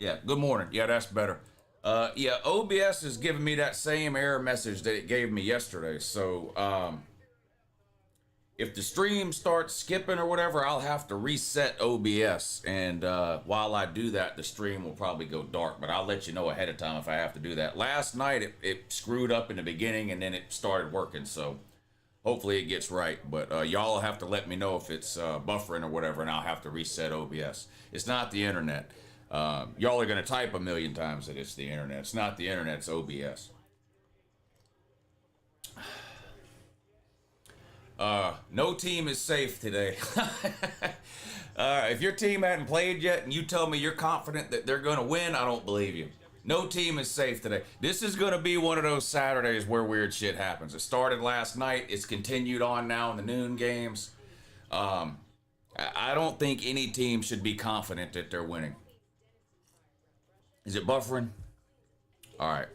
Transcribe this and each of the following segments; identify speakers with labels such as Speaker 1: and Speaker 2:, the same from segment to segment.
Speaker 1: Yeah, good morning. Yeah, that's better. Yeah, OBS is giving me that same error message that it gave me yesterday. So, if the stream starts skipping or whatever, I'll have to reset OBS. And while I do that, the stream will probably go dark. But I'll let you know ahead of time if I have to do that. Last night, it screwed up in the beginning and then it started working. So, hopefully it gets right. But y'all will have to let me know if it's buffering or whatever, and I'll have to reset OBS. It's not the internet. Y'all are going to type a million times that it's the internet. It's not the internet, it's OBS. No team is safe today. If your team hadn't played yet and you tell me you're confident that they're going to win, I don't believe you. No team is safe today. This is going to be one of those Saturdays where weird shit happens. It started last night. It's continued on now in the noon games. I don't think any team should be confident that they're winning. Is it buffering? All right.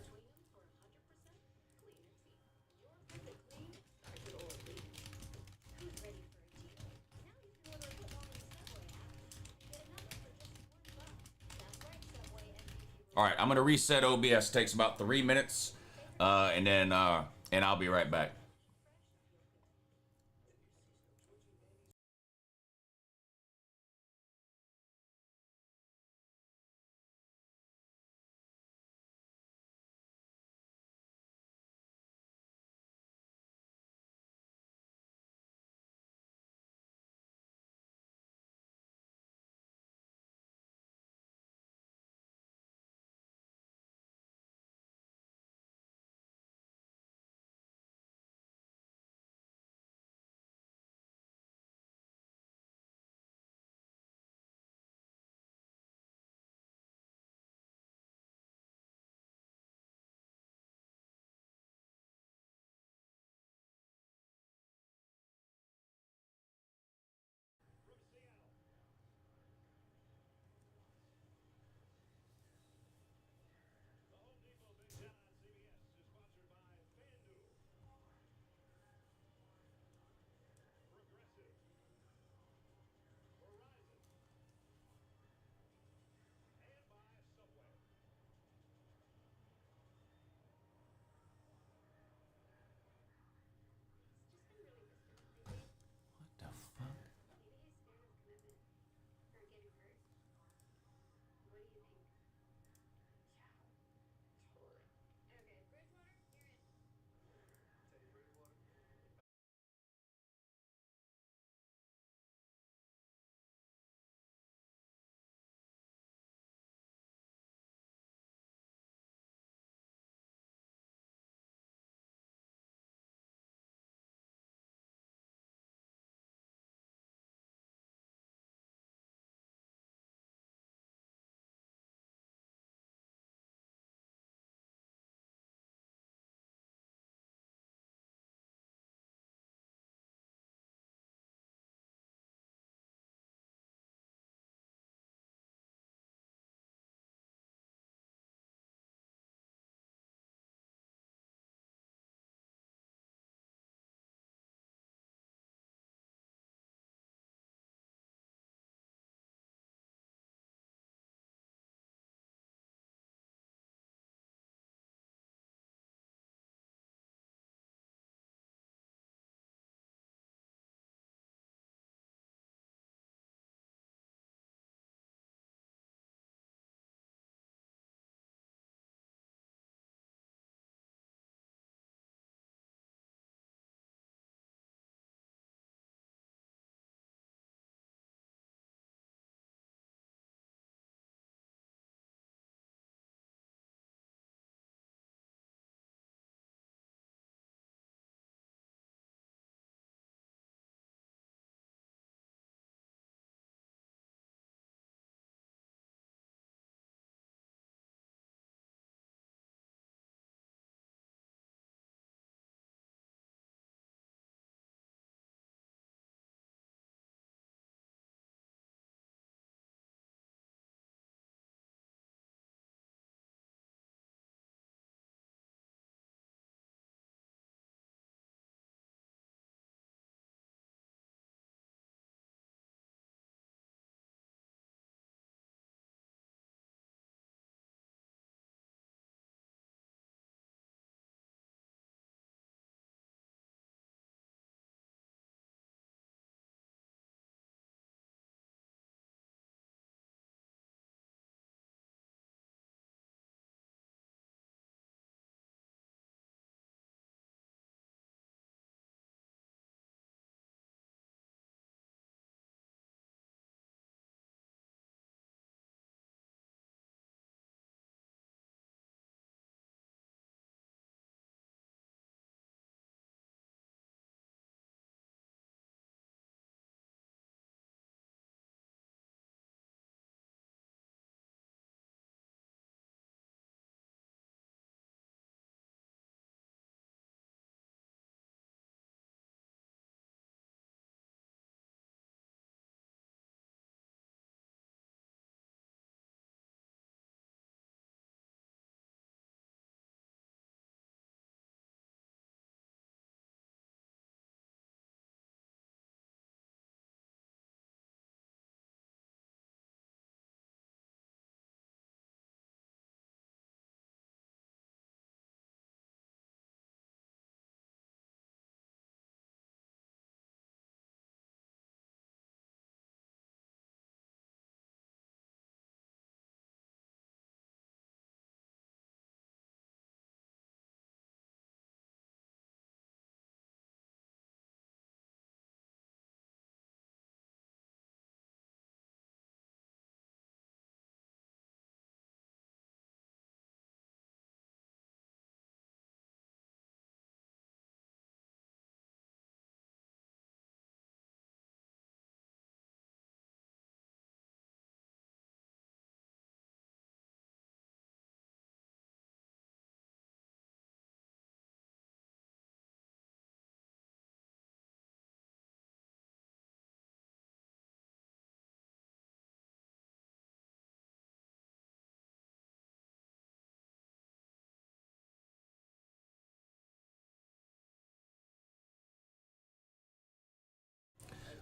Speaker 1: All right, I'm gonna reset OBS. Takes about 3 minutes, and I'll be right back.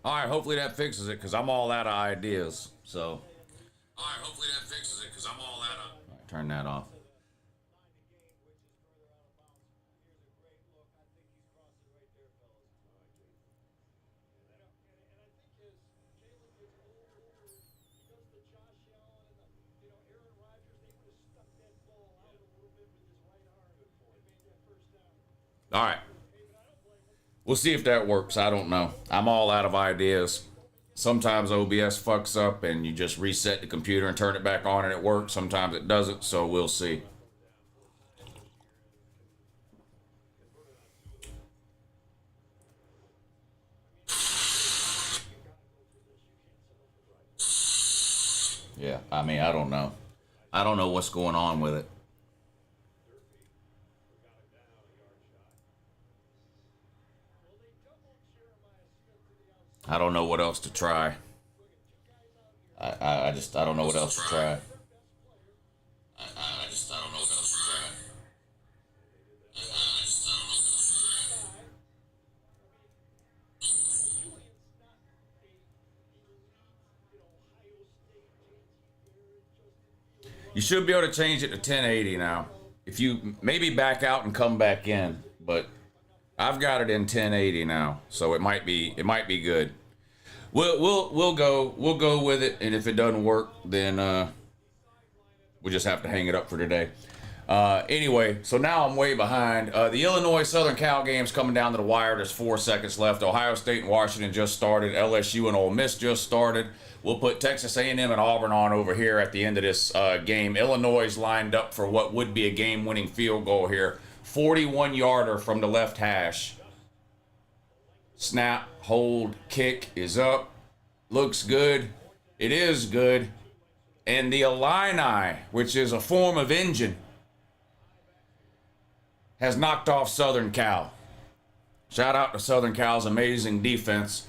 Speaker 1: All right, hopefully that fixes it because I'm all out of ideas. So. All right, hopefully that fixes it because I'm all out of. All right, turn that off. All right. We'll see if that works. I don't know. I'm all out of ideas. Sometimes OBS fucks up and you just reset the computer and turn it back on and it works. Sometimes it doesn't, so we'll see. Yeah, I mean, I don't know. I don't know what's going on with it. I don't know what else to try. I don't know what else to try. I don't know what else to try. You should be able to change it to 1080 now. If you maybe back out and come back in, but I've got it in 1080 now, so it might be good. We'll go with it, and if it doesn't work, then we'll just have to hang it up for today. Anyway, so now I'm way behind. The Illinois Southern Cal game's coming down to the wire. There's 4 seconds left. Ohio State and Washington just started. LSU and Ole Miss just started. We'll put Texas A&M and Auburn on over here at the end of this game. Illinois is lined up for what would be a game-winning field goal here. 41-yarder from the left hash. Snap, hold, kick is up. Looks good. It is good. And the Illini, which is a form of engine, has knocked off Southern Cal. Shout out to Southern Cal's amazing defense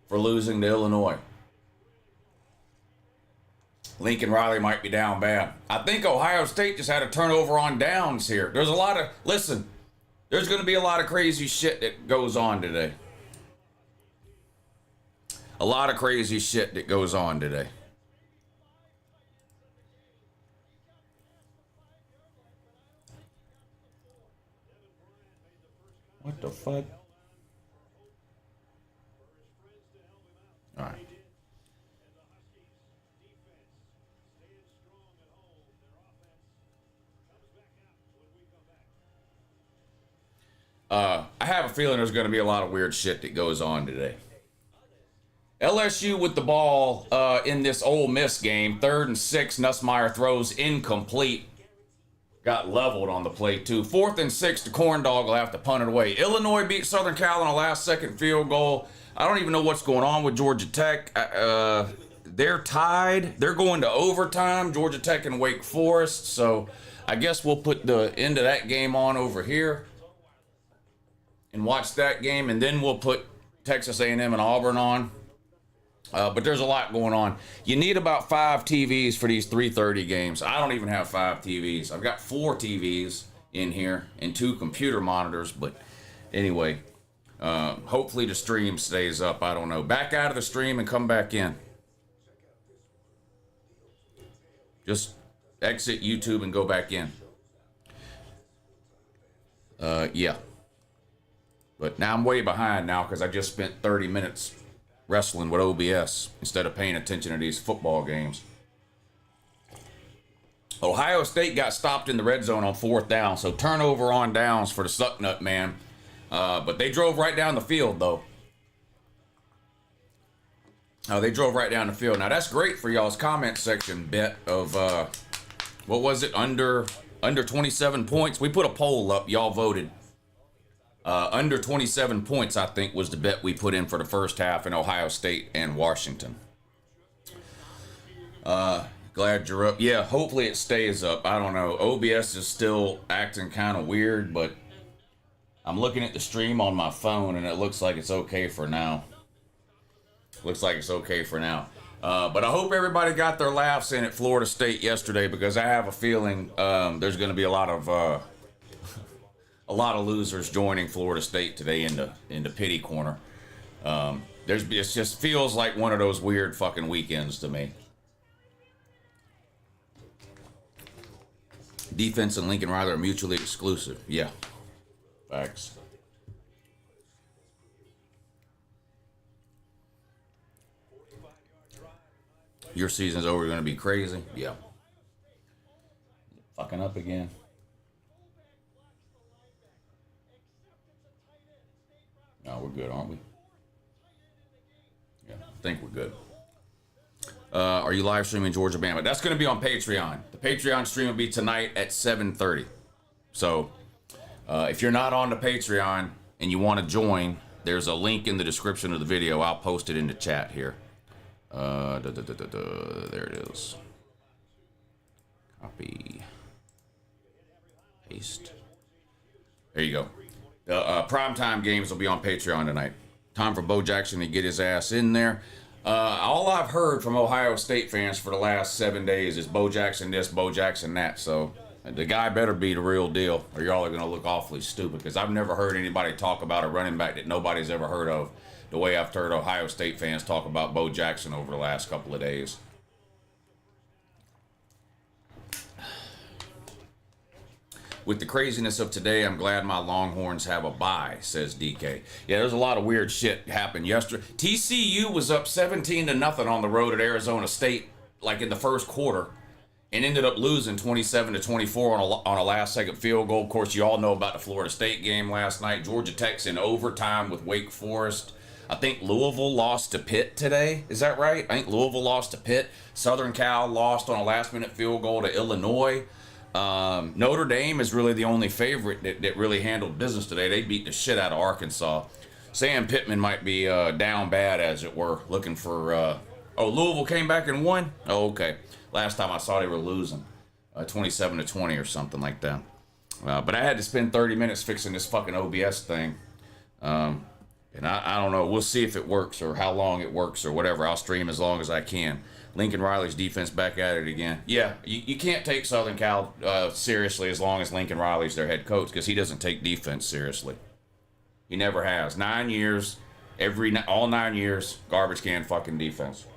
Speaker 1: for losing to Illinois. Lincoln Riley might be down bad. I think Ohio State just had a turnover on downs here. There's a lot of, listen, there's going to be a lot of crazy shit that goes on today. A lot of crazy shit that goes on today. What the fuck? All right. I have a feeling there's going to be a lot of weird shit that goes on today. LSU with the ball in this Ole Miss game. 3rd and 6. Nussmeier throws incomplete. Got leveled on the play, too. 4th and 6. The corn dog will have to punt it away. Illinois beat Southern Cal on a last-second field goal. I don't even know what's going on with Georgia Tech. They're tied. They're going to overtime. Georgia Tech and Wake Forest. So I guess we'll put the end of that game on over here and watch that game, and then we'll put Texas A&M and Auburn on. But there's a lot going on. You need about 5 TVs for these 3:30 games. I don't even have 5 TVs. I've got 4 TVs in here and 2 computer monitors. But anyway, hopefully the stream stays up. I don't know. Back out of the stream and come back in. Just exit YouTube and go back in. Yeah. But now I'm way behind now because I just spent 30 minutes wrestling with OBS instead of paying attention to these football games. Ohio State got stopped in the red zone on 4th down, so turnover on downs for the Sucknut man. But they drove right down the field, though. They drove right down the field. Now, that's great for y'all's comment section bet of, what was it, under 27 points? We put a poll up. Y'all voted. Under 27 points, I think, was the bet we put in for the first half in Ohio State and Washington. Glad you're up. Yeah, hopefully it stays up. I don't know. OBS is still acting kind of weird, but I'm looking at the stream on my phone, and it looks like it's okay for now. Looks like it's okay for now. But I hope everybody got their laughs in at Florida State yesterday, because I have a feeling there's going to be a lot of losers joining Florida State today in the pity corner. It just feels like one of those weird fucking weekends to me. Defense and Lincoln Riley are mutually exclusive. Yeah. Facts. Your season's over, going to be crazy. Yeah. Fucking up again. No, we're good, aren't we? Yeah, I think we're good. Are you live streaming Georgia Bama? That's going to be on Patreon. The Patreon stream will be tonight at 7:30. So if you're not on the Patreon and you want to join, there's a link in the description of the video. I'll post it in the chat here. There it is. Copy. Paste. There you go. The primetime games will be on Patreon tonight. Time for Bo Jackson to get his ass in there. All I've heard from Ohio State fans for the last 7 days is Bo Jackson this, Bo Jackson that. So the guy better be the real deal, or y'all are going to look awfully stupid, because I've never heard anybody talk about a running back that nobody's ever heard of the way I've heard Ohio State fans talk about Bo Jackson over the last couple of days. With the craziness of today, I'm glad my Longhorns have a bye, says DK. Yeah, there's a lot of weird shit happened yesterday. TCU was up 17-0 on the road at Arizona State, like in the first quarter, and ended up losing 27-24 on a last-second field goal. Of course, you all know about the Florida State game last night. Georgia Tech's in overtime with Wake Forest. I think Louisville lost to Pitt today. Is that right? I think Louisville lost to Pitt. Southern Cal lost on a last-minute field goal to Illinois. Notre Dame is really the only favorite that really handled business today. They beat the shit out of Arkansas. Sam Pittman might be down bad, as it were, looking for... Louisville came back and won? Oh, okay. Last time I saw they were losing. 27-20 or something like that. But I had to spend 30 minutes fixing this fucking OBS thing. And I don't know. We'll see if it works or how long it works or whatever. I'll stream as long as I can. Lincoln Riley's defense back at it again. Yeah, you can't take Southern Cal seriously as long as Lincoln Riley's their head coach, because he doesn't take defense seriously. He never has. 9 years, all 9 years, garbage can fucking defense.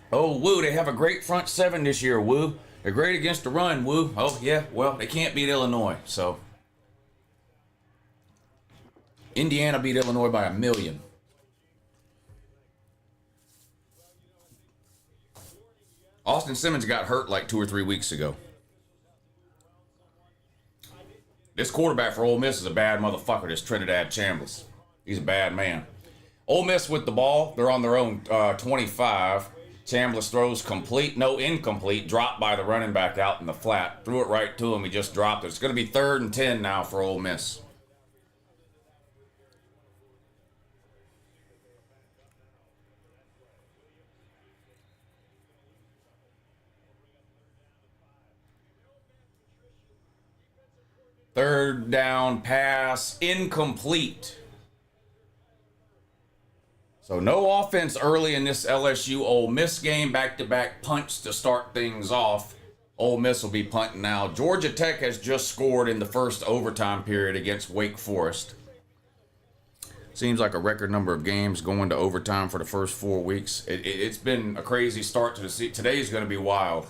Speaker 1: Oh, woo, they have a great front seven this year, woo. They're great against the run, woo. Oh, yeah, well, they can't beat Illinois, so. Indiana beat Illinois by 1 million. Austin Simmons got hurt like 2 or 3 weeks ago. This quarterback for Ole Miss is a bad motherfucker, this Trinidad Chambliss. He's a bad man. Ole Miss with the ball. They're on their own 25. Chambliss throws incomplete, dropped by the running back out in the flat. Threw it right to him. He just dropped it. It's going to be 3rd and 10 now for Ole Miss. Third down pass, incomplete. So no offense early in this LSU Ole Miss game. Back-to-back punts to start things off. Ole Miss will be punting now. Georgia Tech has just scored in the first overtime period against Wake Forest. Seems like a record number of games going to overtime for the first 4 weeks. It's been a crazy start to the season. Today's going to be wild.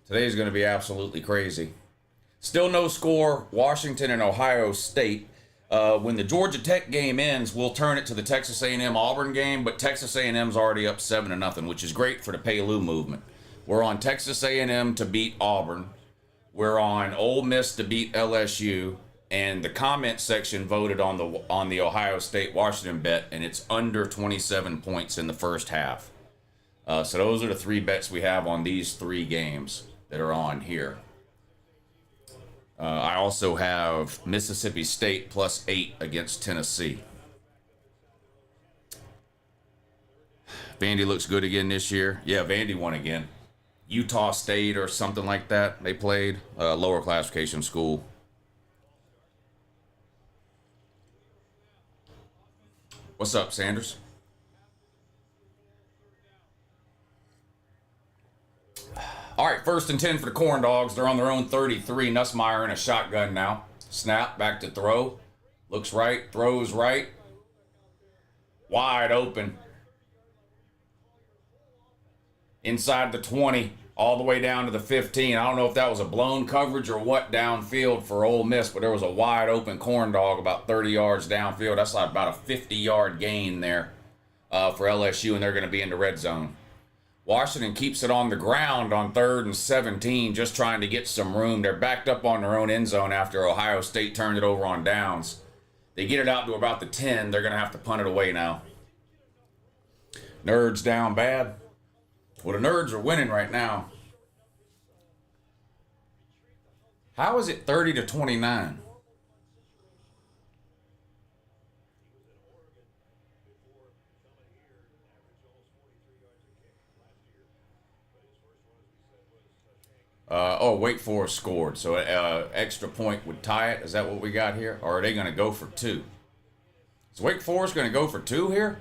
Speaker 1: Today's going to be absolutely crazy. Still no score, Washington and Ohio State. When the Georgia Tech game ends, we'll turn it to the Texas A&M Auburn game, but Texas A&M's already up 7-0, which is great for the Paylou movement. We're on Texas A&M to beat Auburn. We're on Ole Miss to beat LSU, and the comment section voted on the Ohio State Washington bet, and it's under 27 points in the first half. So those are the 3 bets we have on these 3 games that are on here. I also have Mississippi State +8 against Tennessee. Vandy looks good again this year. Yeah, Vandy won again. Utah State or something like that. They played lower classification school. What's up, Sanders? All right, 1st and 10 for the Corn Dogs. They're on their own 33. Nussmeier in a shotgun now. Snap, back to throw. Looks right, throws right. Wide open. Inside the 20, all the way down to the 15. I don't know if that was a blown coverage or what downfield for Ole Miss, but there was a wide open corn dog about 30 yards downfield. That's like about a 50-yard gain there for LSU, and they're going to be in the red zone. Washington keeps it on the ground on 3rd and 17, just trying to get some room. They're backed up on their own end zone after Ohio State turned it over on downs. They get it out to about the 10. They're going to have to punt it away now. Nerds down bad. Well, the Nerds are winning right now. How is it 30-29? Wake Forest scored, so extra point would tie it. Is that what we got here? Or are they going to go for 2? Is Wake Forest going to go for 2 here?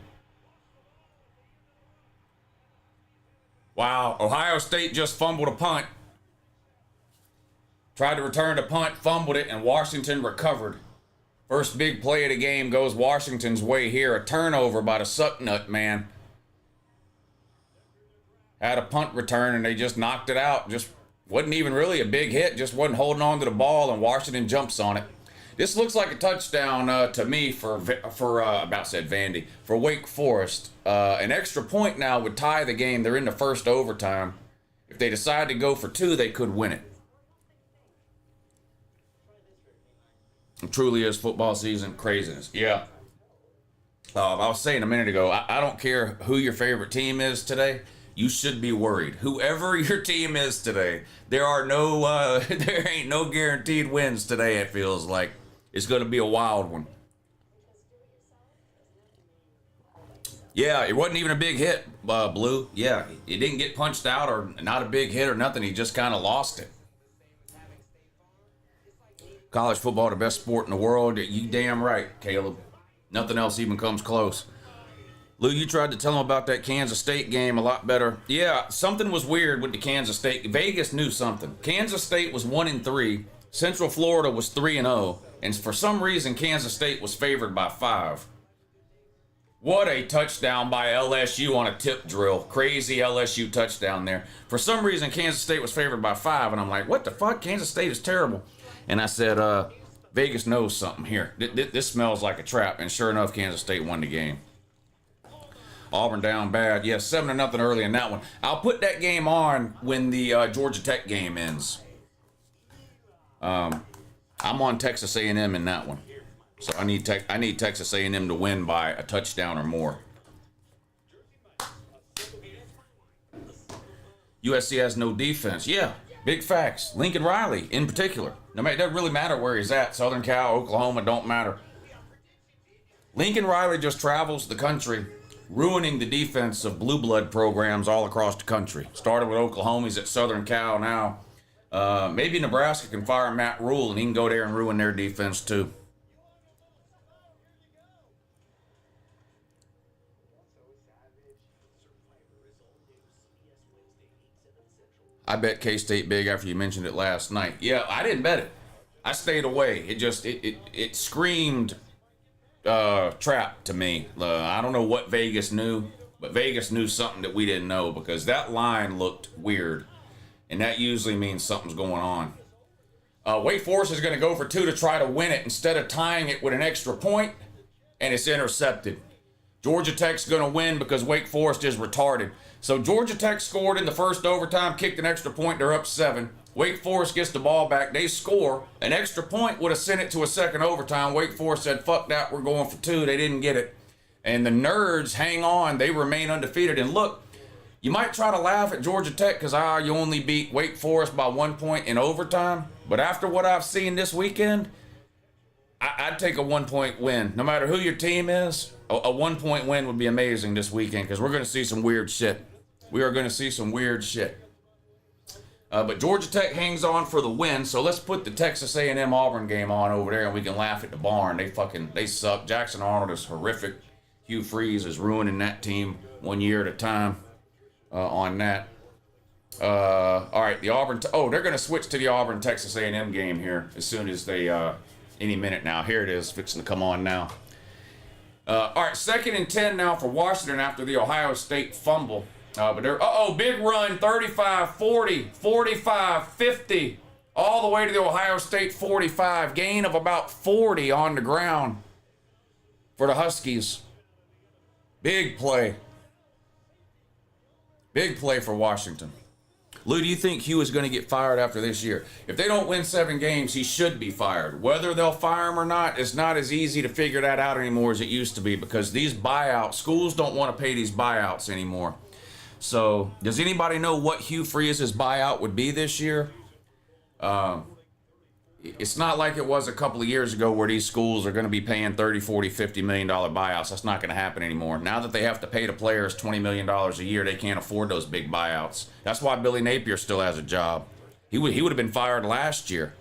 Speaker 1: Wow, Ohio State just fumbled a punt. Tried to return the punt, fumbled it, and Washington recovered. First big play of the game goes Washington's way here. A turnover by the Sucknut man. Had a punt return, and they just knocked it out. Just wasn't even really a big hit. Just wasn't holding on to the ball, and Washington jumps on it. This looks like a touchdown to me for Wake Forest. An extra point now would tie the game. They're in the first overtime. If they decide to go for 2, they could win it. It truly is football season craziness. Yeah. I was saying a minute ago, I don't care who your favorite team is today. You should be worried. Whoever your team is today, there ain't no guaranteed wins today, it feels like. It's going to be a wild one. Yeah, it wasn't even a big hit, Blue. Yeah, it didn't get punched out or not a big hit or nothing. He just kind of lost it. College football, the best sport in the world. You damn right, Caleb. Nothing else even comes close. Lou, you tried to tell him about that Kansas State game a lot better. Yeah, something was weird with the Kansas State. Vegas knew something. Kansas State was 1-3. Central Florida was 3-0. And for some reason, Kansas State was favored by 5. What a touchdown by LSU on a tip drill. Crazy LSU touchdown there. For some reason, Kansas State was favored by 5. And I'm like, what the fuck? Kansas State is terrible. And I said, Vegas knows something here. This smells like a trap. And sure enough, Kansas State won the game. Auburn down bad. Yeah, 7-0 early in that one. I'll put that game on when the Georgia Tech game ends. I'm on Texas A&M in that one. So I need Texas A&M to win by a touchdown or more. USC has no defense. Yeah, big facts. Lincoln Riley in particular. No, it doesn't really matter where he's at. Southern Cal, Oklahoma, don't matter. Lincoln Riley just travels the country, ruining the defense of blue blood programs all across the country. Started with Oklahoma, he's at Southern Cal now. Maybe Nebraska can fire Matt Rule and he can go there and ruin their defense too. I bet K-State big after you mentioned it last night. Yeah, I didn't bet it. I stayed away. It screamed trap to me. I don't know what Vegas knew, but Vegas knew something that we didn't know because that line looked weird. And that usually means something's going on. Wake Forest is going to go for 2 to try to win it instead of tying it with an extra point, and it's intercepted. Georgia Tech's going to win because Wake Forest is retarded. So Georgia Tech scored in the first overtime, kicked an extra point, they're up 7. Wake Forest gets the ball back, they score. An extra point would have sent it to a second overtime. Wake Forest said, fuck that, we're going for 2. They didn't get it. And the Nerds hang on, they remain undefeated. And look, you might try to laugh at Georgia Tech because you only beat Wake Forest by 1 point in overtime. But after what I've seen this weekend, I'd take a 1 point win. No matter who your team is, a 1 point win would be amazing this weekend because we're going to see some weird shit. We are going to see some weird shit. But Georgia Tech hangs on for the win, so let's put the Texas A&M Auburn game on over there and we can laugh at the barn. They suck. Jackson Arnold is horrific. Hugh Freeze is ruining that team 1 year at a time on that. All right, the Auburn. They're going to switch to the Auburn Texas A&M game here as soon as they any minute now. Here it is, fixing to come on now. All right, 2nd and 10 now for Washington after the Ohio State fumble. But they're, big run, 35, 40, 45, 50, all the way to the Ohio State 45. Gain of about 40 on the ground for the Huskies. Big play. Big play for Washington. Lou, do you think Hugh is going to get fired after this year? If they don't win 7 games, he should be fired. Whether they'll fire him or not, it's not as easy to figure that out anymore as it used to be, because these buyouts, schools don't want to pay these buyouts anymore. So, does anybody know what Hugh Freeze's buyout would be this year? It's not like it was a couple of years ago where these schools are going to be paying $30, $40, $50 million buyouts. That's not going to happen anymore. Now that they have to pay the players $20 million a year, they can't afford those big buyouts. That's why Billy Napier still has a job. He would have been fired last year.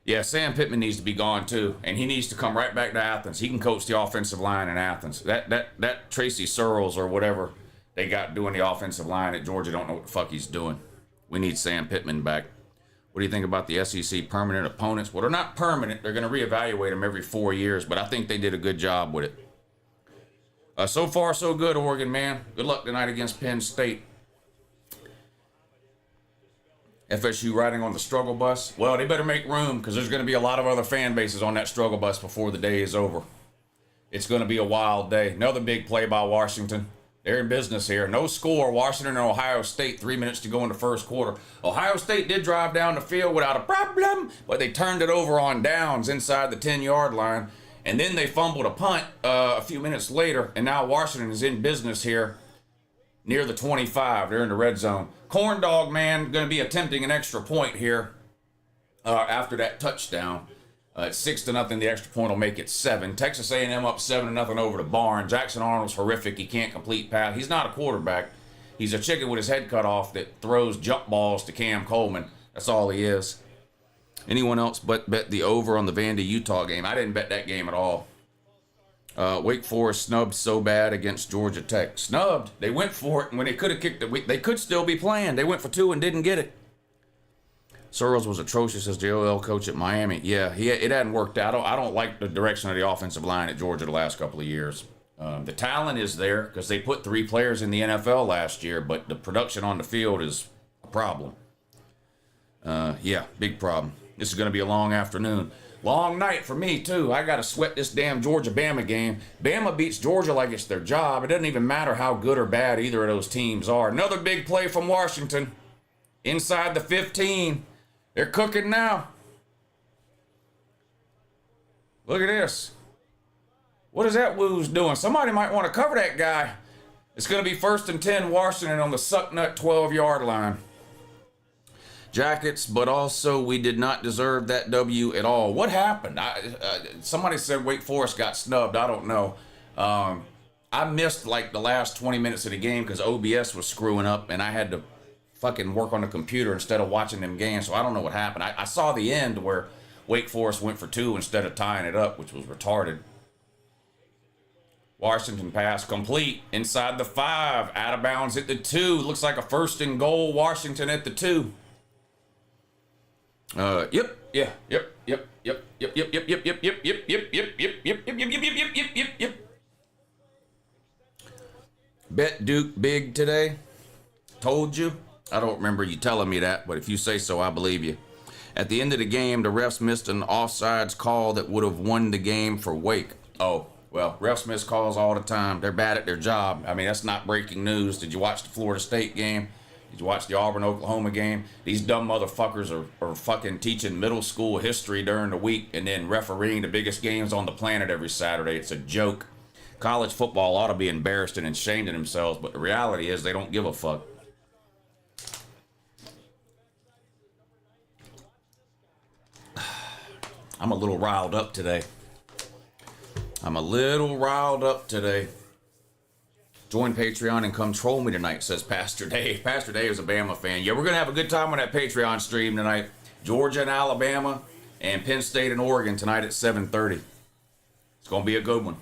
Speaker 1: Yeah, Sam Pittman needs to be gone too, and he needs to come right back to Athens. He can coach the offensive line in Athens. That Tracy Searles or whatever they got doing the offensive line at Georgia don't know what the fuck he's doing. We need Sam Pittman back. What do you think about the SEC permanent opponents? Well, they're not permanent. They're going to reevaluate them every 4 years, but I think they did a good job with it. So far, so good, Oregon, man. Good luck tonight against Penn State. FSU riding on the struggle bus. Well, they better make room, because there's going to be a lot of other fan bases on that struggle bus before the day is over. It's going to be a wild day. Another big play by Washington. They're in business here. No score. Washington and Ohio State. 3 minutes to go in the first quarter. Ohio State did drive down the field without a problem, but they turned it over on downs inside the 10-yard line. And then they fumbled a punt a few minutes later, and now Washington is in business here near the 25. They're in the red zone. Corn Dog Man going to be attempting an extra point here after that touchdown. It's 6-0. The extra point will make it 7. Texas A&M up 7-0 over to Barnes. Jackson Arnold's horrific. He can't complete pass. He's not a quarterback. He's a chicken with his head cut off that throws jump balls to Cam Coleman. That's all he is. Anyone else bet the over on the Vandy-Utah game? I didn't bet that game at all. Wake Forest snubbed so bad against Georgia Tech. Snubbed. They went for it, and when they could have kicked it, they could still be playing. They went for 2 and didn't get it. Searles was atrocious as the OL coach at Miami. Yeah, it hadn't worked out. I don't like the direction of the offensive line at Georgia the last couple of years. The talent is there because they put 3 players in the NFL last year, but the production on the field is a problem. Yeah, big problem. This is going to be a long afternoon. Long night for me, too. I got to sweat this damn Georgia-Bama game. Bama beats Georgia like it's their job. It doesn't even matter how good or bad either of those teams are. Another big play from Washington. Inside the 15. They're cooking now. Look at this. What is that Woo's doing? Somebody might want to cover that guy. It's going to be 1st and 10 Washington on the Sucknut 12-yard line. Jackets, but also we did not deserve that W at all. What happened? Somebody said Wake Forest got snubbed. I don't know. I missed like the last 20 minutes of the game because OBS was screwing up and I had to fucking work on the computer instead of watching them games, so I don't know what happened. I saw the end where Wake Forest went for 2 instead of tying it up, which was retarded. Washington pass complete inside the 5, out of bounds at the 2. Looks like a 1st and goal. Washington at the 2. Bet Duke big today. Told you. I don't remember you telling me that, but if you say so, I believe you. At the end of the game, the refs missed an offsides call that would have won the game for Wake. Oh, well, refs miss calls all the time. They're bad at their job. I mean, that's not breaking news. Did you watch the Florida State game? Did you watch the Auburn-Oklahoma game? These dumb motherfuckers are fucking teaching middle school history during the week and then refereeing the biggest games on the planet every Saturday. It's a joke. College football ought to be embarrassed and ashamed of themselves, but the reality is they don't give a fuck. I'm a little riled up today. Join Patreon and come troll me tonight, says Pastor Dave. Pastor Dave is a Bama fan. Yeah, we're going to have a good time on that Patreon stream tonight. Georgia and Alabama and Penn State and Oregon tonight at 7:30. It's going to be a good one.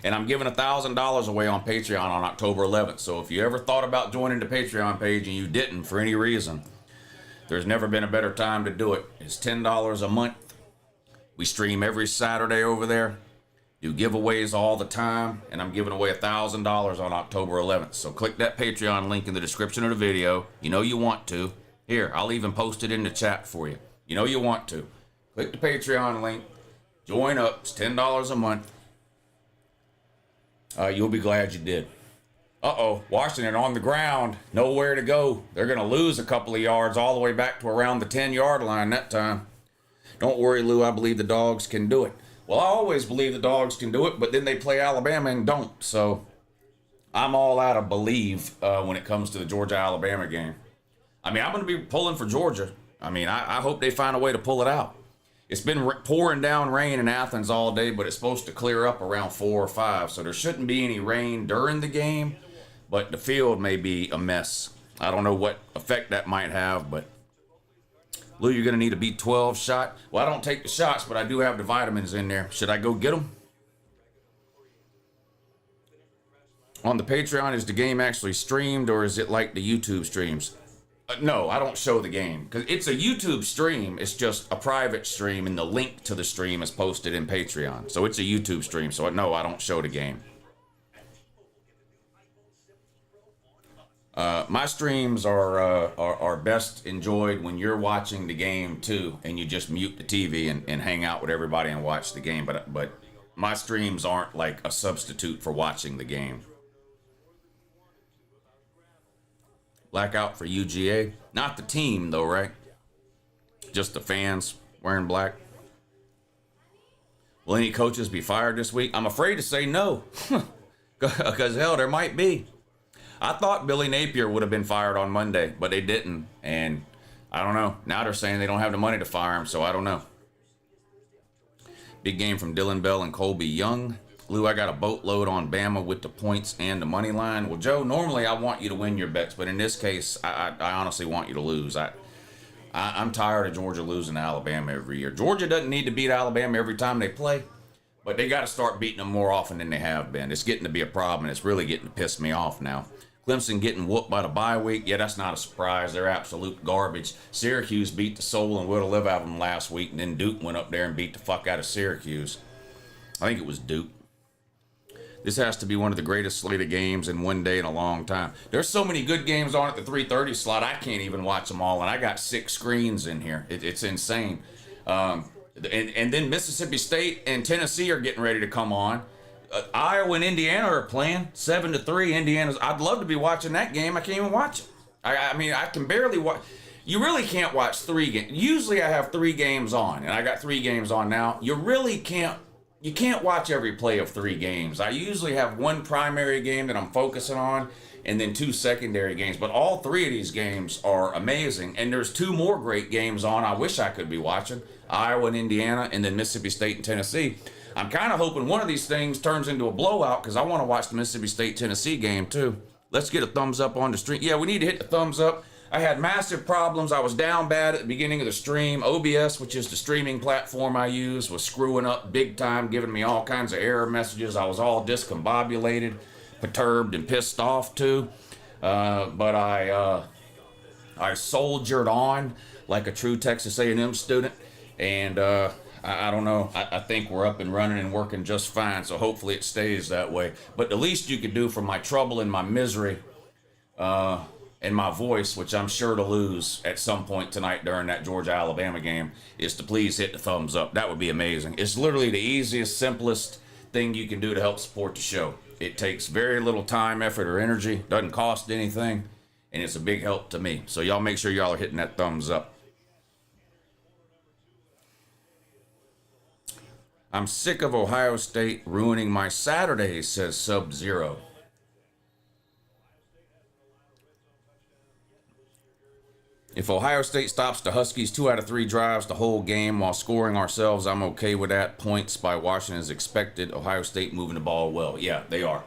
Speaker 1: And I'm giving $1,000 away on Patreon on October 11th. So if you ever thought about joining the Patreon page and you didn't for any reason, There's never been a better time to do it. It's $10 a month. We stream every Saturday over there. Do giveaways all the time, and I'm giving away $1,000 on October 11th. So click that Patreon link in the description of the video. You know you want to. Here, I'll even post it in the chat for you. You know you want to. Click the Patreon link. Join up. It's $10 a month. You'll be glad you did. Uh-oh, Washington on the ground. Nowhere to go. They're going to lose a couple of yards all the way back to around the 10-yard line that time. Don't worry, Lou. I believe the Dogs can do it. Well, I always believe the Dogs can do it, but then they play Alabama and don't. So I'm all out of believe when it comes to the Georgia-Alabama game. I mean, I'm going to be pulling for Georgia. I mean, I hope they find a way to pull it out. It's been pouring down rain in Athens all day, but it's supposed to clear up around 4 or 5. So there shouldn't be any rain during the game, but the field may be a mess. I don't know what effect that might have, but Lou, you're going to need a B12 shot. Well, I don't take the shots, but I do have the vitamins in there. Should I go get them? On the Patreon, is the game actually streamed, or is it like the YouTube streams? No, I don't show the game. Because it's a YouTube stream. It's just a private stream, and the link to the stream is posted in Patreon. So it's a YouTube stream. So no, I don't show the game. My streams are best enjoyed when you're watching the game too, and you just mute the TV and hang out with everybody and watch the game. But my streams aren't like a substitute for watching the game. Blackout for UGA, not the team though, right? Just the fans wearing black. Will any coaches be fired this week? I'm afraid to say no, because hell, there might be. I thought Billy Napier would have been fired on Monday, but they didn't. And I don't know. Now they're saying they don't have the money to fire him, so I don't know. Big game from Dylan Bell and Colby Young. Lou, I got a boatload on Bama with the points and the money line. Well, Joe, normally I want you to win your bets, but in this case, I honestly want you to lose. I'm tired of Georgia losing to Alabama every year. Georgia doesn't need to beat Alabama every time they play, but they got to start beating them more often than they have been. It's getting to be a problem, and it's really getting to piss me off now. Clemson getting whooped by the bye week. Yeah, that's not a surprise. They're absolute garbage. Syracuse beat the soul and will to live out of them last week, and then Duke went up there and beat the fuck out of Syracuse. I think it was Duke. This has to be one of the greatest slate of games in one day in a long time. There's so many good games on at the 3:30 slot, I can't even watch them all, and I got 6 screens in here. It's insane. And then Mississippi State and Tennessee are getting ready to come on. Iowa and Indiana are playing 7-3. Indiana's. I'd love to be watching that game. I can't even watch it. I mean, I can barely watch. You really can't watch 3 games. Usually I have 3 games on, and I got 3 games on now. You really can't. You can't watch every play of 3 games. I usually have 1 primary game that I'm focusing on, and then 2 secondary games. But all 3 of these games are amazing, and there's 2 more great games on I wish I could be watching. Iowa and Indiana, and then Mississippi State and Tennessee. I'm kind of hoping one of these things turns into a blowout, because I want to watch the Mississippi State-Tennessee game too. Let's get a thumbs up on the stream. Yeah, we need to hit the thumbs up. I had massive problems. I was down bad at the beginning of the stream. OBS, which is the streaming platform I use, was screwing up big time, giving me all kinds of error messages. I was all discombobulated, perturbed, and pissed off too. But I soldiered on like a true Texas A&M student, and I don't know. I think we're up and running and working just fine, so hopefully it stays that way. But the least you could do for my trouble and my misery and my voice, which I'm sure to lose at some point tonight during that Georgia-Alabama game, is to please hit the thumbs up. That would be amazing. It's literally the easiest, simplest thing you can do to help support the show. It takes very little time, effort, or energy. Doesn't cost anything, and it's a big help to me. So y'all make sure y'all are hitting that thumbs up. I'm sick of Ohio State ruining my Saturdays, says Sub-Zero. If Ohio State stops the Huskies 2 out of 3 drives the whole game while scoring ourselves, I'm okay with that. Points by Washington is expected. Ohio State moving the ball well. Yeah, they are.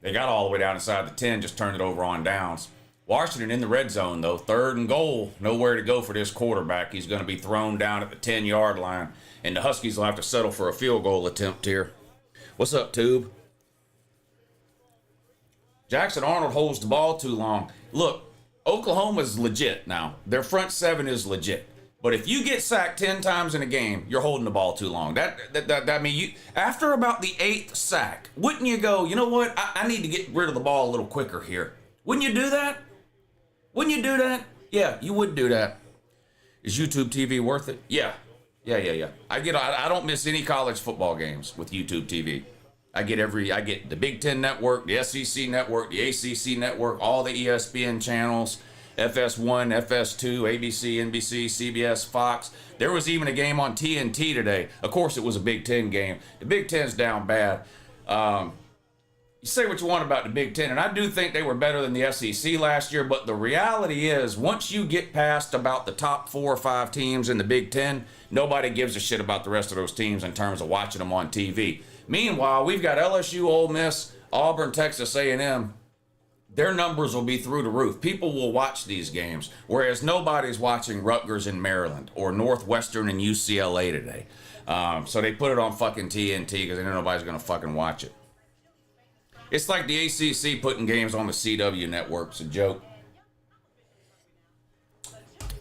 Speaker 1: They got all the way down inside the 10, just turned it over on downs. Washington in the red zone, though. 3rd and goal. Nowhere to go for this quarterback. He's going to be thrown down at the 10-yard line, and the Huskies will have to settle for a field goal attempt here. What's up, Tube? Jackson Arnold holds the ball too long. Look, Oklahoma's legit now. Their front seven is legit. But if you get sacked 10 times in a game, you're holding the ball too long. I mean, you after about the 8th sack, wouldn't you go, you know what? I need to get rid of the ball a little quicker here. Wouldn't you do that? Wouldn't you do that? Yeah, you would do that. Is YouTube TV worth it? Yeah. I don't miss any college football games with YouTube TV. I get the Big Ten Network, the SEC Network, the ACC Network, all the ESPN channels, FS1, FS2, ABC, NBC, CBS, Fox. There was even a game on TNT today. Of course, it was a Big Ten game. The Big Ten's down bad. You say what you want about the Big Ten, and I do think they were better than the SEC last year, but the reality is, once you get past about the top 4 or 5 teams in the Big Ten, nobody gives a shit about the rest of those teams in terms of watching them on TV. Meanwhile, we've got LSU, Ole Miss, Auburn, Texas A&M. Their numbers will be through the roof. People will watch these games, whereas nobody's watching Rutgers in Maryland or Northwestern and UCLA today. So they put it on fucking TNT because they know nobody's going to fucking watch it. It's like the ACC putting games on the CW network. It's a joke.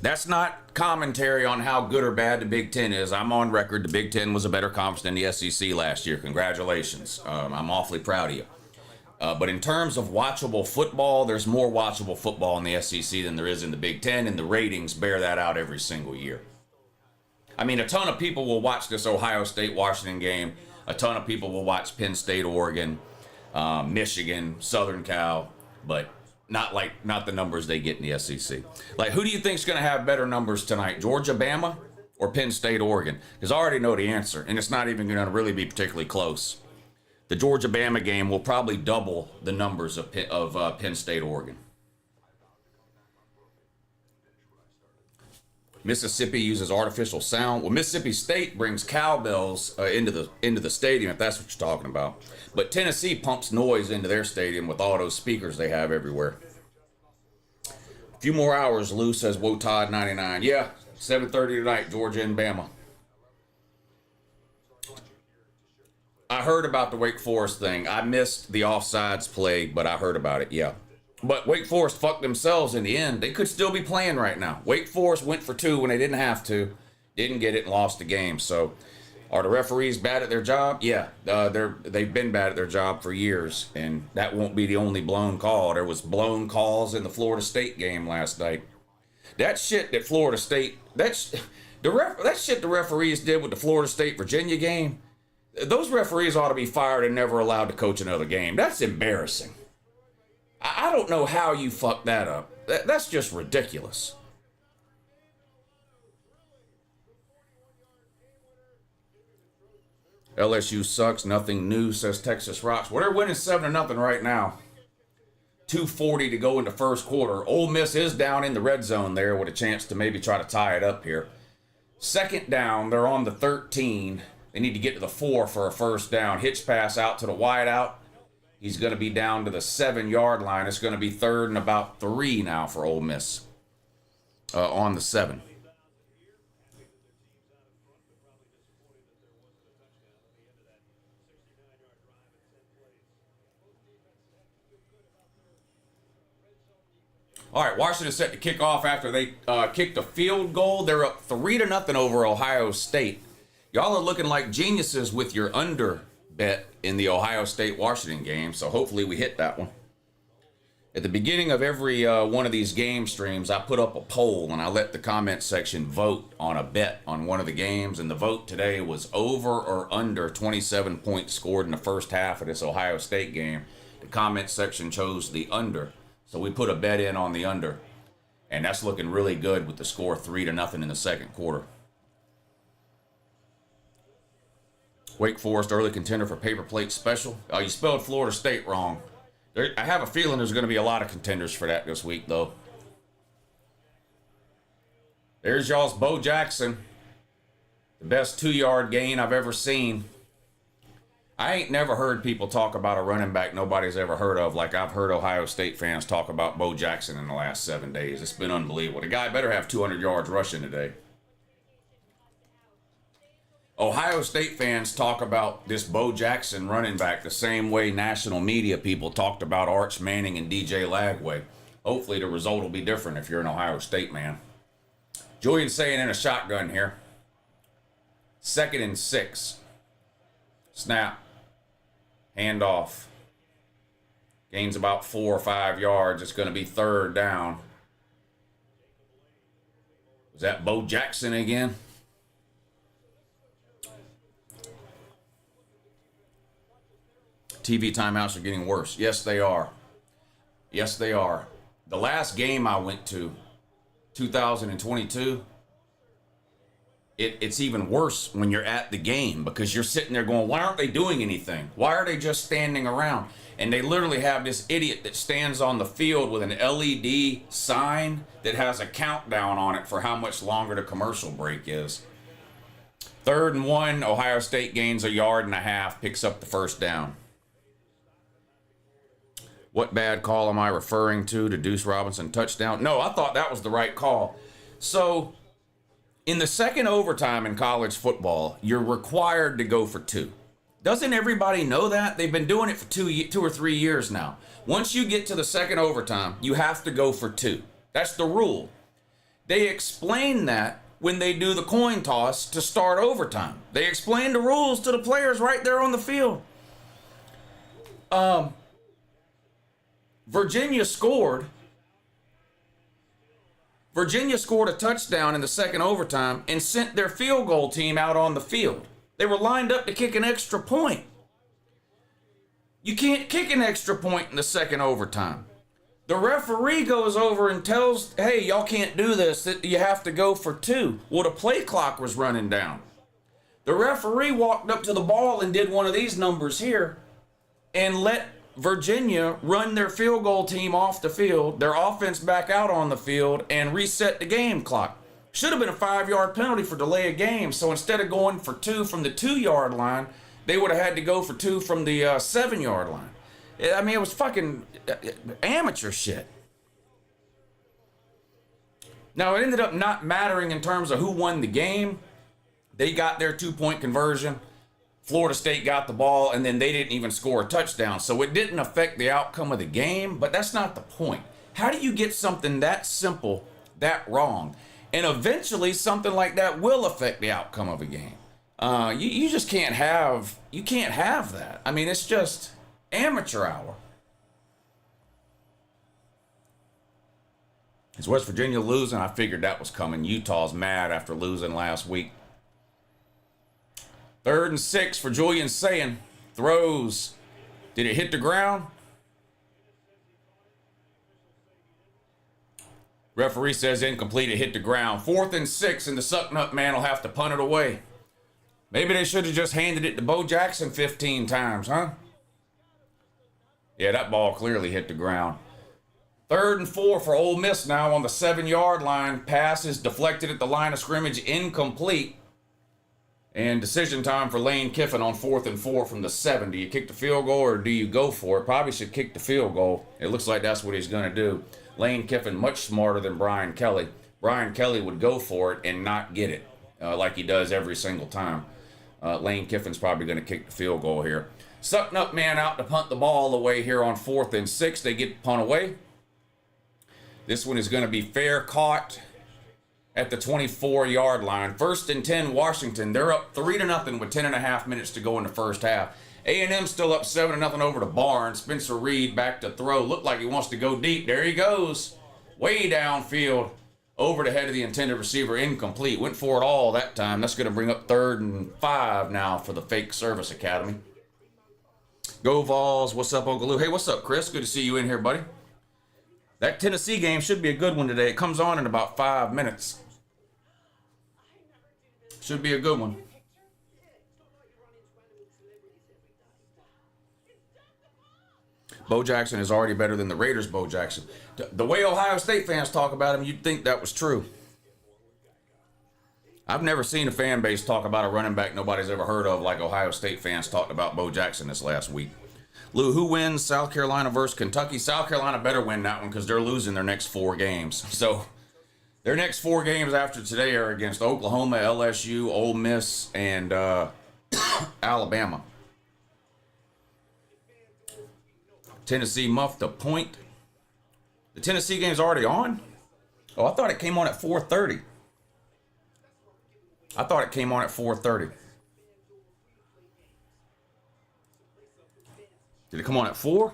Speaker 1: That's not commentary on how good or bad the Big Ten is. I'm on record. The Big Ten was a better conference than the SEC last year. Congratulations. I'm awfully proud of you. But in terms of watchable football, there's more watchable football in the SEC than there is in the Big Ten, and the ratings bear that out every single year. I mean, a ton of people will watch this Ohio State-Washington game. A ton of people will watch Penn State-Oregon, Michigan, Southern Cal, but not the numbers they get in the SEC. Like, who do you think's going to have better numbers tonight, Georgia, Bama, or Penn State, Oregon? Because I already know the answer, and it's not even going to really be particularly close. The Georgia-Bama game will probably double the numbers of Penn State, Oregon. Mississippi uses artificial sound. Well, Mississippi State brings cowbells into the stadium, if that's what you're talking about. But Tennessee pumps noise into their stadium with all those speakers they have everywhere. A few more hours, Lou says, Woe Todd 99. Yeah, 7:30 tonight, Georgia and Bama. I heard about the Wake Forest thing. I missed the offsides play, but I heard about it, yeah. But Wake Forest fucked themselves in the end. They could still be playing right now. Wake Forest went for 2 when they didn't have to. Didn't get it and lost the game. So are the referees bad at their job? Yeah, they've been bad at their job for years. And that won't be the only blown call. There was blown calls in the Florida State game last night. That shit that Florida State, that shit the referees did with the Florida State-Virginia game, those referees ought to be fired and never allowed to coach another game. That's embarrassing. I don't know how you fucked that up. That's just ridiculous. LSU sucks. Nothing new, says Texas Rocks. Well, they're winning 7-0 right now. 2:40 to go in the first quarter. Ole Miss is down in the red zone there with a chance to maybe try to tie it up here. Second down, they're on the 13. They need to get to the 4 for a first down. Hitch pass out to the wideout. He's going to be down to the 7-yard line. It's going to be 3rd and about 3 now for Ole Miss on the 7. All right, Washington set to kick off after they kicked a field goal. They're up 3-0 over Ohio State. Y'all are looking like geniuses with your under bet in the Ohio State-Washington game, so hopefully we hit that one. At the beginning of every one of these game streams, I put up a poll and I let the comment section vote on a bet on one of the games, and the vote today was over or under 27 points scored in the first half of this Ohio State game. The comment section chose the under, so we put a bet in on the under, and that's looking really good with the score 3-0 in the second quarter. Wake Forest early contender for paper plate special. Oh, you spelled Florida State wrong. I have a feeling there's going to be a lot of contenders for that this week, though. There's y'all's Bo Jackson. The best 2-yard gain I've ever seen. I ain't never heard people talk about a running back nobody's ever heard of like I've heard Ohio State fans talk about Bo Jackson in the last 7 days. It's been unbelievable. The guy better have 200 yards rushing today. Ohio State fans talk about this Bo Jackson running back the same way national media people talked about Arch Manning and DJ Lagway. Hopefully the result will be different if you're an Ohio State man. Julian saying in a shotgun here. 2nd and 6. Snap. Handoff. Gains about 4 or 5 yards. It's going to be 3rd down. Was that Bo Jackson again? TV timeouts are getting worse. Yes, they are. Yes, they are. The last game I went to, 2022, it's even worse when you're at the game because you're sitting there going, why aren't they doing anything? Why are they just standing around? And they literally have this idiot that stands on the field with an LED sign that has a countdown on it for how much longer the commercial break is. 3rd and 1, Ohio State gains 1.5 yards, picks up the 1st down. What bad call am I referring to? The Deuce Robinson touchdown? No, I thought that was the right call. So, in the second overtime in college football, you're required to go for 2. Doesn't everybody know that? They've been doing it for 2 or 3 years now. Once you get to the second overtime, you have to go for 2. That's the rule. They explain that when they do the coin toss to start overtime. They explain the rules to the players right there on the field. Virginia scored a touchdown in the second overtime and sent their field goal team out on the field. They were lined up to kick an extra point. You can't kick an extra point in the second overtime. The referee goes over and tells, hey, y'all can't do this, that you have to go for 2. Well, the play clock was running down. The referee walked up to the ball and did one of these numbers here and let Virginia run their field goal team off the field, their offense back out on the field, and reset the game clock. Should have been a 5-yard penalty for delay of game, so instead of going for 2 from the 2-yard line, they would have had to go for 2 from the 7-yard line. I mean, it was fucking amateur shit. Now, it ended up not mattering in terms of who won the game. They got their 2-point conversion. Florida State got the ball, and then they didn't even score a touchdown. So it didn't affect the outcome of the game, but that's not the point. How do you get something that simple that wrong? And eventually something like that will affect the outcome of a game. You just can't have that. I mean, it's just amateur hour. Is West Virginia losing? I figured that was coming. Utah's mad after losing last week. 3rd and 6 for Julian saying. Throws. Did it hit the ground? Referee says incomplete. It hit the ground. 4th and 6, and the suck-nut man will have to punt it away. Maybe they should have just handed it to Bo Jackson 15 times, huh? Yeah, that ball clearly hit the ground. 3rd and 4 for Ole Miss now on the 7-yard line. Pass is deflected at the line of scrimmage, incomplete. And decision time for Lane Kiffin on 4th and 4 from the 7. Do you kick the field goal or do you go for it? Probably should kick the field goal. It looks like that's what he's going to do. Lane Kiffin much smarter than Brian Kelly. Brian Kelly would go for it and not get it like he does every single time. Lane Kiffin's probably going to kick the field goal here. Suck-nut man out to punt the ball away here on 4th and 6. They get the punt away. This one is going to be fair caught at the 24-yard line. 1st and 10, Washington. They're up 3-0 with 10.5 minutes to go in the first half. A&M still up 7-0 over to Barnes. Spencer Reed back to throw. Looked like he wants to go deep. There he goes. Way downfield. Over the head of the intended receiver. Incomplete. Went for it all that time. That's going to bring up 3rd and 5 now for the Fake Service Academy. Go Vols. What's up, Uncle Lou? Hey, what's up, Chris? Good to see you in here, buddy. That Tennessee game should be a good one today. It comes on in about 5 minutes. Should be a good one. Bo Jackson is already better than the Raiders' Bo Jackson. The way Ohio State fans talk about him, you'd think that was true. I've never seen a fan base talk about a running back nobody's ever heard of like Ohio State fans talked about Bo Jackson this last week. Lou, who wins South Carolina versus Kentucky? South Carolina better win that one because they're losing their next 4 games. So their next 4 games after today are against Oklahoma, LSU, Ole Miss, and Alabama. Tennessee muffed a point. The Tennessee game's already on? Oh, I thought it came on at 4:30. I thought it came on at 4:30. Did it come on at 4?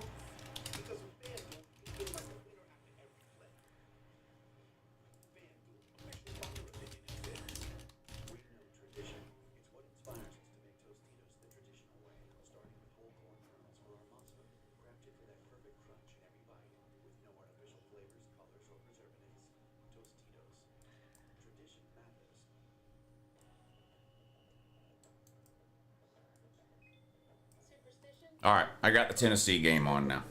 Speaker 1: All right, I got the Tennessee game on now.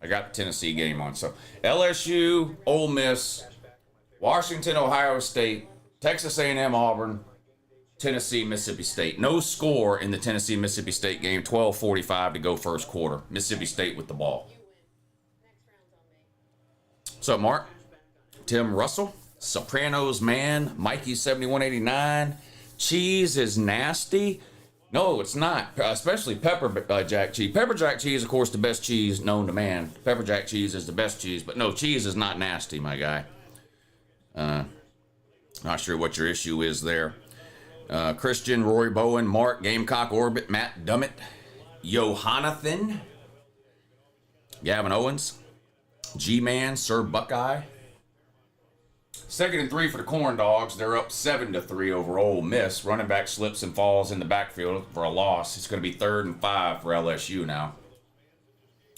Speaker 1: I got the Tennessee game on. So LSU, Ole Miss, Washington, Ohio State, Texas A&M, Auburn, Tennessee, Mississippi State. No score in the Tennessee-Mississippi State game. 12:45 to go first quarter. Mississippi State with the ball. What's up, Mark? Tim Russell, Sopranos man, Mikey 7189. Cheese is nasty. No, it's not. Especially pepper jack cheese. Pepper jack cheese, of course, the best cheese known to man. Pepper jack cheese is the best cheese, but no, cheese is not nasty, my guy. Not sure what your issue is there. Christian, Rory Bowen, Mark, Gamecock Orbit, Matt Dummett, Johannathan, Gavin Owens, G-Man, Sir Buckeye. 2nd and 3 for the Corn Dogs. They're up 7-3 over Ole Miss. Running back slips and falls in the backfield for a loss. It's going to be 3rd and 5 for LSU now.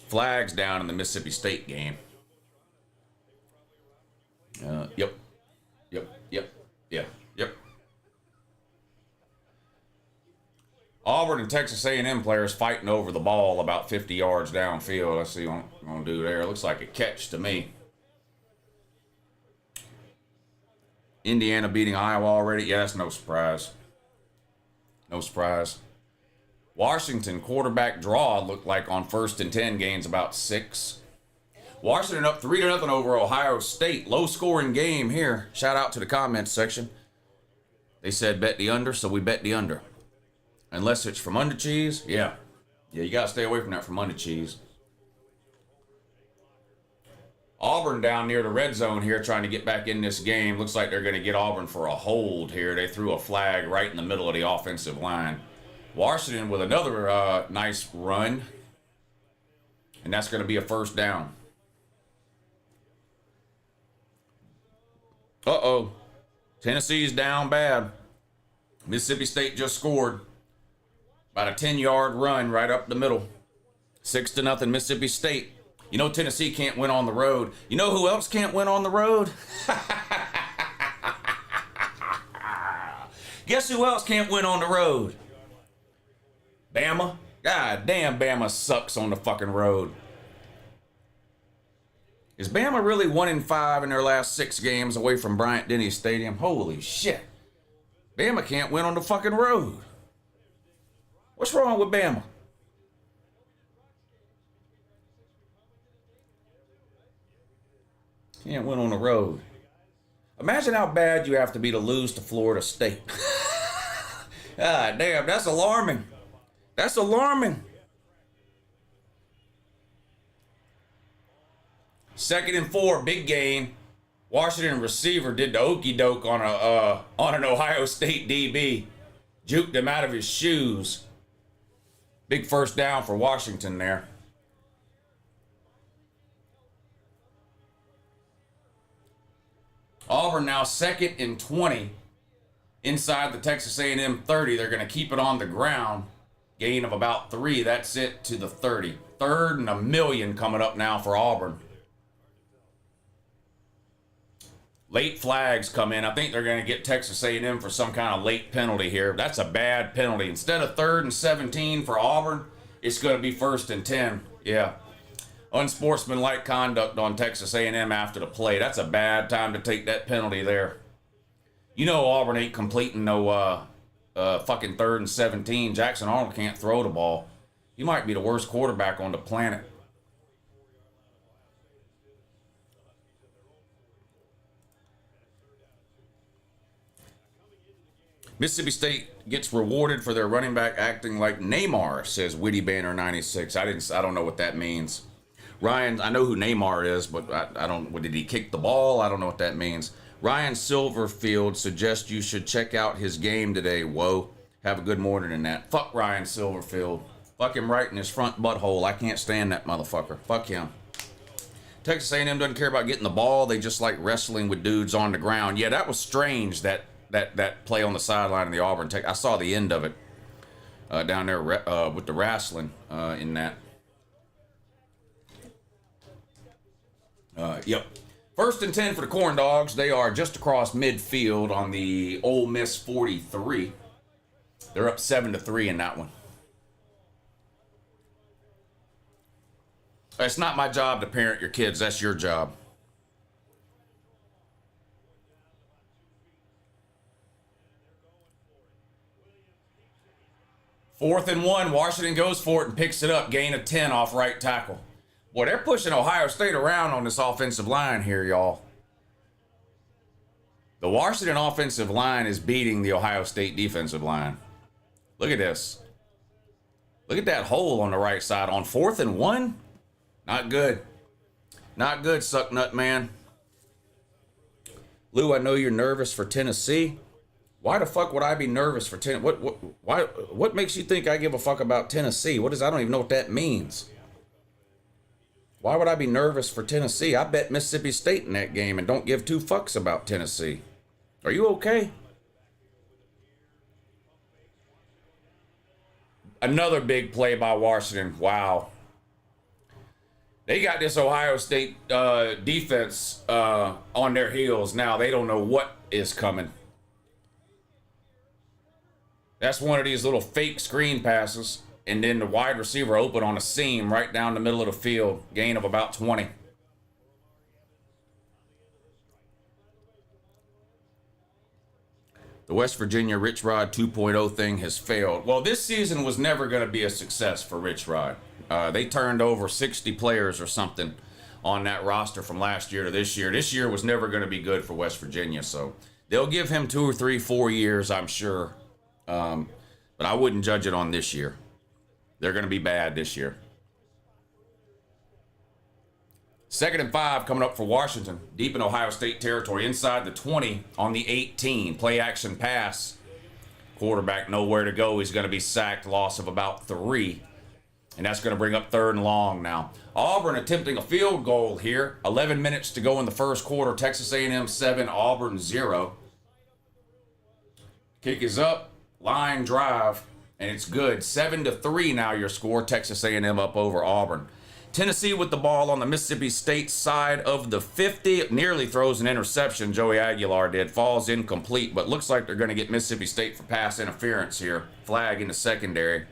Speaker 1: Flags down in the Mississippi State game. Yep. Auburn and Texas A&M players fighting over the ball about 50 yards downfield. Let's see what I'm going to do there. It looks like a catch to me. Indiana beating Iowa already. Yeah, that's no surprise. No surprise. Washington quarterback draw looked like on 1st and 10 gains about 6. Washington up 3-0 over Ohio State. Low scoring game here. Shout out to the comments section. They said bet the under, so we bet the under. Unless it's from under cheese. Yeah, you got to stay away from that from under cheese. Auburn down near the red zone here trying to get back in this game. Looks like they're going to get Auburn for a hold here. They threw a flag right in the middle of the offensive line. Washington with another nice run. And that's going to be a 1st down. Uh-oh. Tennessee's down bad. Mississippi State just scored. About a 10-yard run right up the middle. 6-0 Mississippi State. You know Tennessee can't win on the road. You know who else can't win on the road? Guess who else can't win on the road? Bama. God damn, Bama sucks on the fucking road. Is Bama really 1-5 in their last 6 games away from Bryant-Denny Stadium? Holy shit. Bama can't win on the fucking road. What's wrong with Bama? Can't win on the road. Imagine how bad you have to be to lose to Florida State. God damn, that's alarming. That's alarming. 2nd and 4, big gain. Washington receiver did the okey doke on an Ohio State DB. Juked him out of his shoes. Big 1st down for Washington there. Auburn now 2nd and 20 inside the Texas A&M 30. They're going to keep it on the ground. Gain of about 3. That's it to the 30. 3rd and 1,000,000 coming up now for Auburn. Late flags come in. I think they're going to get Texas A&M for some kind of late penalty here. That's a bad penalty. Instead of 3rd and 17 for Auburn, it's going to be 1st and 10. Yeah. Unsportsmanlike conduct on Texas A&M after the play. That's a bad time to take that penalty there. You know Auburn ain't completing no fucking 3rd and 17. Jackson Arnold can't throw the ball. He might be the worst quarterback on the planet. Mississippi State gets rewarded for their running back acting like Neymar, says Witty Banner 96. I don't know what that means. Ryan, I know who Neymar is, but I don't. Did he kick the ball? I don't know what that means. Ryan Silverfield suggests you should check out his game today. Whoa. Have a good morning in that. Fuck Ryan Silverfield. Fuck him right in his front butthole. I can't stand that motherfucker. Fuck him. Texas A&M doesn't care about getting the ball. They just like wrestling with dudes on the ground. Yeah, that was strange, that play on the sideline of the Auburn Tech. I saw the end of it down there with the wrestling in that. Yep. 1st and 10 for the Corn Dogs. They are just across midfield on the Ole Miss 43. They're up 7-3 in that one. It's not my job to parent your kids. That's your job. Fourth and 1. Washington goes for it and picks it up. Gain of 10 off right tackle. Boy, they're pushing Ohio State around on this offensive line here, y'all. The Washington offensive line is beating the Ohio State defensive line. Look at this. Look at that hole on the right side on 4th and 1. Not good. Not good, suck nut man. Lou, I know you're nervous for Tennessee. Why the fuck would I be nervous for what makes you think I give a fuck about Tennessee? I don't even know what that means. Why would I be nervous for Tennessee? I bet Mississippi State in that game and don't give two fucks about Tennessee. Are you okay? Another big play by Washington. Wow. They got this Ohio State defense on their heels now. They don't know what is coming. That's one of these little fake screen passes. And then the wide receiver open on a seam right down the middle of the field. Gain of about 20. The West Virginia Rich Rod 2.0 thing has failed. Well, this season was never going to be a success for Rich Rod. They turned over 60 players or something on that roster from last year to this year. This year was never going to be good for West Virginia. So they'll give him 2 or 3, 4 years, I'm sure. But I wouldn't judge it on this year. They're going to be bad this year. 2nd and 5 coming up for Washington. Deep in Ohio State territory. Inside the 20 on the 18. Play action pass. Quarterback nowhere to go. He's going to be sacked. Loss of about 3. And that's going to bring up 3rd and long now. Auburn attempting a field goal here. 11 minutes to go in the first quarter. Texas A&M 7, Auburn 0. Kick is up. Line drive. And it's good. 7-3 now your score. Texas A&M up over Auburn. Tennessee with the ball on the Mississippi State side of the 50. Nearly throws an interception. Joey Aguilar did. Falls incomplete. But looks like they're going to get Mississippi State for pass interference here. Flag in the secondary.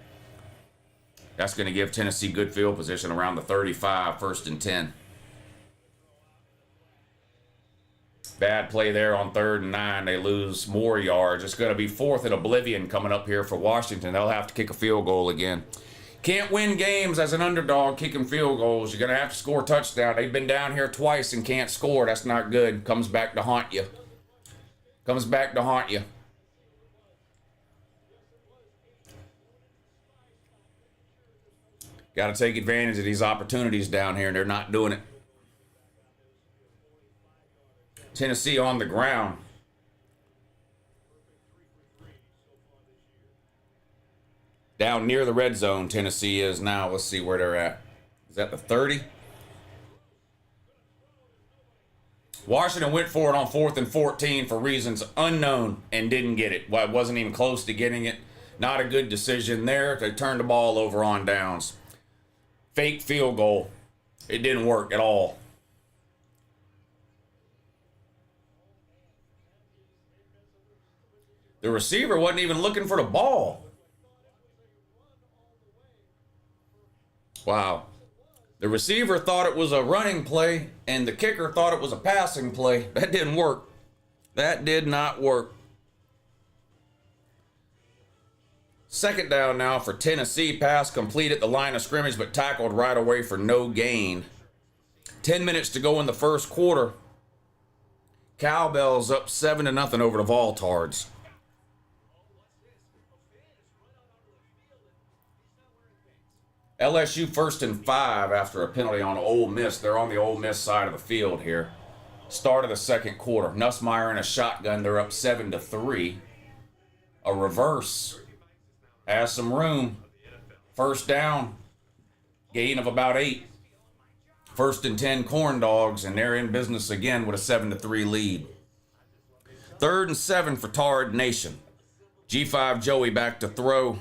Speaker 1: That's going to give Tennessee good field position around the 35. 1st and 10. Bad play there on 3rd and 9. They lose more yards. It's going to be 4th and oblivion coming up here for Washington. They'll have to kick a field goal again. Can't win games as an underdog kicking field goals. You're going to have to score a touchdown. They've been down here twice and can't score. That's not good. Comes back to haunt you. Comes back to haunt you. Got to take advantage of these opportunities down here, and they're not doing it. Tennessee on the ground. Down near the red zone, Tennessee is now. Let's see where they're at. Is that the 30? Washington went for it on 4th and 14 for reasons unknown and didn't get it. Well, it wasn't even close to getting it. Not a good decision there. They turned the ball over on downs. Fake field goal. It didn't work at all. The receiver wasn't even looking for the ball. Wow. The receiver thought it was a running play, and the kicker thought it was a passing play. That didn't work. That did not work. 2nd down now for Tennessee. Pass complete at the line of scrimmage, but tackled right away for no gain. 10 minutes to go in the first quarter. Cowbells up 7-0 over the Voltards. LSU 1st and 5 after a penalty on Ole Miss. They're on the Ole Miss side of the field here. Start of the second quarter. Nussmeier in a shotgun. They're up 7-3. A reverse. Has some room. First down. Gain of about 8. 1st and 10 Corn Dogs, and they're in business again with a 7-3 lead. 3rd and 7 for Tard Nation. G5 Joey back to throw.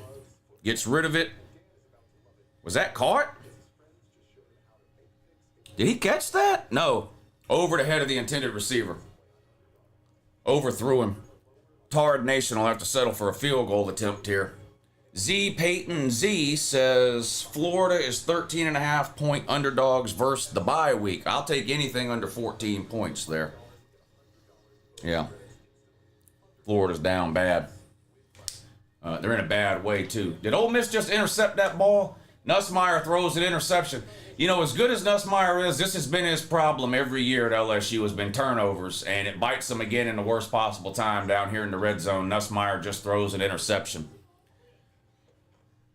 Speaker 1: Gets rid of it. Was that caught? Did he catch that? No. Over the head of the intended receiver. Overthrew him. Tard Nation will have to settle for a field goal attempt here. Z Peyton Z says Florida is 13.5 point underdogs versus the bye week. I'll take anything under 14 points there. Yeah. Florida's down bad. They're in a bad way too. Did Ole Miss just intercept that ball? Nussmeier throws an interception. You know, as good as Nussmeier is, this has been his problem every year at LSU, has been turnovers, and it bites them again in the worst possible time down here in the red zone. Nussmeier just throws an interception.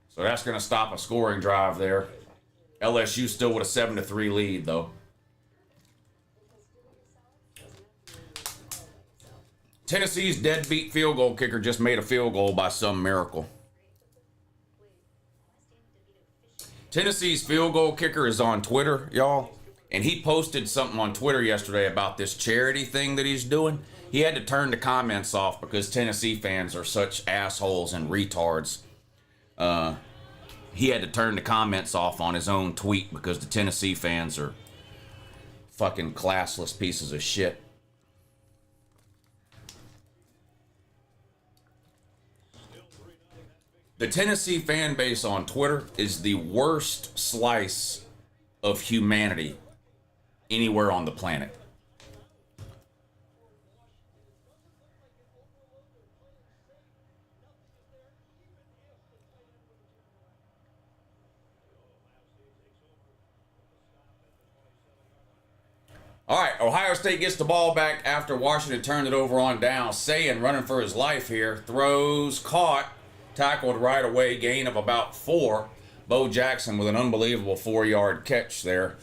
Speaker 1: So that's going to stop a scoring drive there. LSU still with a 7-3 lead, though. Tennessee's deadbeat field goal kicker just made a field goal by some miracle. Tennessee's field goal kicker is on Twitter, y'all, and he posted something on Twitter yesterday about this charity thing that he's doing. He had to turn the comments off because Tennessee fans are such assholes and retards. He had to turn the comments off on his own tweet because the Tennessee fans are fucking classless pieces of shit. The Tennessee fan base on Twitter is the worst slice of humanity anywhere on the planet. All right, Ohio State gets the ball back after Washington turned it over on down. Sayin running for his life here. Throws, caught. Tackled right away, gain of about 4. Bo Jackson with an unbelievable 4-yard catch there,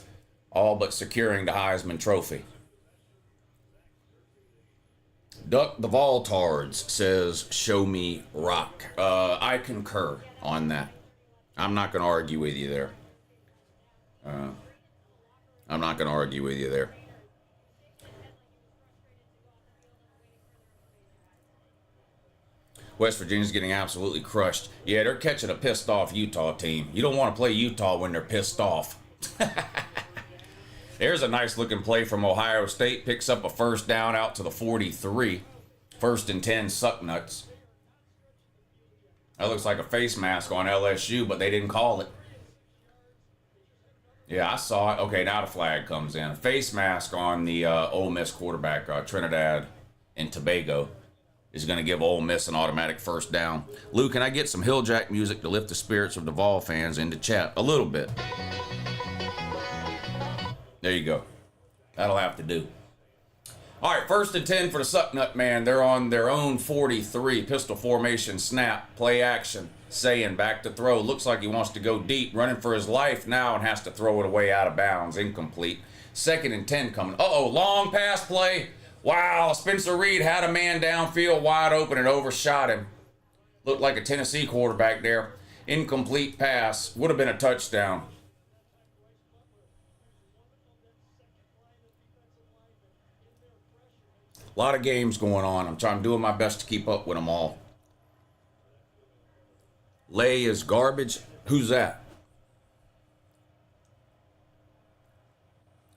Speaker 1: all but securing the Heisman Trophy. Duck the Voltards says, show me rock. I concur on that. I'm not going to argue with you there. West Virginia's getting absolutely crushed. Yeah, they're catching a pissed off Utah team. You don't want to play Utah when they're pissed off. There's a nice looking play from Ohio State. Picks up a first down out to the 43. 1st and 10 Sucknuts. That looks like a face mask on LSU, but they didn't call it. Yeah, I saw it. Okay, now the flag comes in. A face mask on the Ole Miss quarterback, Trinidad and Tobago, is going to give Ole Miss an automatic first down. Lou, can I get some Hilljack music to lift the spirits of the Vol fans into chat? A little bit. There you go. That'll have to do. All right, 1st and 10 for the Sucknut man. They're on their own 43. Pistol formation, snap, play action. Sayin back to throw. Looks like he wants to go deep. Running for his life now and has to throw it away out of bounds. Incomplete. 2nd and 10 coming. Uh-oh, long pass play. Wow, Spencer Reed had a man downfield wide open and overshot him. Looked like a Tennessee quarterback there. Incomplete pass. Would have been a touchdown. A lot of games going on. I'm doing my best to keep up with them all. Lay is garbage. Who's that?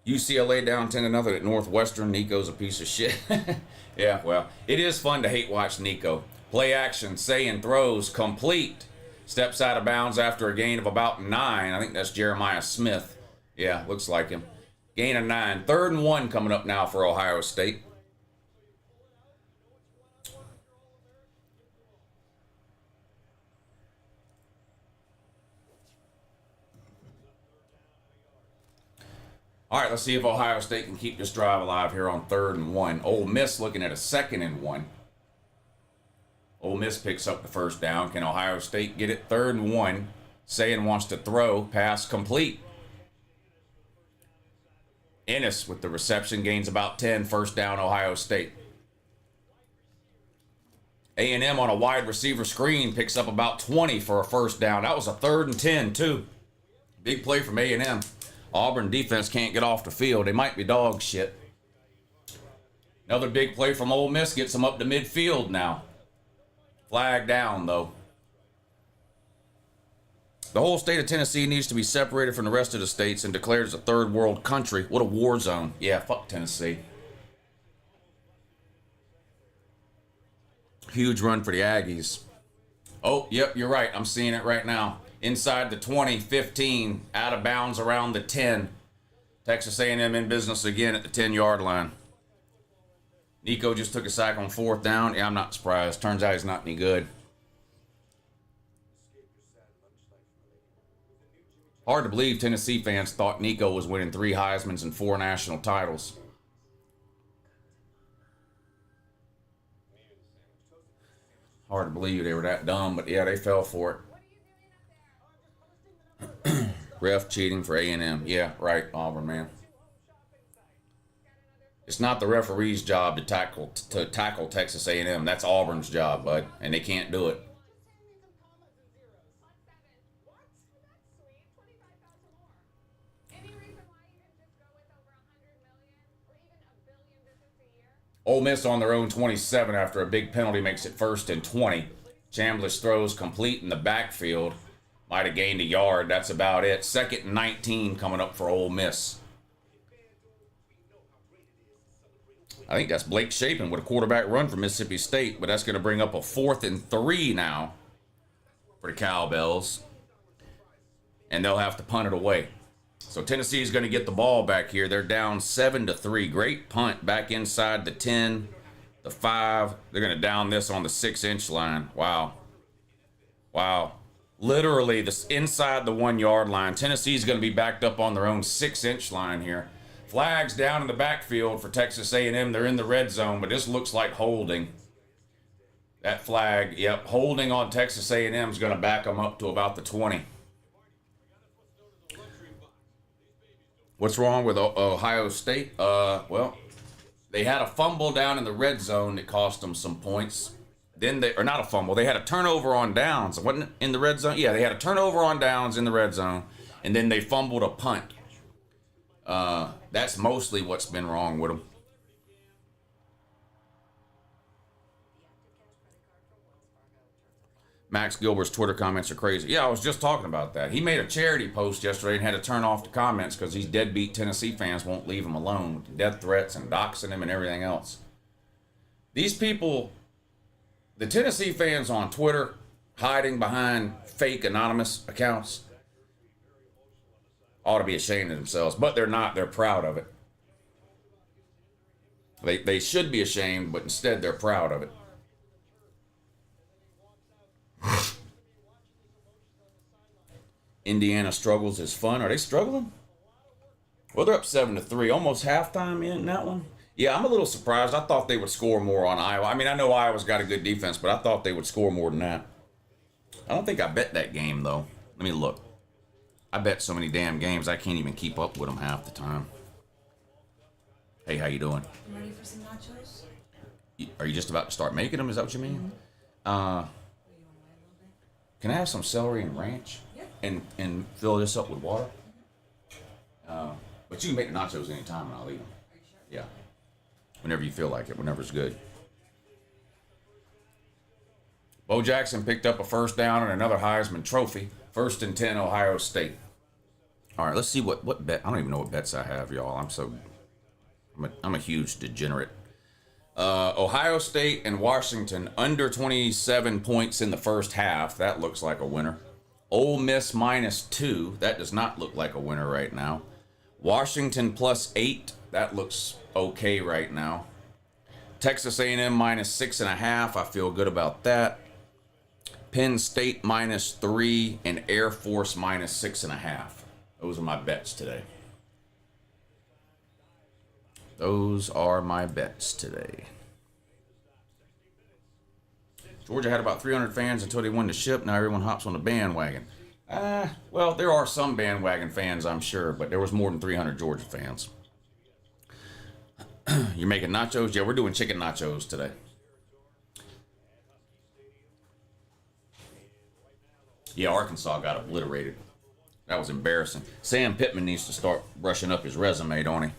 Speaker 1: UCLA down 10-0 at Northwestern. Nico's a piece of shit. Yeah, well, it is fun to hate watch Nico. Play action, Sayin throws, complete. Steps out of bounds after a gain of about 9. I think that's Jeremiah Smith. Yeah, looks like him. Gain of 9. 3rd and 1 coming up now for Ohio State. All right, let's see if Ohio State can keep this drive alive here on 3rd and 1. Ole Miss looking at a 2nd and 1. Ole Miss picks up the first down. Can Ohio State get it? 3rd and 1. Sayin wants to throw. Pass complete. Ennis with the reception, gains about 10. First down, Ohio State. A&M on a wide receiver screen picks up about 20 for a first down. That was a 3rd and 10, too. Big play from A&M. Auburn defense can't get off the field. They might be dog shit. Another big play from Ole Miss gets them up to midfield now. Flag down, though. The whole state of Tennessee needs to be separated from the rest of the states and declared as a third world country. What a war zone. Yeah, fuck Tennessee. Huge run for the Aggies. Oh, yep, you're right. I'm seeing it right now. Inside the 20, 15, out of bounds around the 10. Texas A&M in business again at the 10-yard line. Nico just took a sack on 4th down. Yeah, I'm not surprised. Turns out he's not any good. Hard to believe Tennessee fans thought Nico was winning 3 Heismans and 4 national titles. Hard to believe they were that dumb, but yeah, they fell for it. Ref cheating for A&M. Yeah, right, Auburn, man. It's not the referee's job to tackle Texas A&M. That's Auburn's job, bud, and they can't do it. Ole Miss on their own 27 after a big penalty makes it 1st and 20. Chambliss throws complete in the backfield. Might have gained a yard. That's about it. 2nd and 19 coming up for Ole Miss. I think that's Blake Shapen with a quarterback run for Mississippi State, but that's going to bring up a 4th and 3 now for the Cowbells. And they'll have to punt it away. So Tennessee is going to get the ball back here. They're down 7-3. Great punt back inside the 10, the 5. They're going to down this on the 6-inch line. Wow. Wow. Literally this inside the 1-yard line. Tennessee's going to be backed up on their own 6-inch line here. Flags down in the backfield for Texas A&M. They're in the red zone, but this looks like holding. That flag, yep, holding on Texas A&M is going to back them up to about the 20. What's wrong with Ohio State? Well, they had a fumble down in the red zone that cost them some points. Then or not a fumble, they had a turnover on downs. Wasn't it in the red zone? Yeah, they had a turnover on downs in the red zone, and then they fumbled a punt. That's mostly what's been wrong with them. Max Gilbert's Twitter comments are crazy. Yeah, I was just talking about that. He made a charity post yesterday and had to turn off the comments because these deadbeat Tennessee fans won't leave him alone with death threats and doxing him and everything else. These people, the Tennessee fans on Twitter, hiding behind fake anonymous accounts, ought to be ashamed of themselves, but they're not. They're proud of it. They should be ashamed, but instead they're proud of it. Indiana struggles is fun. Are they struggling? Well, they're up 7-3, almost halftime in that one. Yeah, I'm a little surprised. I thought they would score more on Iowa. I mean, I know Iowa's got a good defense, but I thought they would score more than that. I don't think I bet that game, though. Let me look. I bet so many damn games, I can't even keep up with them half the time. Hey, how you doing?
Speaker 2: You ready for some nachos?
Speaker 1: Are you just about to start making them? Is that what you mean? Mm-hmm. Can I have some celery and ranch? Yeah. And fill this up with water? But you can make the nachos anytime and I'll eat them.
Speaker 2: Are you sure?
Speaker 1: Yeah. Whenever you feel like it, whenever it's good. Bo Jackson picked up a first down and another Heisman Trophy. 1st and 10, Ohio State. All right, let's see what bet. I don't even know what bets I have, y'all. I'm a huge degenerate. Ohio State and Washington under 27 points in the first half. That looks like a winner. Ole Miss -2. That does not look like a winner right now. Washington +8. That looks okay right now. Texas A&M -6.5. I feel good about that. Penn State -3 and Air Force -6.5. Those are my bets today. Those are my bets today. Georgia had about 300 fans until they won the ship. Now everyone hops on the bandwagon. Well, there are some bandwagon fans, I'm sure, but there was more than 300 Georgia fans. You're making nachos? Yeah, we're doing chicken nachos today. Yeah, Arkansas got obliterated. That was embarrassing. Sam Pittman needs to start brushing up his resume, don't he?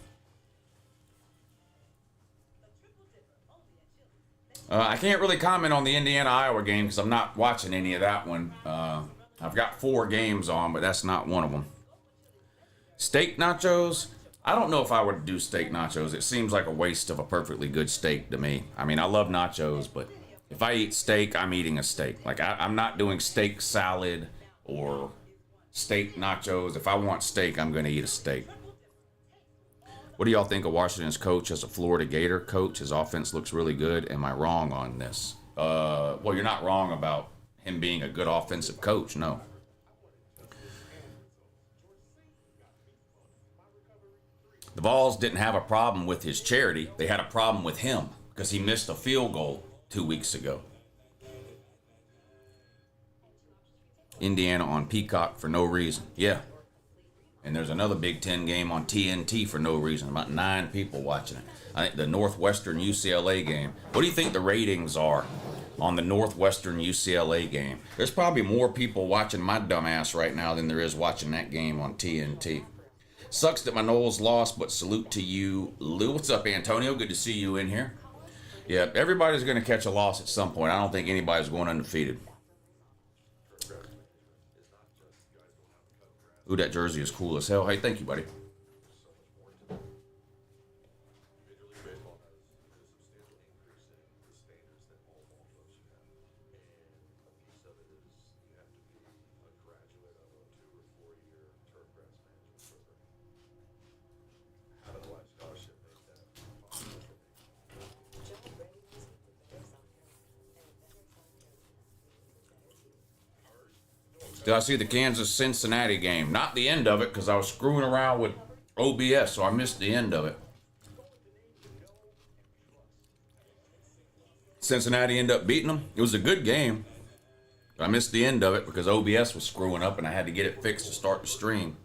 Speaker 1: I can't really comment on the Indiana-Iowa game because I'm not watching any of that one. I've got 4 games on, but that's not one of them. Steak nachos? I don't know if I would do steak nachos. It seems like a waste of a perfectly good steak to me. I mean, I love nachos, but if I eat steak, I'm eating a steak. Like, I'm not doing steak salad or steak nachos. If I want steak, I'm going to eat a steak. What do y'all think of Washington's coach as a Florida Gator coach? His offense looks really good. Am I wrong on this? Well, you're not wrong about him being a good offensive coach, no. The Vols didn't have a problem with his charity. They had a problem with him because he missed a field goal 2 weeks ago. Indiana on Peacock for no reason. Yeah. And there's another Big Ten game on TNT for no reason. About 9 people watching it. I think the Northwestern UCLA game. What do you think the ratings are on the Northwestern UCLA game? There's probably more people watching my dumb ass right now than there is watching that game on TNT. Sucks that my Noles lost, but salute to you, Lou. What's up, Antonio? Good to see you in here. Yeah, everybody's going to catch a loss at some point. I don't think anybody's going undefeated. Ooh, that jersey is cool as hell. Hey, thank you, buddy. Did I see the Kansas-Cincinnati game? Not the end of it, because I was screwing around with OBS, so I missed the end of it. Cincinnati ended up beating them. It was a good game. But I missed the end of it because OBS was screwing up and I had to get it fixed to start the stream.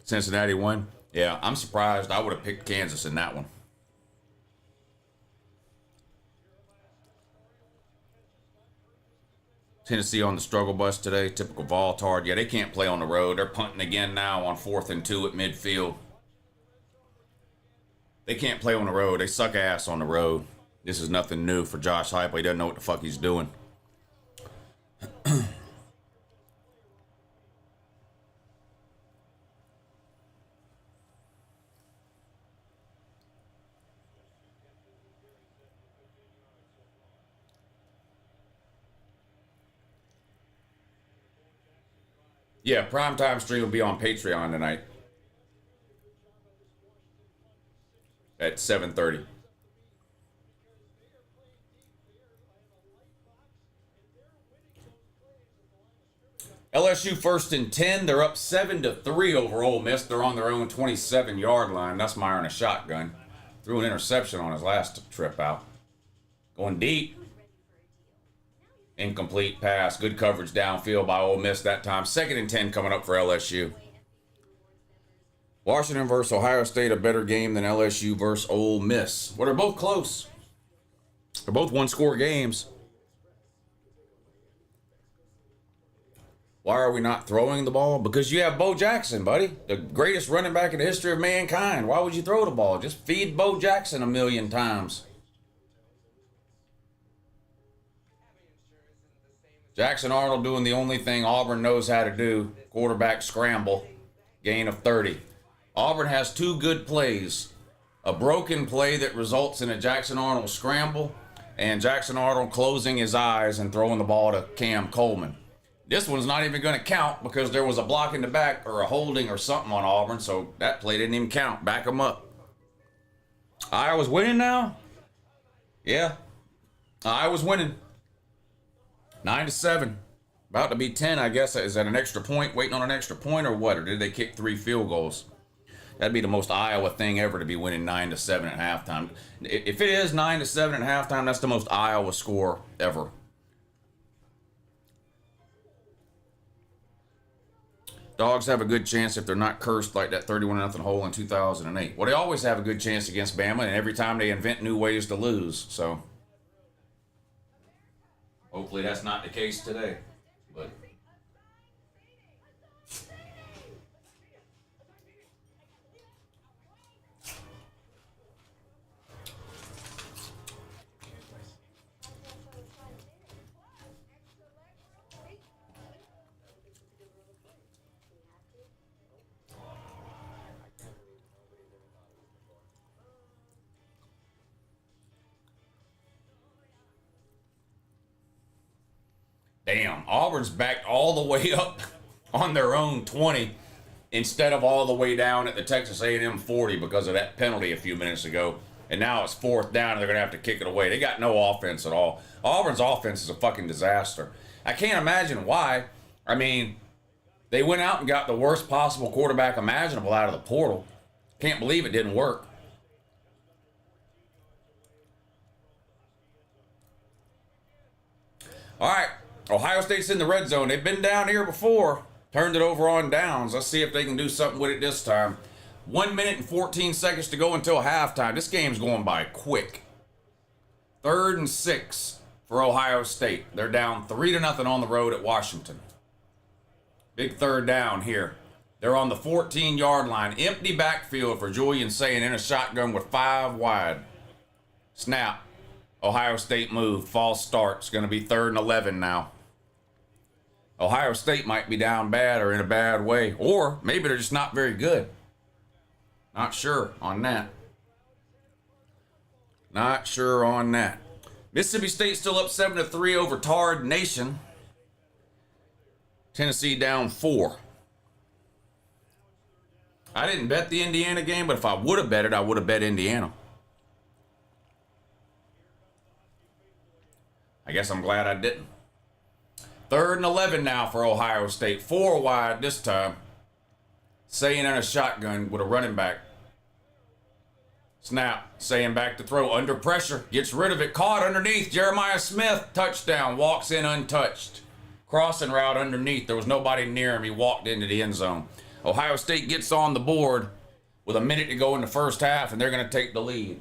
Speaker 1: Cincinnati won. Yeah, I'm surprised. I would have picked Kansas in that one. Tennessee on the struggle bus today. Typical Voltard. Yeah, they can't play on the road. They're punting again now on 4th and 2 at midfield. They can't play on the road. They suck ass on the road. This is nothing new for Josh Heupel. He doesn't know what the fuck he's doing. Yeah, primetime stream will be on Patreon tonight at 7:30. LSU 1st and 10. They're up 7-3 over Ole Miss. They're on their own 27-yard line. That's Meyer in a shotgun. Threw an interception on his last trip out. Going deep. Incomplete pass. Good coverage downfield by Ole Miss that time. 2nd and 10 coming up for LSU. Washington versus Ohio State, a better game than LSU versus Ole Miss. Well, they're both close. They're both one-score games. Why are we not throwing the ball? Because you have Bo Jackson, buddy. The greatest running back in the history of mankind. Why would you throw the ball? Just feed Bo Jackson a million times. Jackson Arnold doing the only thing Auburn knows how to do. Quarterback scramble. Gain of 30. Auburn has 2 good plays. A broken play that results in a Jackson Arnold scramble and Jackson Arnold closing his eyes and throwing the ball to Cam Coleman. This one's not even going to count because there was a block in the back or a holding or something on Auburn, so that play didn't even count. Back them up. Iowa's winning now? Yeah. Iowa's winning. 9-7. About to be 10, I guess. Is that an extra point? Waiting on an extra point or what? Or did they kick 3 field goals? That'd be the most Iowa thing ever to be winning 9-7 at halftime. If it is 9-7 at halftime, that's the most Iowa score ever. Dogs have a good chance if they're not cursed like that 31-0 hole in 2008. Well, they always have a good chance against Bama, and every time they invent new ways to lose. So hopefully that's not the case today. But damn, Auburn's backed all the way up on their own 20 instead of all the way down at the Texas A&M 40 because of that penalty a few minutes ago. And now it's 4th down and they're going to have to kick it away. They got no offense at all. Auburn's offense is a fucking disaster. I can't imagine why. I mean, they went out and got the worst possible quarterback imaginable out of the portal. Can't believe it didn't work. All right. Ohio State's in the red zone. They've been down here before. Turned it over on downs. Let's see if they can do something with it this time. 1 minute and 14 seconds to go until halftime. This game's going by quick. 3rd and 6 for Ohio State. They're down 3-0 on the road at Washington. Big 3rd down here. They're on the 14-yard line. Empty backfield for Julian Sayin in a shotgun with 5 wide. Snap. Ohio State moved. False start. It's going to be 3rd and 11 now. Ohio State might be down bad or in a bad way. Or maybe they're just not very good. Not sure on that. Not sure on that. Mississippi State still up 7-3 over Tard Nation. Tennessee down 4. I didn't bet the Indiana game, but if I would have bet it, I would have bet Indiana. I guess I'm glad I didn't. 3rd and 11 now for Ohio State. 4 wide this time. Sayin in a shotgun with a running back. Snap. Sayin back to throw. Under pressure. Gets rid of it. Caught underneath. Jeremiah Smith. Touchdown. Walks in untouched. Crossing route underneath. There was nobody near him. He walked into the end zone. Ohio State gets on the board with a minute to go in the first half, and they're going to take the lead.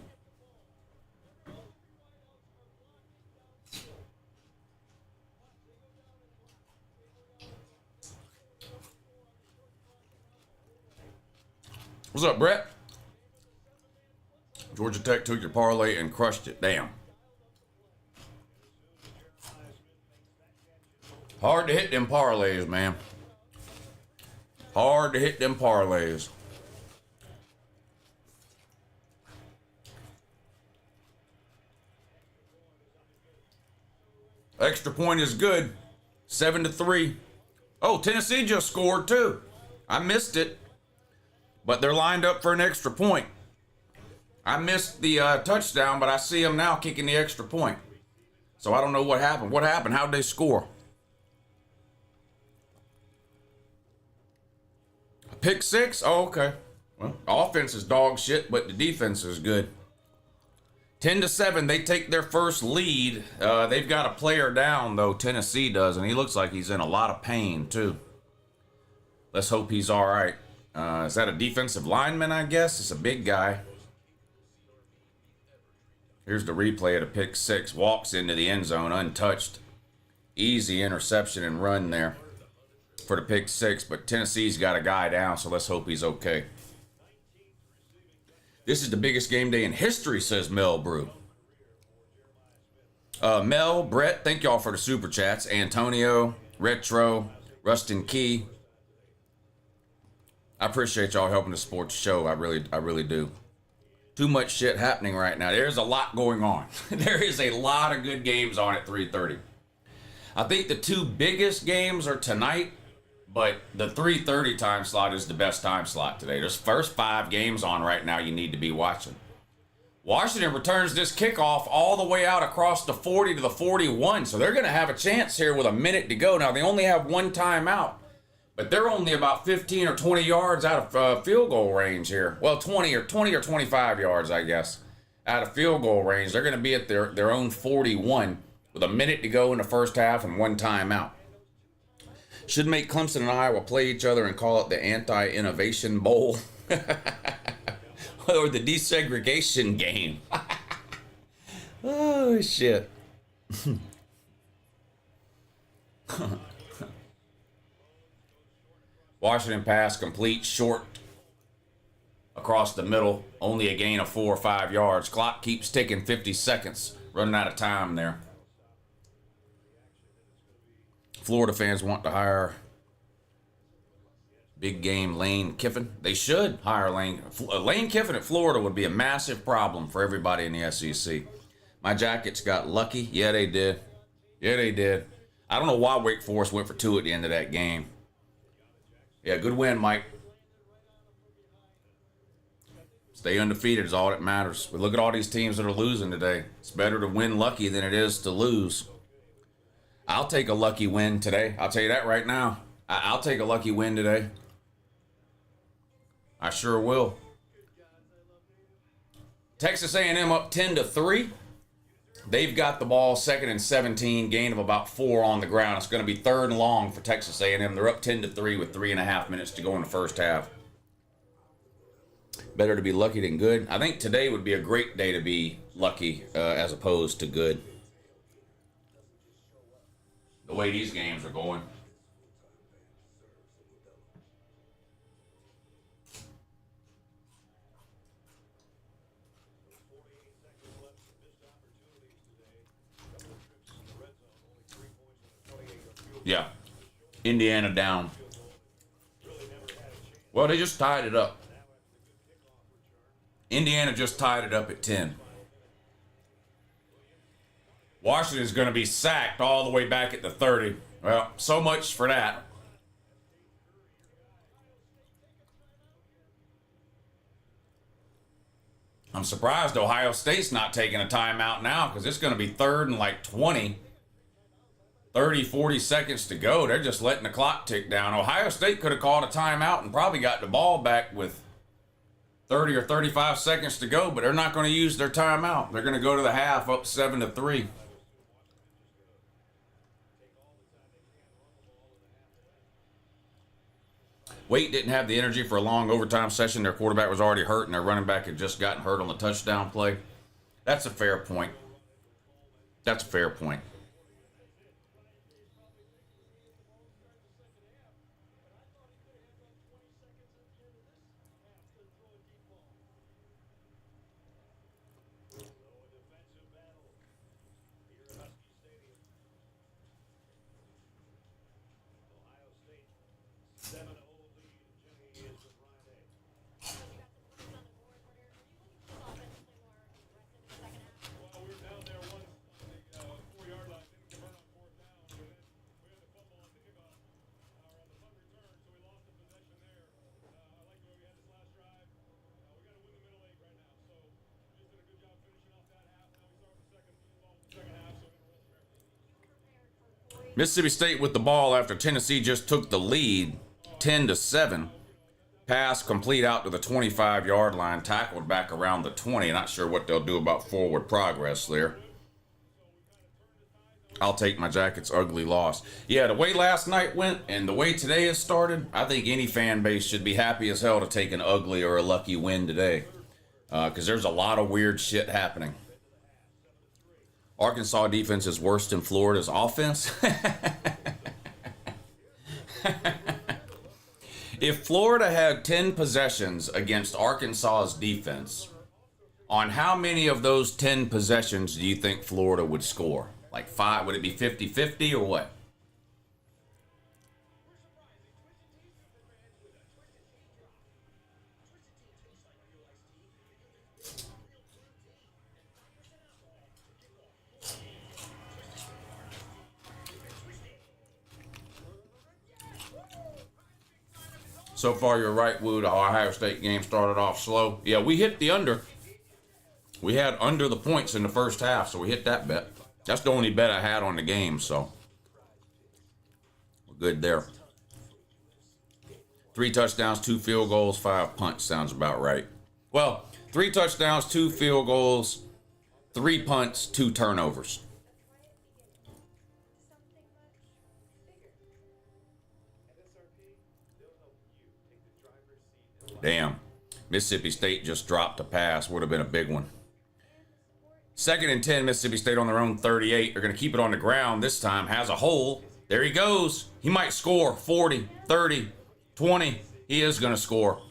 Speaker 1: What's up, Brett? Georgia Tech took your parlay and crushed it. Damn. Hard to hit them parlays, man. Hard to hit them parlays. Extra point is good. 7-3. Oh, Tennessee just scored too. I missed it. But they're lined up for an extra point. I missed the touchdown, but I see them now kicking the extra point. So I don't know what happened. What happened? How'd they score? A pick 6? Oh, okay. Well, offense is dog shit, but the defense is good. 10-7, they take their first lead. They've got a player down, though. Tennessee does, and he looks like he's in a lot of pain, too. Let's hope he's all right. Is that a defensive lineman, I guess? It's a big guy. Here's the replay of the pick 6. Walks into the end zone untouched. Easy interception and run there for the pick 6. But Tennessee's got a guy down, so let's hope he's okay. This is the biggest game day in history, says Mel Brew. Mel, Brett, thank y'all for the super chats. Antonio, Retro, Rustin Key. I appreciate y'all helping to support the show. I really do. Too much shit happening right now. There's a lot going on. There is a lot of good games on at 3:30. I think the 2 biggest games are tonight, but the 3:30 time slot is the best time slot today. There's first 5 games on right now you need to be watching. Washington returns this kickoff all the way out across the 40 to the 41, so they're going to have a chance here with a minute to go. Now, they only have 1 timeout. But they're only about 15 or 20 yards out of field goal range here. Well, 20 or 25 yards, I guess, out of field goal range. They're going to be at their own 41 with a minute to go in the first half and one timeout. Should make Clemson and Iowa play each other and call it the Anti-Innovation Bowl. Or the desegregation game. Oh, shit. Washington pass complete, short across the middle. Only a gain of 4 or 5 yards. Clock keeps ticking, 50 seconds. Running out of time there. Florida fans want to hire big game Lane Kiffin. They should hire Lane Kiffin at Florida would be a massive problem for everybody in the SEC. My Jackets got lucky. Yeah, they did. Yeah, they did. I don't know why Wake Forest went for 2 at the end of that game. Yeah, good win, Mike. Stay undefeated is all that matters. But look at all these teams that are losing today. It's better to win lucky than it is to lose. I'll take a lucky win today. I'll tell you that right now. I'll take a lucky win today. I sure will. Texas A&M up 10-3. They've got the ball, 2nd and 17, gain of about 4 on the ground. It's going to be 3rd and long for Texas A&M. They're up 10-3 with 3.5 minutes to go in the first half. Better to be lucky than good. I think today would be a great day to be lucky as opposed to good. The way these games are going. Yeah. Indiana down. Well, they just tied it up. Indiana just tied it up at 10. Washington's going to be sacked all the way back at the 30. Well, so much for that. I'm surprised Ohio State's not taking a timeout now because it's going to be 3rd and like 20. 30, 40 seconds to go. They're just letting the clock tick down. Ohio State could have called a timeout and probably got the ball back with 30 or 35 seconds to go, but they're not going to use their timeout. They're going to go to the half up 7-3. Wait didn't have the energy for a long overtime session. Their quarterback was already hurt, and their running back had just gotten hurt on the touchdown play. That's a fair point. That's a fair point. Mississippi State with the ball after Tennessee just took the lead, 10-7. Pass complete out to the 25-yard line, tackled back around the 20. Not sure what they'll do about forward progress there. I'll take my Jackets' ugly loss. Yeah, the way last night went and the way today has started, I think any fan base should be happy as hell to take an ugly or a lucky win today. Because there's a lot of weird shit happening. Arkansas defense is worse than Florida's offense. If Florida had 10 possessions against Arkansas's defense, on how many of those 10 possessions do you think Florida would score? Like 5? Would it be 50-50 or what? So far, you're right, Woo. The Ohio State game started off slow. Yeah, we hit the under. We had under the points in the first half, so we hit that bet. That's the only bet I had on the game, so we're good there. 3 touchdowns, 2 field goals, 5 punts. Sounds about right. Well, 3 touchdowns, 2 field goals, 3 punts, 2 turnovers. Damn. Mississippi State just dropped a pass. Would have been a big one. 2nd and 10, Mississippi State on their own 38. They're going to keep it on the ground this time. Has a hole. There he goes. He might score 40, 30, 20. He is going to score.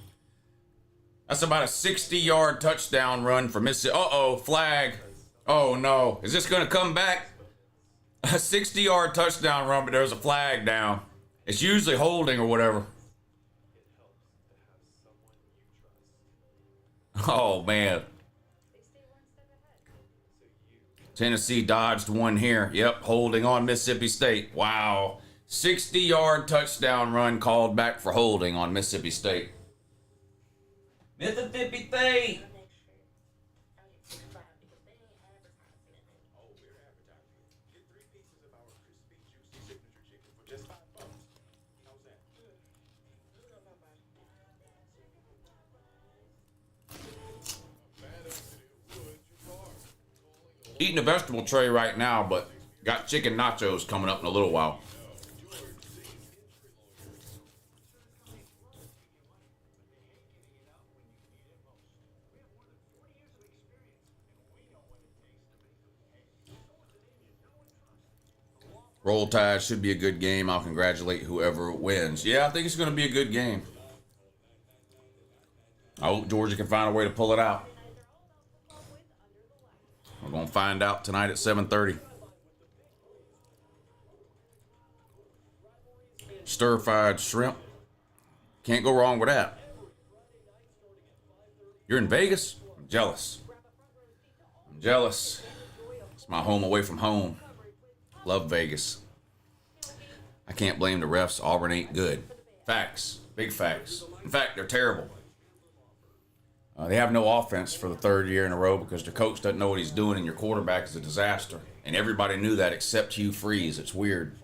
Speaker 1: That's about a 60-yard touchdown run for Mississippi. Uh-oh, flag. Oh, no. Is this going to come back? A 60-yard touchdown run, but there's a flag down. It's usually holding or whatever. Oh, man. Tennessee dodged one here. Yep, holding on Mississippi State. Wow. 60-yard touchdown run called back for holding on Mississippi State. Mississippi State. Eating a vegetable tray right now, but got chicken nachos coming up in a little while. Roll Tide should be a good game. I'll congratulate whoever wins. Yeah, I think it's going to be a good game. I hope Georgia can find a way to pull it out. We're going to find out tonight at 7:30. Stir-fried shrimp. Can't go wrong with that. You're in Vegas? I'm jealous. I'm jealous. It's my home away from home. Love Vegas. I can't blame the refs. Auburn ain't good. Facts. Big facts. In fact, they're terrible. They have no offense for the 3rd year in a row because their coach doesn't know what he's doing and your quarterback is a disaster. And everybody knew that except Hugh Freeze. It's weird.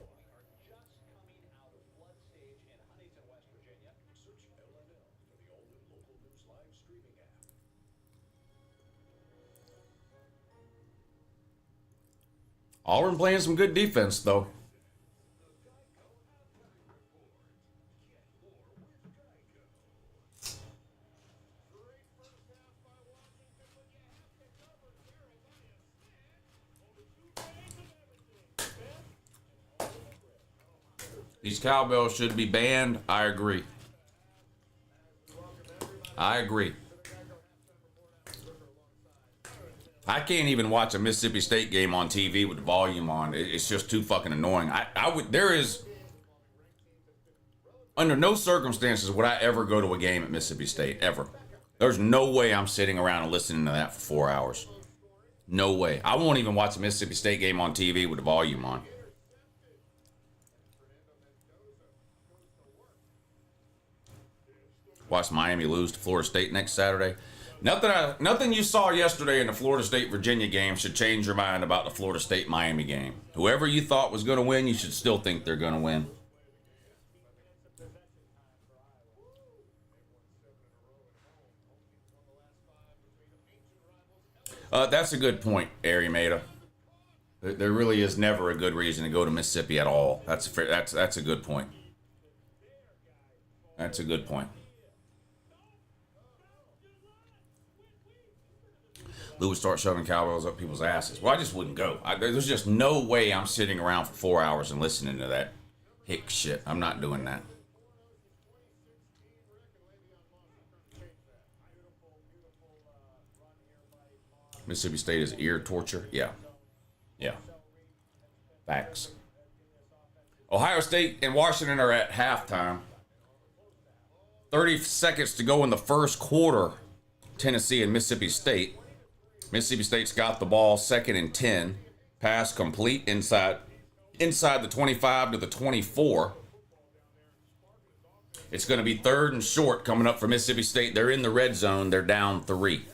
Speaker 1: Auburn playing some good defense, though. These cowbells should be banned. I agree. I agree. I can't even watch a Mississippi State game on TV with the volume on. It's just too fucking annoying. There is, under no circumstances would I ever go to a game at Mississippi State, ever. There's no way I'm sitting around and listening to that for 4 hours. No way. I won't even watch a Mississippi State game on TV with the volume on. Watch Miami lose to Florida State next Saturday. Nothing you saw yesterday in the Florida State-Virginia game should change your mind about the Florida State-Miami game. Whoever you thought was going to win, you should still think they're going to win. That's a good point, Ari Maida. There really is never a good reason to go to Mississippi at all. That's a good point. That's a good point. Lou would start shoving cowbells up people's asses. Well, I just wouldn't go. There's just no way I'm sitting around for 4 hours and listening to that hick shit. I'm not doing that. Mississippi State is ear torture. Yeah. Yeah. Facts. Ohio State and Washington are at halftime. 30 seconds to go in the first quarter. Tennessee and Mississippi State. Mississippi State's got the ball, 2nd and 10. Pass complete inside the 25 to the 24. It's going to be 3rd and short coming up for Mississippi State. They're in the red zone. They're down 3.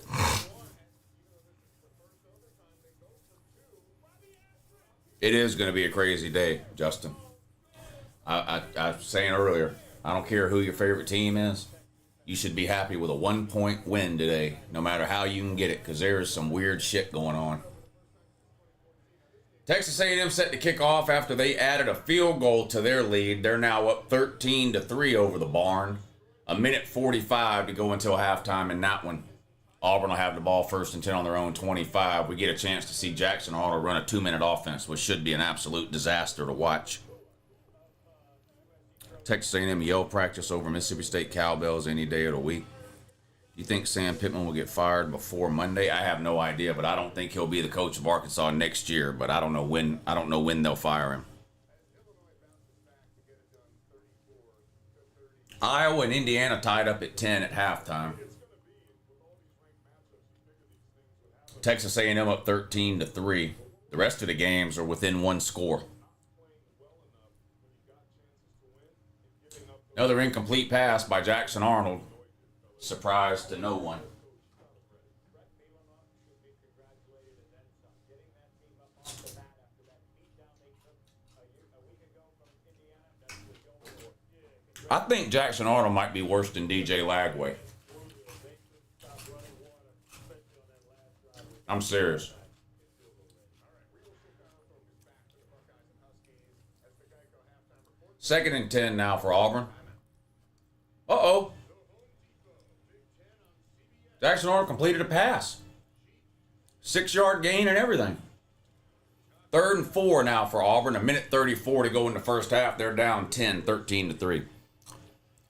Speaker 1: It is going to be a crazy day, Justin. I was saying earlier, I don't care who your favorite team is. You should be happy with a 1-point win today, no matter how you can get it, because there is some weird shit going on. Texas A&M set to kick off after they added a field goal to their lead. They're now up 13-3 over the Barn. A minute 45 to go until halftime in that one. Auburn will have the ball 1st and 10 on their own 25. We get a chance to see Jackson Arnold run a 2-minute offense, which should be an absolute disaster to watch. Texas A&M yell practice over Mississippi State Cowbells any day of the week. You think Sam Pittman will get fired before Monday? I have no idea, but I don't think he'll be the coach of Arkansas next year. But I don't know when. I don't know when they'll fire him. Iowa and Indiana tied up at 10 at halftime. Texas A&M up 13-3. The rest of the games are within one score. Another incomplete pass by Jackson Arnold. Surprise to no one. I think Jackson Arnold might be worse than DJ Lagway. I'm serious. Second and 10 now for Auburn. Uh-oh. Jackson Arnold completed a pass. 6-yard gain and everything. 3rd and 4 now for Auburn. A minute 34 to go in the first half. They're down 10, 13-3.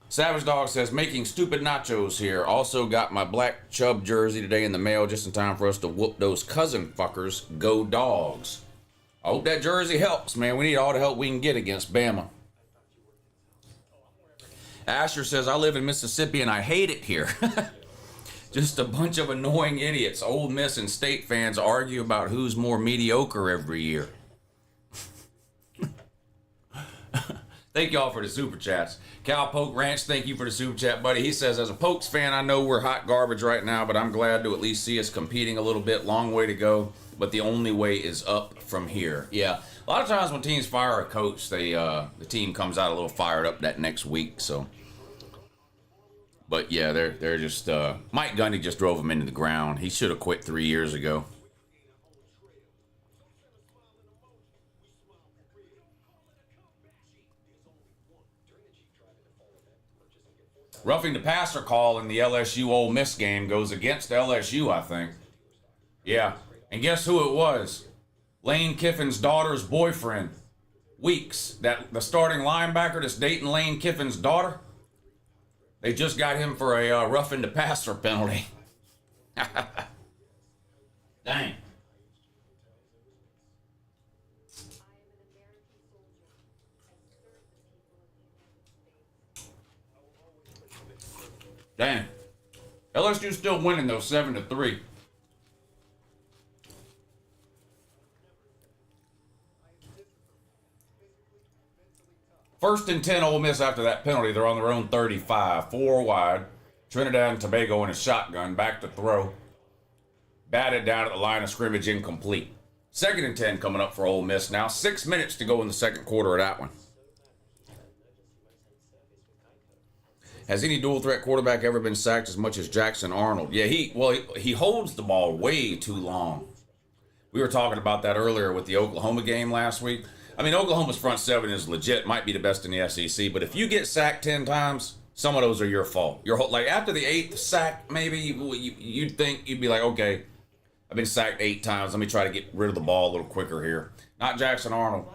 Speaker 1: Savage Dog says, making stupid nachos here. Also got my black Chubb jersey today in the mail just in time for us to whoop those cousin fuckers. Go Dogs. I hope that jersey helps, man. We need all the help we can get against Bama. Asher says, I live in Mississippi and I hate it here. Just a bunch of annoying idiots. Ole Miss and State fans argue about who's more mediocre every year. Thank y'all for the super chats. Cal Poke Ranch, thank you for the super chat, buddy. He says, as a Pokes fan, I know we're hot garbage right now, but I'm glad to at least see us competing a little bit. Long way to go, but the only way is up from here. Yeah, a lot of times when teams fire a coach, the team comes out a little fired up that next week. So, but yeah, they're just Mike Gundy just drove him into the ground. He should have quit 3 years ago. Roughing the passer call in the LSU Ole Miss game goes against LSU, I think. Yeah, and guess who it was? Lane Kiffin's daughter's boyfriend, Weeks, the starting linebacker that's dating Lane Kiffin's daughter. They just got him for a roughing the passer penalty. Dang. Damn. LSU's still winning though, 7-3. First and 10 Ole Miss after that penalty. They're on their own 35. 4 wide. Trinidad and Tobago in a shotgun. Back to throw. Batted down at the line of scrimmage, incomplete. 2nd and 10 coming up for Ole Miss now. 6 minutes to go in the second quarter of that one. Has any dual threat quarterback ever been sacked as much as Jackson Arnold? Yeah, he holds the ball way too long. We were talking about that earlier with the Oklahoma game last week. I mean, Oklahoma's front seven is legit, might be the best in the SEC, but if you get sacked 10 times, some of those are your fault. Like after the 8th sack, maybe you'd think, you'd be like, okay, I've been sacked 8 times. Let me try to get rid of the ball a little quicker here. Not Jackson Arnold.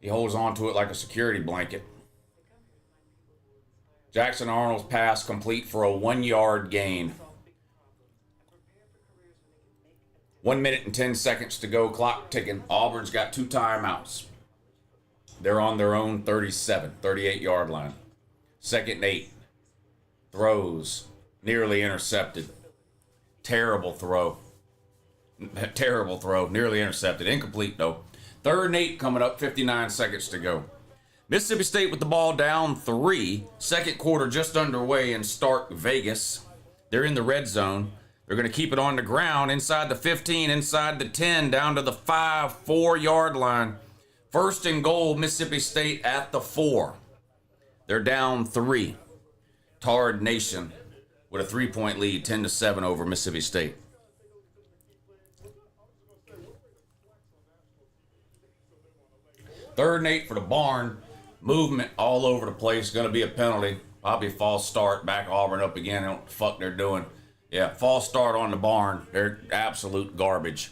Speaker 1: He holds on to it like a security blanket. Jackson Arnold's pass complete for a 1-yard gain. 1 minute and 10 seconds to go, clock ticking. Auburn's got 2 timeouts. They're on their own 38-yard line. 2nd and 8. Throws, nearly intercepted. Terrible throw. Terrible throw, nearly intercepted. Incomplete though. 3rd and 8 coming up, 59 seconds to go. Mississippi State with the ball down 3. Second quarter just underway in Stark, Vegas. They're in the red zone. They're going to keep it on the ground inside the 15, inside the 10, down to the 4-yard line. 1st and goal, Mississippi State at the 4. They're down 3. Tard Nation with a 3-point lead, 10-7 over Mississippi State. Third and 8 for the barn. Movement all over the place. Going to be a penalty. Probably a false start. Back Auburn up again. I don't know what the fuck they're doing. Yeah, false start on the barn. They're absolute garbage.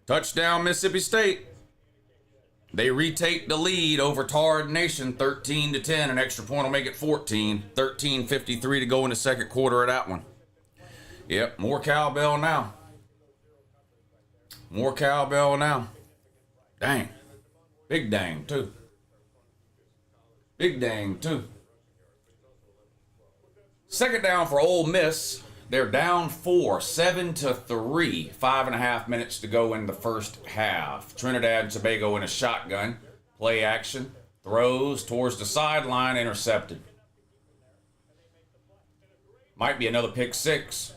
Speaker 1: Touchdown, Mississippi State. They retake the lead over Tard Nation, 13-10. An extra point will make it 14. 13:53 to go in the second quarter of that one. Yep, more cowbell now. More cowbell now. Dang. Big dang, too. Big dang, too. Second down for Ole Miss. They're down 4, 7-3. 5.5 minutes to go in the first half. Trinidad and Tobago in a shotgun. Play action. Throws towards the sideline. Intercepted. Might be another pick six.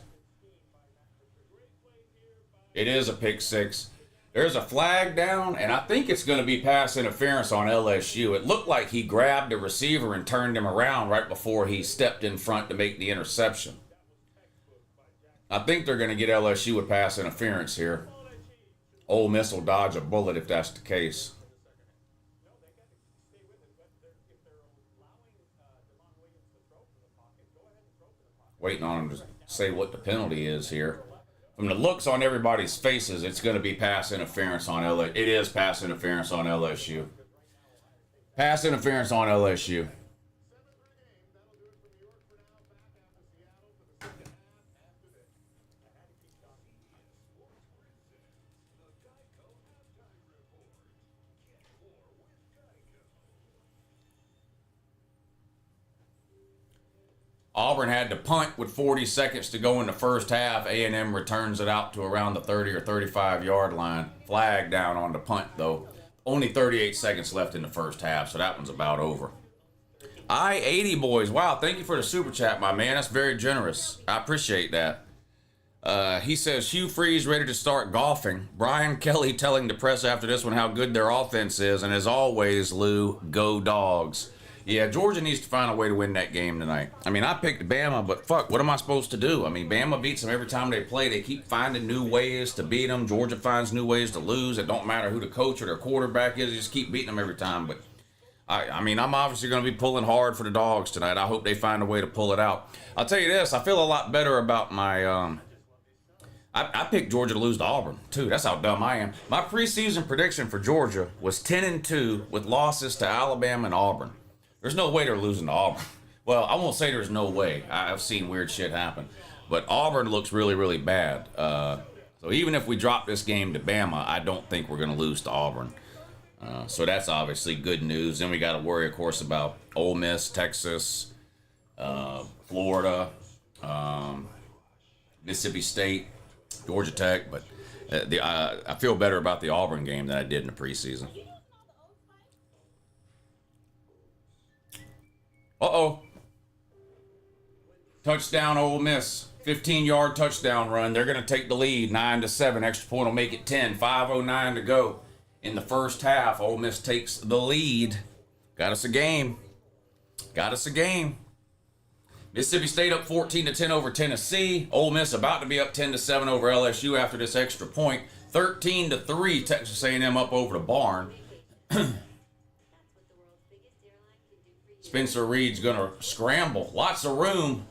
Speaker 1: It is a pick six. There's a flag down, and I think it's going to be pass interference on LSU. It looked like he grabbed the receiver and turned him around right before he stepped in front to make the interception. I think they're going to get LSU with pass interference here. Ole Miss will dodge a bullet if that's the case. Waiting on him to say what the penalty is here. From the looks on everybody's faces, it's going to be pass interference on LSU. It is pass interference on LSU. Pass interference on LSU. Auburn had to punt with 40 seconds to go in the first half. A&M returns it out to around the 30 or 35-yard line. Flag down on the punt, though. Only 38 seconds left in the first half, so that one's about over. I-80 boys. Wow, thank you for the super chat, my man. That's very generous. I appreciate that. He says, Hugh Freeze ready to start golfing. Brian Kelly telling the press after this one how good their offense is. And as always, Lou, go Dogs. Yeah, Georgia needs to find a way to win that game tonight. I mean, I picked Bama, but fuck, what am I supposed to do? I mean, Bama beats them every time they play. They keep finding new ways to beat them. Georgia finds new ways to lose. It don't matter who the coach or their quarterback is. They just keep beating them every time. But, I mean, I'm obviously going to be pulling hard for the Dogs tonight. I hope they find a way to pull it out. I'll tell you this. I feel a lot better about my... I picked Georgia to lose to Auburn, too. That's how dumb I am. My preseason prediction for Georgia was 10-2 with losses to Alabama and Auburn. There's no way they're losing to Auburn. Well, I won't say there's no way. I've seen weird shit happen. But Auburn looks really, really bad. So even if we drop this game to Bama, I don't think we're going to lose to Auburn. So that's obviously good news. Then we got to worry, of course, about Ole Miss, Texas, Florida, Mississippi State, Georgia Tech. But I feel better about the Auburn game than I did in the preseason. Uh-oh. Touchdown, Ole Miss. 15-yard touchdown run. They're going to take the lead, 9-7. Extra point will make it 10. 5:09 to go in the first half. Ole Miss takes the lead. Got us a game. Got us a game. Mississippi State up 14-10 over Tennessee. Ole Miss about to be up 10-7 over LSU after this extra point. 13-3, Texas A&M up over the barn. Spencer Reed's going to scramble. Lots of room.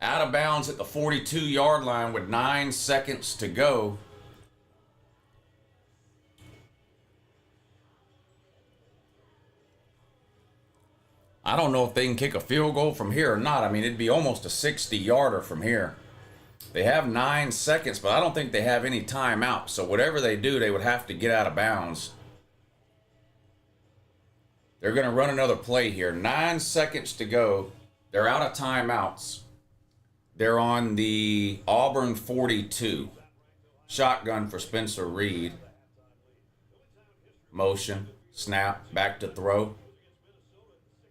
Speaker 1: Out of bounds at the 42-yard line with 9 seconds to go. I don't know if they can kick a field goal from here or not. I mean, it'd be almost a 60-yarder from here. They have 9 seconds, but I don't think they have any timeout. So whatever they do, they would have to get out of bounds. They're going to run another play here. 9 seconds to go. They're out of timeouts. They're on the Auburn 42. Shotgun for Spencer Reed. Motion. Snap. Back to throw.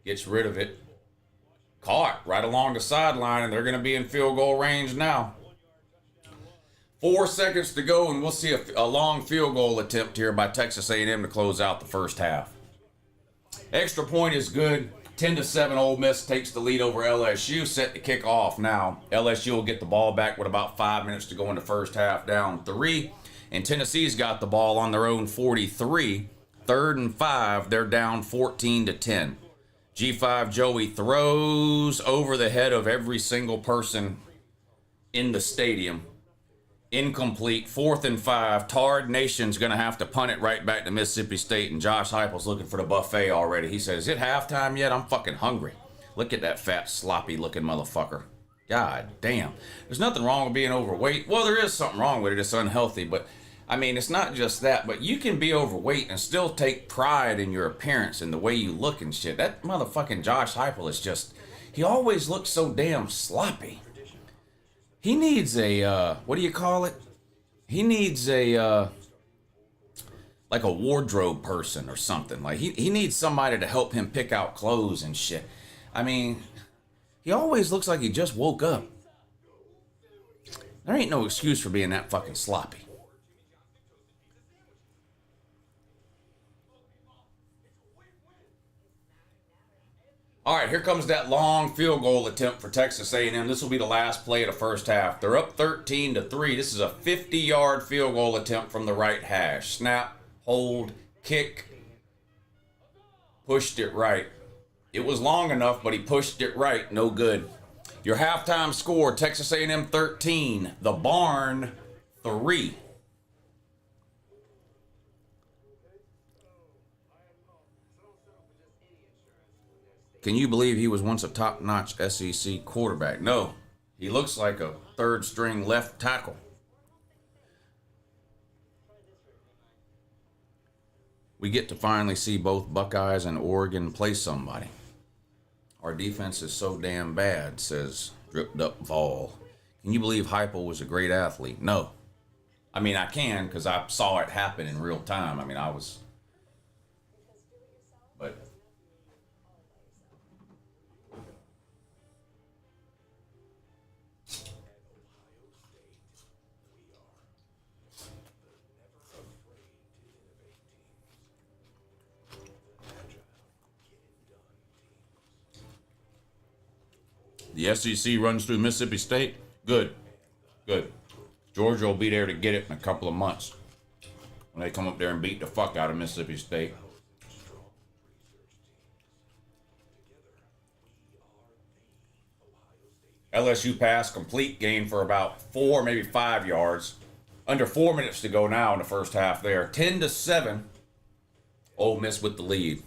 Speaker 1: Gets rid of it. Caught right along the sideline, and they're going to be in field goal range now. 4 seconds to go, and we'll see a long field goal attempt here by Texas A&M to close out the first half. Extra point is good. 10-7, Ole Miss takes the lead over LSU, set to kick off now. LSU will get the ball back with about 5 minutes to go in the first half, down 3. And Tennessee's got the ball on their own 43. 3rd and 5, they're down 14-10. G5 Joey throws over the head of every single person in the stadium. Incomplete. 4th and 5. Tard Nation's going to have to punt it right back to Mississippi State, and Josh Heupel's looking for the buffet already. He says, is it halftime yet? I'm fucking hungry. Look at that fat, sloppy-looking motherfucker. God damn. There's nothing wrong with being overweight. Well, there is something wrong with it. It's unhealthy, but I mean, it's not just that, but you can be overweight and still take pride in your appearance and the way you look and shit. That motherfucking Josh Heupel is just, he always looks so damn sloppy. He needs a, what do you call it? He needs a, like a wardrobe person or something. Like, he needs somebody to help him pick out clothes and shit. I mean, he always looks like he just woke up. There ain't no excuse for being that fucking sloppy. All right, here comes that long field goal attempt for Texas A&M. This will be the last play of the first half. They're up 13-3. This is a 50-yard field goal attempt from the right hash. Snap, hold, kick. Pushed it right. It was long enough, but he pushed it right. No good. Your halftime score, Texas A&M 13, the Barn 3. Can you believe he was once a top-notch SEC quarterback? No. He looks like a third-string left tackle. We get to finally see both Buckeyes and Oregon play somebody. Our defense is so damn bad, says Dripped Up Vol. Can you believe Heupel was a great athlete? No. I mean, I can, because I saw it happen in real time. I mean, I was... But... The SEC runs through Mississippi State. Good. Good. Georgia will be there to get it in a couple of months when they come up there and beat the fuck out of Mississippi State. LSU pass complete, gain for about 4, maybe 5 yards. Under 4 minutes to go now in the first half there. 10-7. Ole Miss with the lead.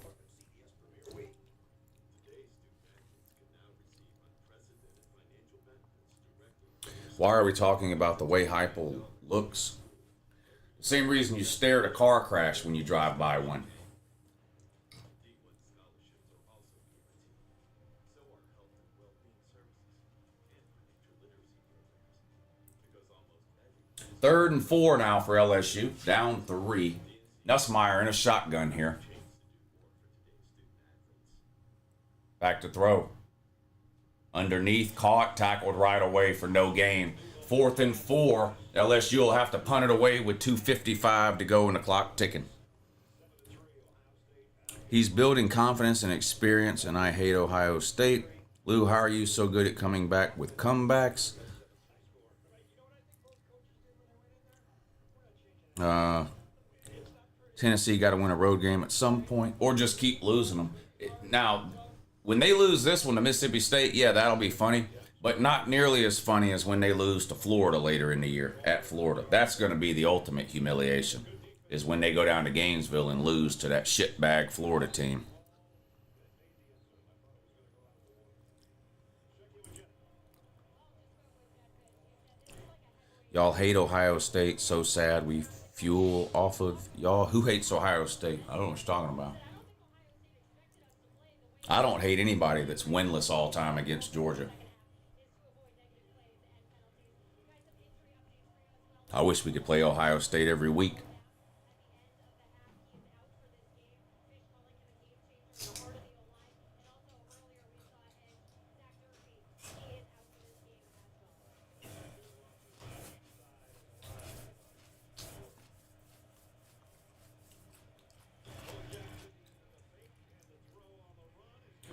Speaker 1: Why are we talking about the way Heupel looks? The same reason you stare at a car crash when you drive by one. Third and 4 now for LSU. Down 3. Nussmeier in a shotgun here. Back to throw. Underneath, caught, tackled right away for no gain. 4th and 4. LSU will have to punt it away with 2:55 to go and the clock ticking. He's building confidence and experience, and I hate Ohio State. Lou, how are you so good at coming back with comebacks? Tennessee got to win a road game at some point, or just keep losing them. Now, when they lose this one to Mississippi State, yeah, that'll be funny, but not nearly as funny as when they lose to Florida later in the year at Florida. That's going to be the ultimate humiliation, is when they go down to Gainesville and lose to that shitbag Florida team. Y'all hate Ohio State, so sad we fuel off of y'all. Who hates Ohio State? I don't know what you're talking about. I don't hate anybody that's winless all time against Georgia. I wish we could play Ohio State every week.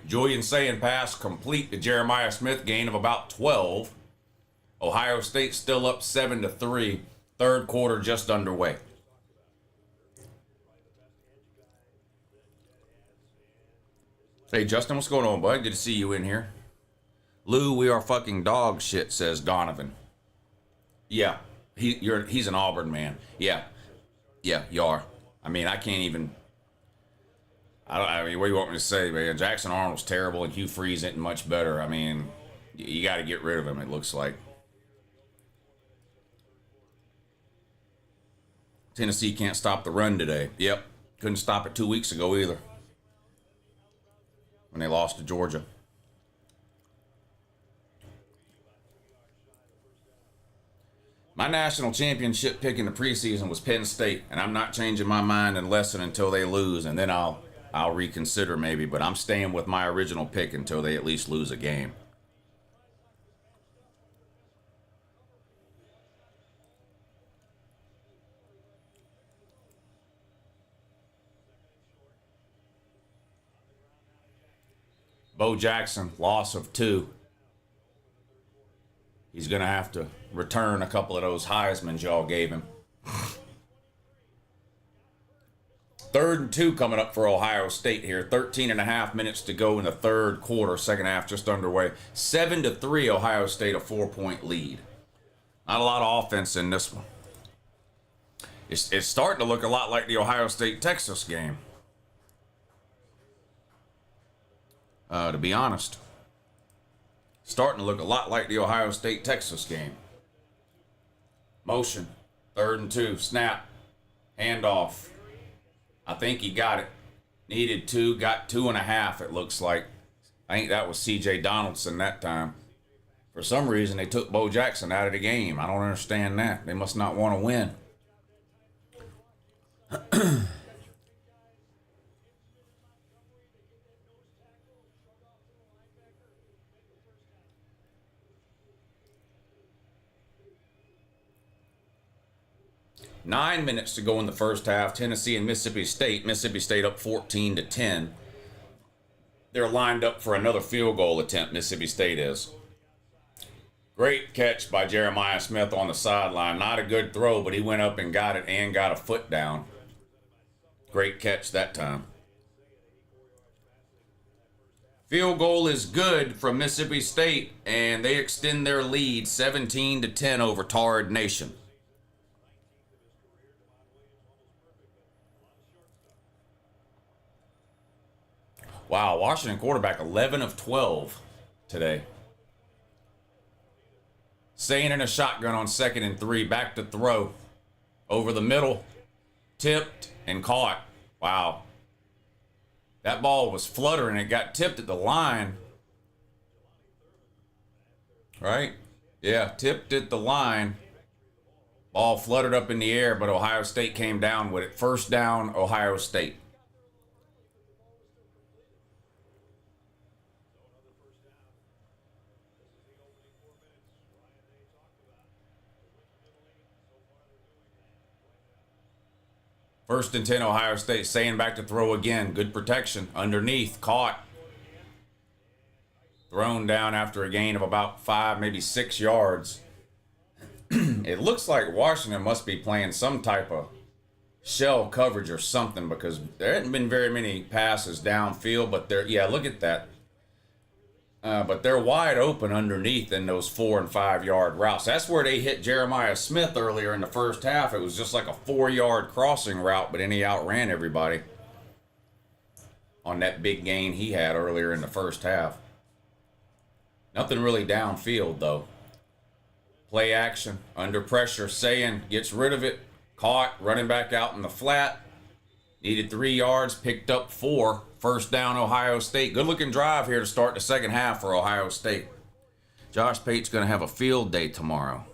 Speaker 1: Julian saying pass complete to Jeremiah Smith, gain of about 12. Ohio State still up 7-3. Third quarter just underway. Hey, Justin, what's going on, bud? Good to see you in here. Lou, we are fucking dog shit, says Donovan. Yeah, he's an Auburn man. Yeah, you are. I mean, I can't even... I mean, what do you want me to say, man? Jackson Arnold's terrible and Hugh Freeze isn't much better. I mean, you got to get rid of him, it looks like. Tennessee can't stop the run today. Yep, couldn't stop it 2 weeks ago either, when they lost to Georgia. My national championship pick in the preseason was Penn State, and I'm not changing my mind and lesson until they lose, and then I'll reconsider maybe, but I'm staying with my original pick until they at least lose a game. Bo Jackson, loss of 2. He's going to have to return a couple of those Heismans y'all gave him. 3rd and 2 coming up for Ohio State here. 13.5 minutes to go in the third quarter. Second half just underway. 7-3, Ohio State, a 4-point lead. Not a lot of offense in this one. It's starting to look a lot like the Ohio State-Texas game. To be honest. Starting to look a lot like the Ohio State-Texas game. Motion. 3rd and 2. Snap. Handoff. I think he got it. Needed 2. Got 2.5, it looks like. I think that was C.J. Donaldson that time. For some reason, they took Bo Jackson out of the game. I don't understand that. They must not want to win. 9 minutes to go in the first half. Tennessee and Mississippi State. Mississippi State up 14-10. They're lined up for another field goal attempt, Mississippi State is. Great catch by Jeremiah Smith on the sideline. Not a good throw, but he went up and got it and got a foot down. Great catch that time. Field goal is good from Mississippi State, and they extend their lead 17-10 over Tard Nation. Wow, Washington quarterback 11 of 12 today. Sayin in a shotgun on 2nd and 3. Back to throw. Over the middle. Tipped and caught. Wow. That ball was fluttering. It got tipped at the line. Right? Yeah, tipped at the line. Ball fluttered up in the air, but Ohio State came down with it. First down, Ohio State. First and 10, Ohio State. Saying back to throw again. Good protection. Underneath. Caught. Thrown down after a gain of about 5, maybe 6 yards. It looks like Washington must be playing some type of shell coverage or something, because there hadn't been very many passes downfield, but they're, yeah, look at that. But they're wide open underneath in those 4 and 5 yard routes. That's where they hit Jeremiah Smith earlier in the first half. It was just like a 4 yard crossing route, but then he outran everybody on that big gain he had earlier in the first half. Nothing really downfield though. Play action, under pressure. Sayin gets rid of it. Caught, running back out in the flat. Needed 3 yards, picked up 4. First down, Ohio State. Good looking drive here to start the second half for Ohio State. Josh Pate's going to have a field day tomorrow.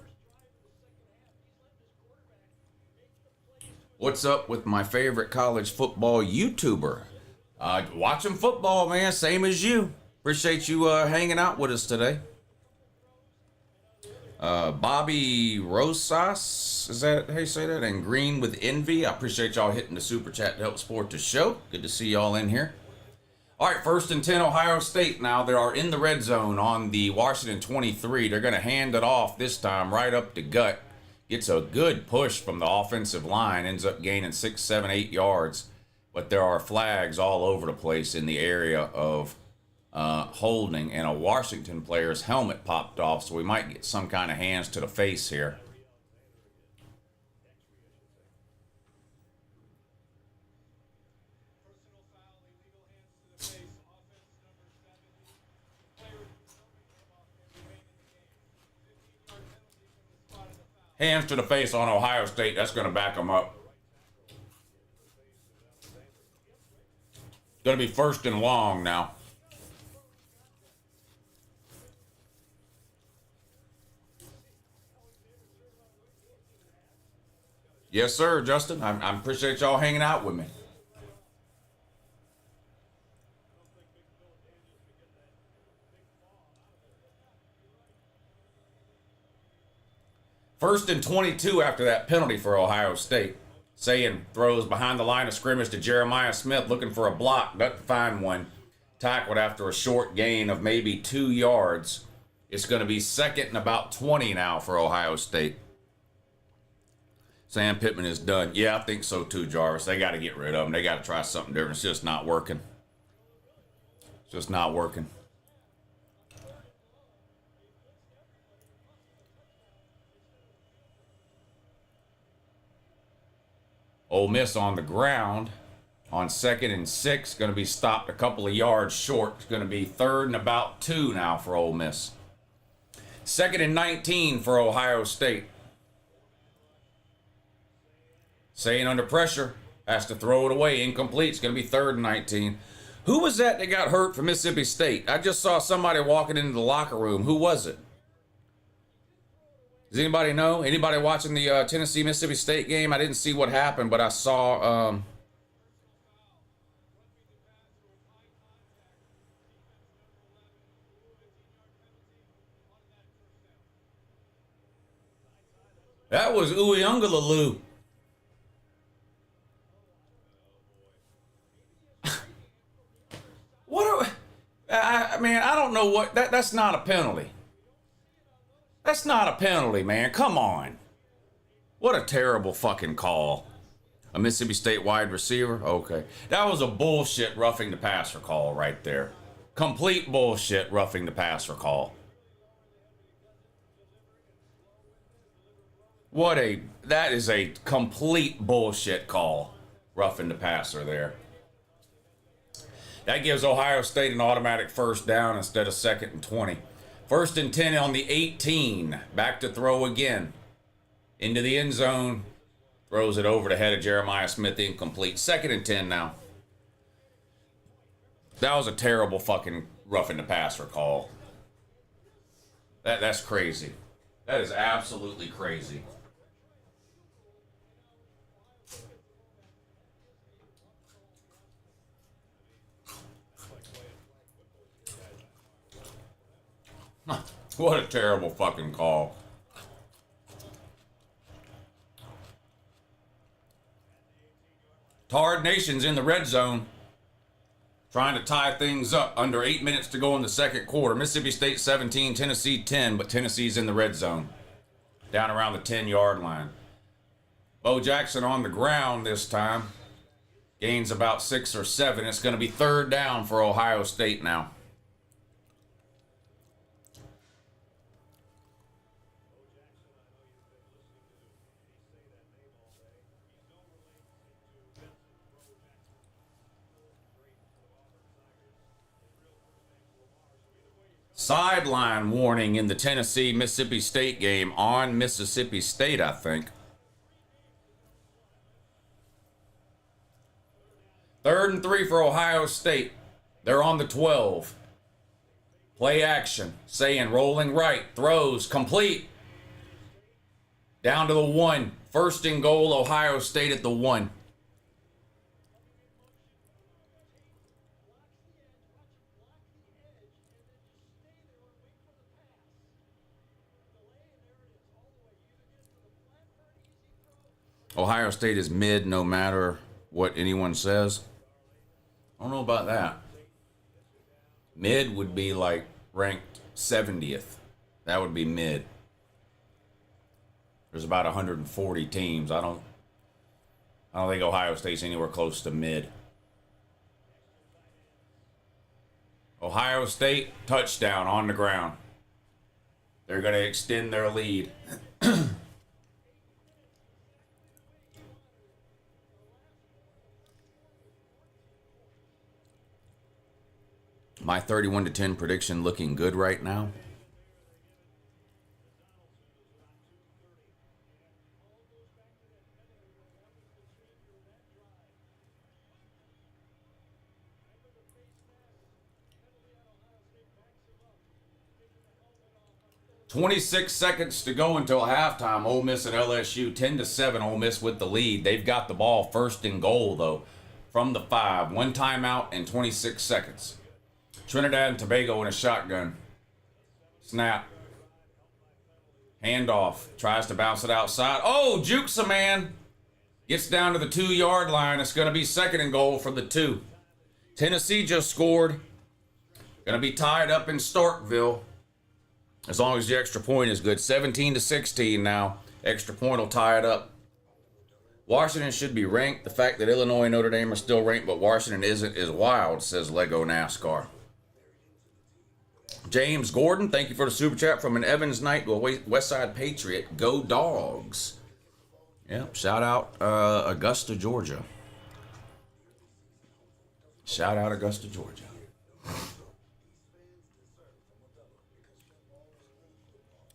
Speaker 1: What's up with my favorite college football YouTuber? Watching football, man, same as you. Appreciate you hanging out with us today. Bobby Rosas, is that how you say that? And Green with Envy. I appreciate y'all hitting the super chat to help support the show. Good to see y'all in here. All right, 1st and 10, Ohio State now. They are in the red zone on the Washington 23. They're going to hand it off this time right up the gut. Gets a good push from the offensive line. Ends up gaining 6, 7, 8 yards. But there are flags all over the place in the area of holding. And a Washington player's helmet popped off. So we might get some kind of hands to the face here. Hands to the face on Ohio State. That's going to back them up. Going to be 1st and long now. Yes, sir, Justin. I appreciate y'all hanging out with me. First and 22 after that penalty for Ohio State. Sayin throws behind the line of scrimmage to Jeremiah Smith looking for a block. Doesn't find one. Tackled after a short gain of maybe 2 yards. It's going to be 2nd and about 20 now for Ohio State. Sam Pittman is done. Yeah, I think so too, Jarvis. They got to get rid of him. They got to try something different. It's just not working. It's just not working. Ole Miss on the ground on 2nd and 6. Going to be stopped a couple of yards short. It's going to be 3rd and about 2 now for Ole Miss. 2nd and 19 for Ohio State. Sayin under pressure. Has to throw it away. Incomplete. It's going to be 3rd and 19. Who was that got hurt for Mississippi State? I just saw somebody walking into the locker room. Who was it? Does anybody know? Anybody watching the Tennessee-Mississippi State game? I didn't see what happened, but I saw... that was Uiagalelou. I mean, I don't know what... That's not a penalty. That's not a penalty, man. Come on. What a terrible fucking call. A Mississippi State wide receiver? Okay. That was a bullshit roughing the passer call right there. Complete bullshit roughing the passer call. That is a complete bullshit call. Roughing the passer there. That gives Ohio State an automatic 1st down instead of 2nd and 20. 1st and 10 on the 18. Back to throw again. Into the end zone. Throws it over the head of Jeremiah Smith. Incomplete. 2nd and 10 now. That was a terrible fucking roughing the passer call. That's crazy. That is absolutely crazy. What a terrible fucking call. Tard Nation's in the red zone. Trying to tie things up. Under 8 minutes to go in the 2nd quarter. Mississippi State 17, Tennessee 10, but Tennessee's in the red zone. Down around the 10-yard line. Bo Jackson on the ground this time. Gains about 6 or 7. It's going to be 3rd down for Ohio State now. Sideline warning in the Tennessee-Mississippi State game on Mississippi State, I think. 3rd and 3 for Ohio State. They're on the 12. Play action. Sayin rolling right. Throws. Complete. Down to the 1. 1st and goal, Ohio State at the 1. Ohio State is mid no matter what anyone says. I don't know about that. Mid would be like ranked 70th. That would be mid. There's about 140 teams. I don't think Ohio State's anywhere close to mid. Ohio State, touchdown on the ground. They're going to extend their lead. My 31-10 prediction looking good right now. "26 seconds to go until halftime. Ole Miss and LSU 10-7. Ole Miss with the lead. They've got the ball first and goal though, from the 5. 1 timeout and 26 seconds. Trinidad and Tobago in a shotgun. Snap. Handoff. Tries to bounce it outside. Oh, jukes a man. Gets down to the 2-yard line. It's going to be 2nd and goal from the 2. Tennessee just scored. Going to be tied up in Starkville. As long as the extra point is good. 17-16 now. Extra point will tie it up. Washington should be ranked. The fact that Illinois and Notre Dame are still ranked, but Washington isn't, is wild, says Lego NASCAR. James Gordon, thank you for the super chat. From an Evans Knight to a Westside Patriot. Go Dogs. Yep, shout out Augusta, Georgia. Shout out Augusta, Georgia.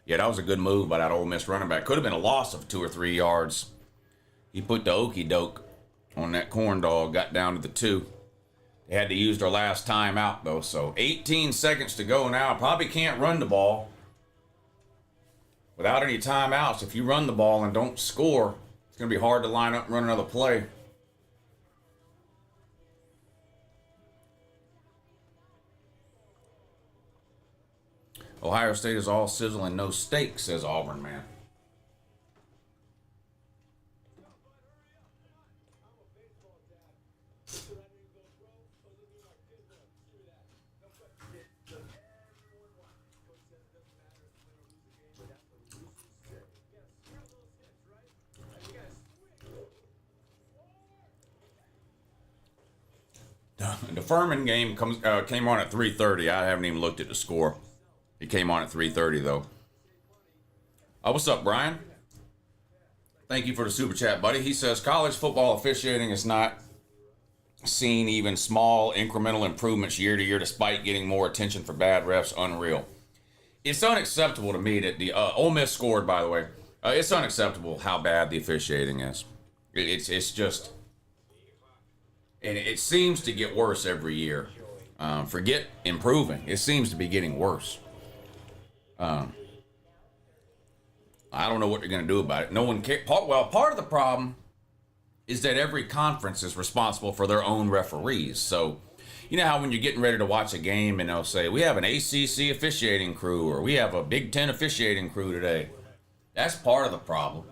Speaker 1: Yeah, that was a good move by that Ole Miss running back. Could have been a loss of 2 or 3 yards. He put the okey doke on that corn dog, got down to the 2. They had to use their last time out, though, so 18 seconds to go now. Probably can't run the ball without any timeouts. If you run the ball and don't score, it's going to be hard to line up and run another play. Ohio State is all sizzle and no steak, says Auburn man. The Furman game came on at 3:30. I haven't even looked at the score. It came on at 3:30 though. What's up, Brian? Thank you for the super chat, buddy. He says college football officiating is not seen even small incremental improvements year to year, despite getting more attention for bad refs. Unreal. It's unacceptable to me that the Ole Miss scored. By the way, it's unacceptable how bad the officiating is. It's just. And it seems to get worse every year. Forget improving. It seems to be getting worse. I don't know what they're going to do about it. No one cares. Well, part of the problem is that every conference is responsible for their own referees. So, you know how when you're getting ready to watch a game and they'll say, we have an ACC officiating crew or we have a Big Ten officiating crew today. That's part of the problem.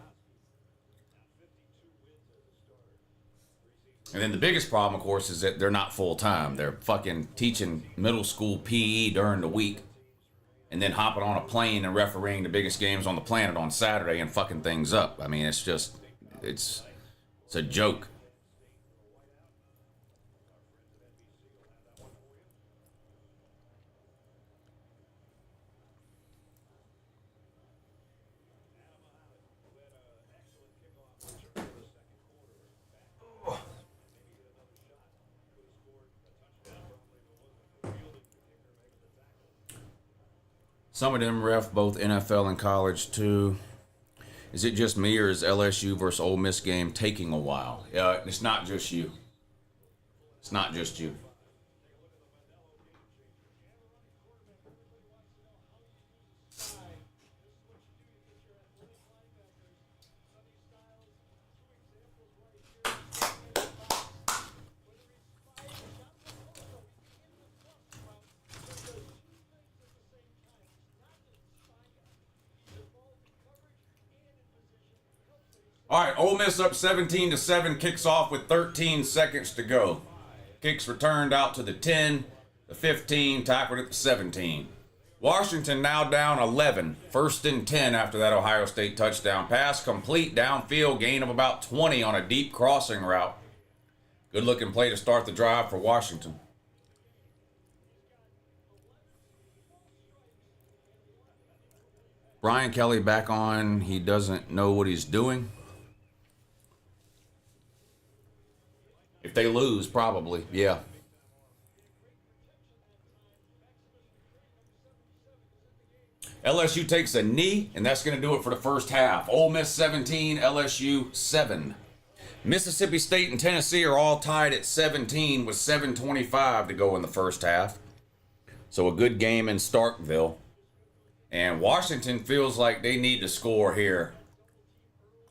Speaker 1: And then the biggest problem, of course, is that they're not full-time. They're fucking teaching middle school PE during the week and then hopping on a plane and refereeing the biggest games on the planet on Saturday and fucking things up. I mean, it's just, it's a joke. Some of them ref both NFL and college too. Is it just me or is LSU versus Ole Miss game taking a while? It's not just you. It's not just you. All right, Ole Miss up 17-7, kicks off with 13 seconds to go. Kicks returned out to the 10. The 15, tackled at the 17. Washington now down 11. 1st and 10 after that Ohio State touchdown. Pass complete downfield, gain of about 20 on a deep crossing route. Good looking play to start the drive for Washington. Brian Kelly back on. He doesn't know what he's doing. If they lose, probably, yeah. LSU takes a knee, and that's going to do it for the first half. Ole Miss 17, LSU 7. Mississippi State and Tennessee are all tied at 17 with 7:25 to go in the first half. So a good game in Starkville. And Washington feels like they need to score here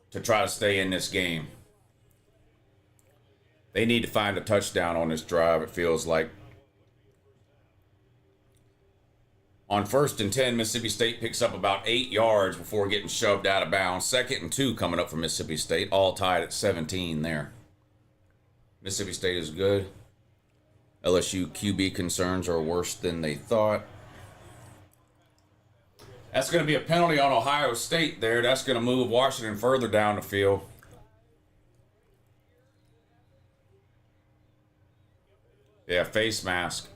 Speaker 1: to try to stay in this game. They need to find a touchdown on this drive, it feels like. On 1st and 10, Mississippi State picks up about 8 yards before getting shoved out of bounds. 2nd and 2 coming up for Mississippi State, all tied at 17 there. Mississippi State is good. LSU QB concerns are worse than they thought. That's going to be a penalty on Ohio State there. That's going to move Washington further down the field. Yeah, face mask.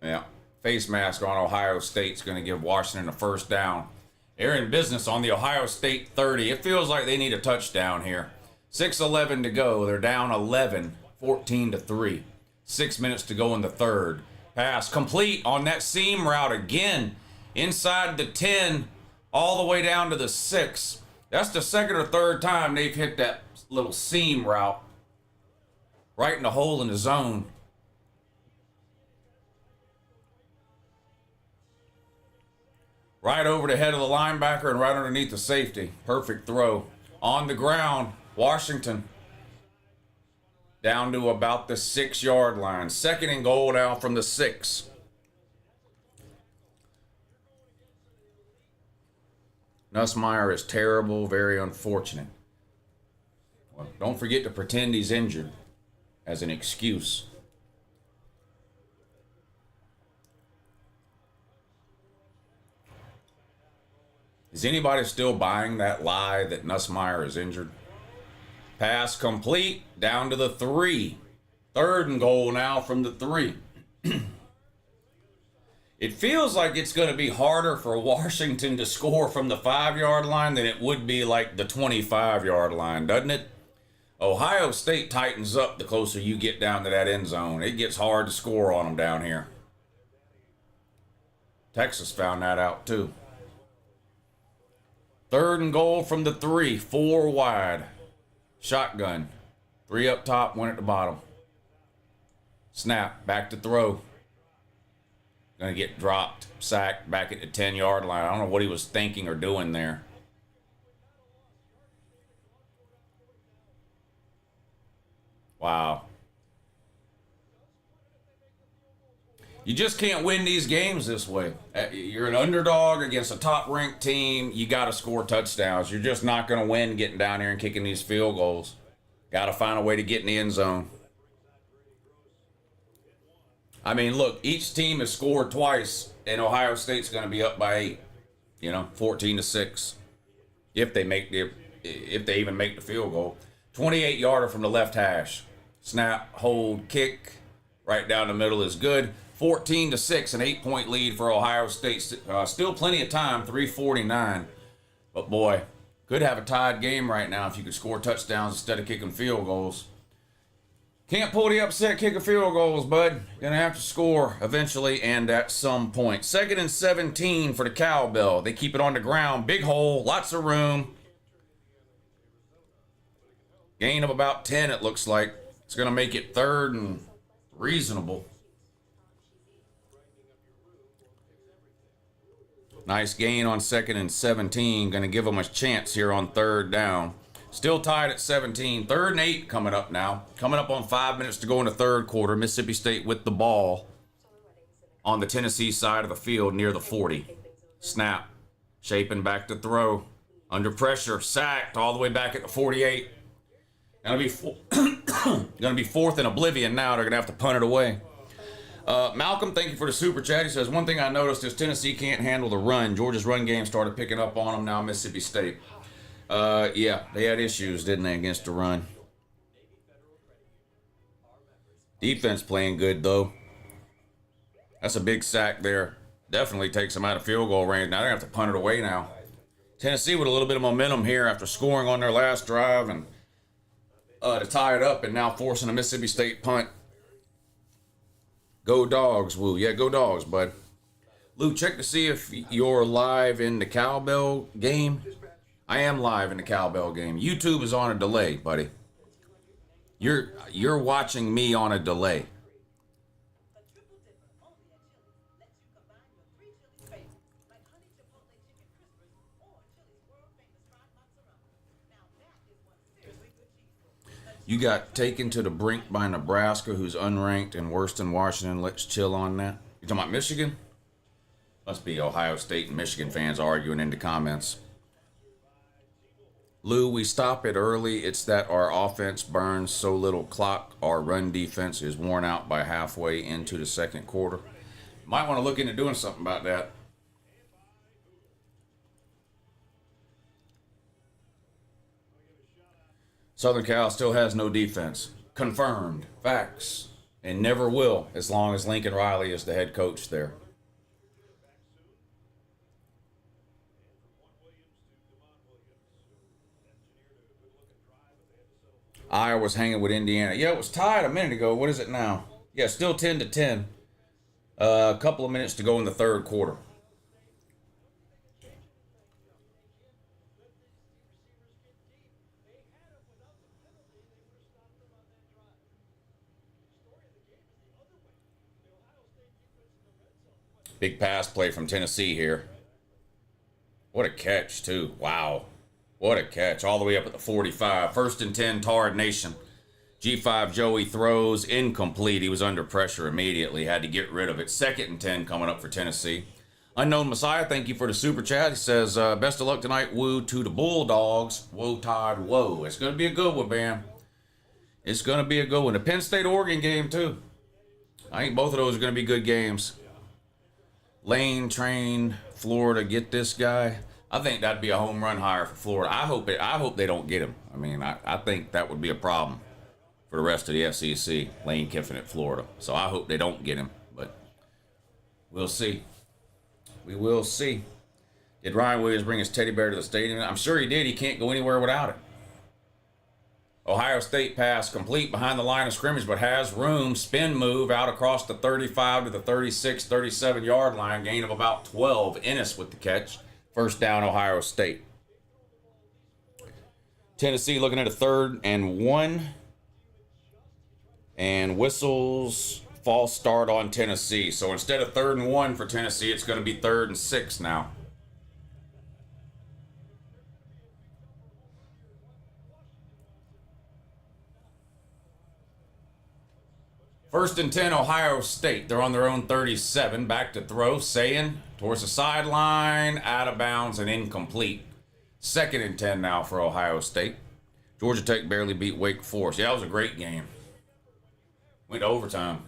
Speaker 1: Yeah. Face mask on Ohio State's going to give Washington a first down. They're in business on the Ohio State 30. It feels like they need a touchdown here. 6:11 to go. They're down 11, 14-3. 6 minutes to go in the third. Pass complete on that seam route again. Inside the 10, all the way down to the 6. That's the second or third time they've hit that little seam route. Right in the hole in the zone. Right over the head of the linebacker and right underneath the safety. Perfect throw. On the ground, Washington down to about the 6-yard line. 2nd and goal now from the 6. Nussmeier is terrible, very unfortunate. Well, don't forget to pretend he's injured as an excuse. Is anybody still buying that lie that Nussmeier is injured? Pass complete down to the 3. 3rd and goal now from the 3. It feels like it's going to be harder for Washington to score from the 5-yard line than it would be like the 25-yard line, doesn't it? Ohio State tightens up the closer you get down to that end zone. It gets hard to score on them down here. Texas found that out too. 3rd and goal from the 3, 4 wide. Shotgun. 3 up top, 1 at the bottom. Snap, back to throw. Gonna get dropped, sacked, back at the 10-yard line. I don't know what he was thinking or doing there. Wow. You just can't win these games this way. You're an underdog against a top-ranked team. You got to score touchdowns. You're just not going to win getting down here and kicking these field goals. Got to find a way to get in the end zone. I mean, look, each team has scored twice, and Ohio State's going to be up by 8. 14-6. If they even make the field goal. 28-yarder from the left hash. Snap, hold, kick. Right down the middle is good. 14-6, an 8-point lead for Ohio State. Still plenty of time, 3:49. But boy, could have a tied game right now if you could score touchdowns instead of kicking field goals. Can't pull the upset kicking field goals, bud. Gonna have to score eventually and at some point. 2nd and 17 for the Cowbell. They keep it on the ground. Big hole, lots of room. Gain of about 10, it looks like. It's gonna make it 3rd and reasonable. Nice gain on 2nd and 17. Going to give them a chance here on 3rd down. Still tied at 17. 3rd and 8 coming up now. Coming up on 5 minutes to go in the 3rd quarter. Mississippi State with the ball on the Tennessee side of the field near the 40. Snap. Shaping back to throw. Under pressure. Sacked all the way back at the 48. Going to be 4th in oblivion now. They're going to have to punt it away. Malcolm, thank you for the super chat. He says, one thing I noticed is Tennessee can't handle the run. Georgia's run game started picking up on them. Now Mississippi State. Yeah, they had issues, didn't they, against the run. Defense playing good, though. That's a big sack there. Definitely takes them out of field goal range. Now they're going to have to punt it away now. Tennessee with a little bit of momentum here after scoring on their last drive and to tie it up and now forcing a Mississippi State punt. Go Dogs, Woo. Yeah, go Dogs, bud. Lou, check to see if you're live in the cowbell game. I am live in the cowbell game. YouTube is on a delay, buddy. You're watching me on a delay. You got taken to the brink by Nebraska, who's unranked and worse than Washington. Let's chill on that. You talking about Michigan? Must be Ohio State and Michigan fans arguing in the comments. Lou, we stop it early. It's that our offense burns so little clock. Our run defense is worn out by halfway into the second quarter. Might want to look into doing something about that. Southern Cal still has no defense. Confirmed. Facts. And never will as long as Lincoln Riley is the head coach there. Iowa's hanging with Indiana. Yeah, it was tied a minute ago. What is it now? Yeah, still 10-10. A couple of minutes to go in the third quarter. Big pass play from Tennessee here. What a catch, too. Wow. What a catch. All the way up at the 45. 1st and 10, Tard Nation. G5 Joey throws incomplete. He was under pressure immediately. Had to get rid of it. 2nd and 10 coming up for Tennessee. Unknown Messiah, thank you for the super chat. He says, best of luck tonight, Woo, to the Bulldogs. Whoa, Todd, whoa. It's going to be a good one, man. It's going to be a good one. The Penn State-Oregon game, too. I think both of those are going to be good games. Lane, Train, Florida, get this guy. I think that'd be a home run hire for Florida. I hope they don't get him. I mean, I think that would be a problem for the rest of the SEC. Lane Kiffin at Florida. So I hope they don't get him. But we'll see. We will see. Did Ryan Williams bring his teddy bear to the stadium? I'm sure he did. He can't go anywhere without it. Ohio State pass complete behind the line of scrimmage, but has room. Spin move out across the 35 to the 36, 37 yard line. Gain of about 12. Ennis with the catch. First down, Ohio State. Tennessee looking at a 3rd and 1. And whistles, false start on Tennessee. So instead of 3rd and 1 for Tennessee, it's going to be 3rd and 6 now. First and 10, Ohio State. They're on their own 37. Back to throw. Sayin towards the sideline. Out of bounds and incomplete. 2nd and 10 now for Ohio State. Georgia Tech barely beat Wake Forest. Yeah, that was a great game. Went to overtime.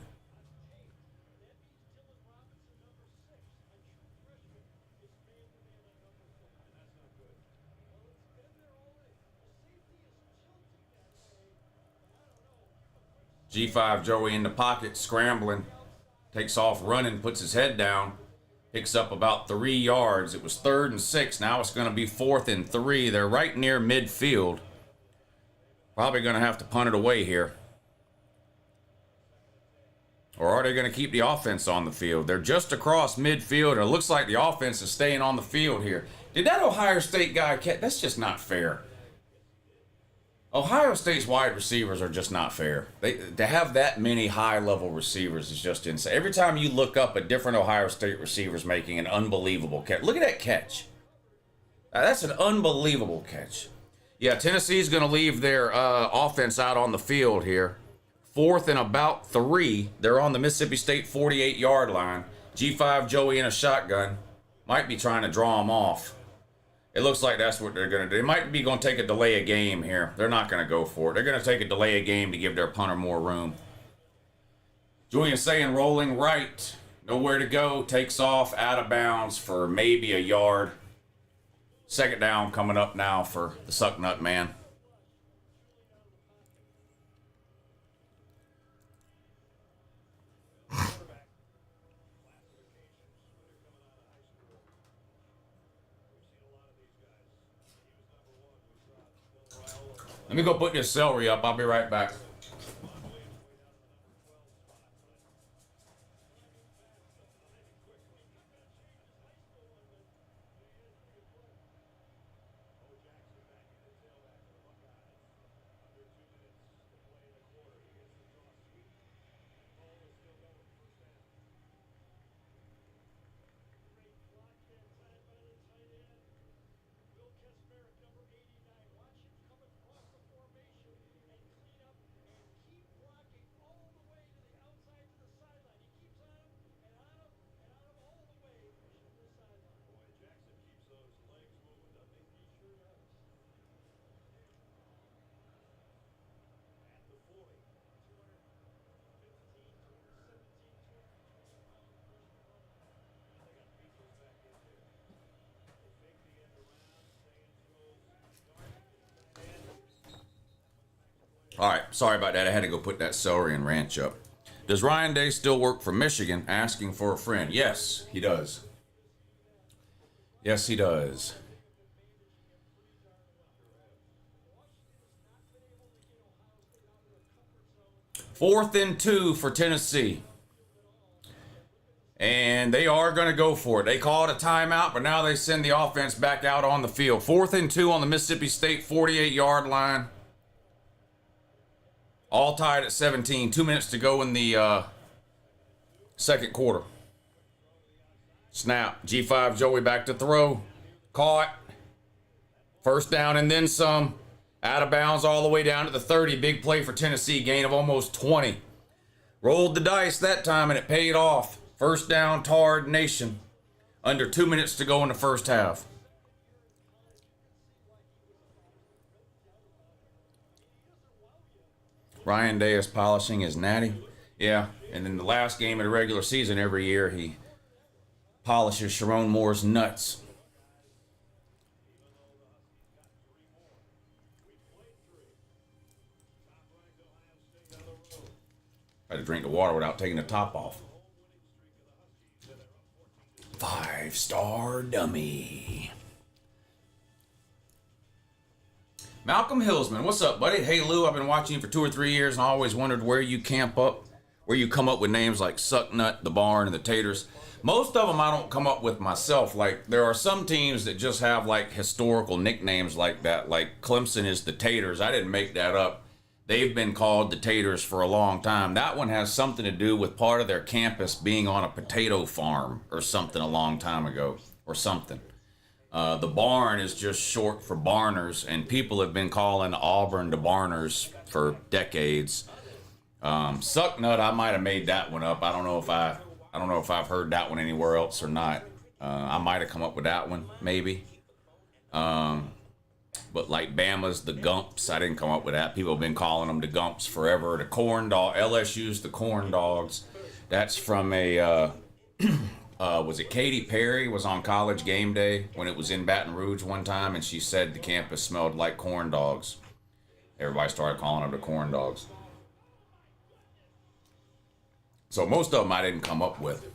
Speaker 1: G5 Joey in the pocket, scrambling. Takes off running, puts his head down. Picks up about 3 yards. It was 3rd and 6. Now it's going to be 4th and 3. They're right near midfield. Probably going to have to punt it away here. Or are they going to keep the offense on the field? They're just across midfield, and it looks like the offense is staying on the field here. Did that Ohio State guy catch? That's just not fair. Ohio State's wide receivers are just not fair. To have that many high-level receivers is just insane. Every time you look up, a different Ohio State receiver's making an unbelievable catch. Look at that catch. That's an unbelievable catch. Yeah, Tennessee's going to leave their offense out on the field here. 4th and about 3. They're on the Mississippi State 48-yard line. G5 Joey in a shotgun. Might be trying to draw them off. It looks like that's what they're going to do. They might be going to take a delay a game here. They're not going to go for it. They're going to take a delay a game to give their punter more room. Julian saying rolling right. Nowhere to go. Takes off out of bounds for maybe a yard. Second down coming up now for the Suck Nut man. Let me go put this celery up. I'll be right back. All right, sorry about that. I had to go put that celery and ranch up. Does Ryan Day still work for Michigan? Asking for a friend. Yes, he does. Yes, he does. Fourth and 2 for Tennessee. And they are going to go for it. They call it a timeout, but now they send the offense back out on the field. 4th and 2 on the Mississippi State 48-yard line. All tied at 17. 2 minutes to go in the second quarter. Snap. G5 Joey back to throw. Caught. First down and then some. Out of bounds all the way down to the 30. Big play for Tennessee. Gain of almost 20. Rolled the dice that time and it paid off. First down, Tard Nation. Under 2 minutes to go in the first half. Ryan Day is polishing his natty. Yeah, and in the last game of the regular season every year, he polishes Sharon Moore's nuts. I had to drink the water without taking the top off. 5-star dummy. Malcolm Hillsman, what's up, buddy? Hey, Lou, I've been watching you for 2 or 3 years and I always wondered where you camp up, where you come up with names like Sucknut, The Barn, and The Taters. Most of them I don't come up with myself. Like, there are some teams that just have, like, historical nicknames like that. Like, Clemson is The Taters. I didn't make that up. They've been called The Taters for a long time. That one has something to do with part of their campus being on a potato farm or something a long time ago or something. The Barn is just short for Barners, and people have been calling Auburn the Barners for decades. Sucknut, I might have made that one up. I don't know if I've heard that one anywhere else or not. I might have come up with that one, maybe. But like Bama's the Gumps, I didn't come up with that. People have been calling them the Gumps forever. The Corn Dog, LSU's the Corn Dogs. That's from a was it Katy Perry was on College Game Day when it was in Baton Rouge one time, and she said the campus smelled like corn dogs. Everybody started calling them the Corn Dogs. So most of them I didn't come up with.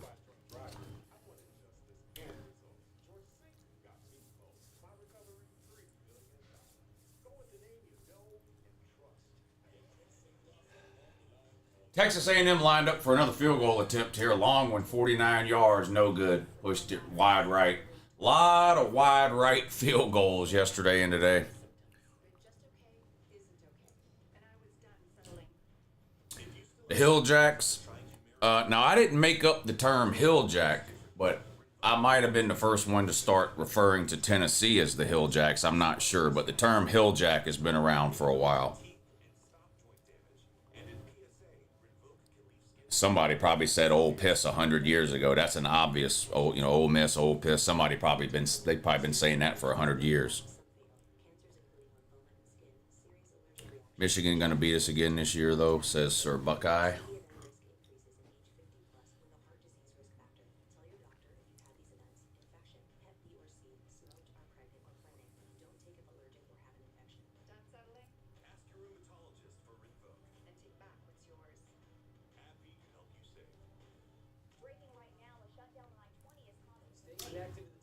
Speaker 1: Texas A&M lined up for another field goal attempt here. Long one, 49 yards, no good. Pushed it wide right. Lot of wide right field goals yesterday and today. The Hill Jacks. Now, I didn't make up the term Hill Jack, but I might have been the first one to start referring to Tennessee as the Hill Jacks. I'm not sure, but the term Hill Jack has been around for a while. Somebody probably said Ole Piss 100 years ago. That's an obvious, Ole Miss, Ole Piss. They've probably been saying that for 100 years. Michigan going to beat us again this year, though, says Sir Buckeye.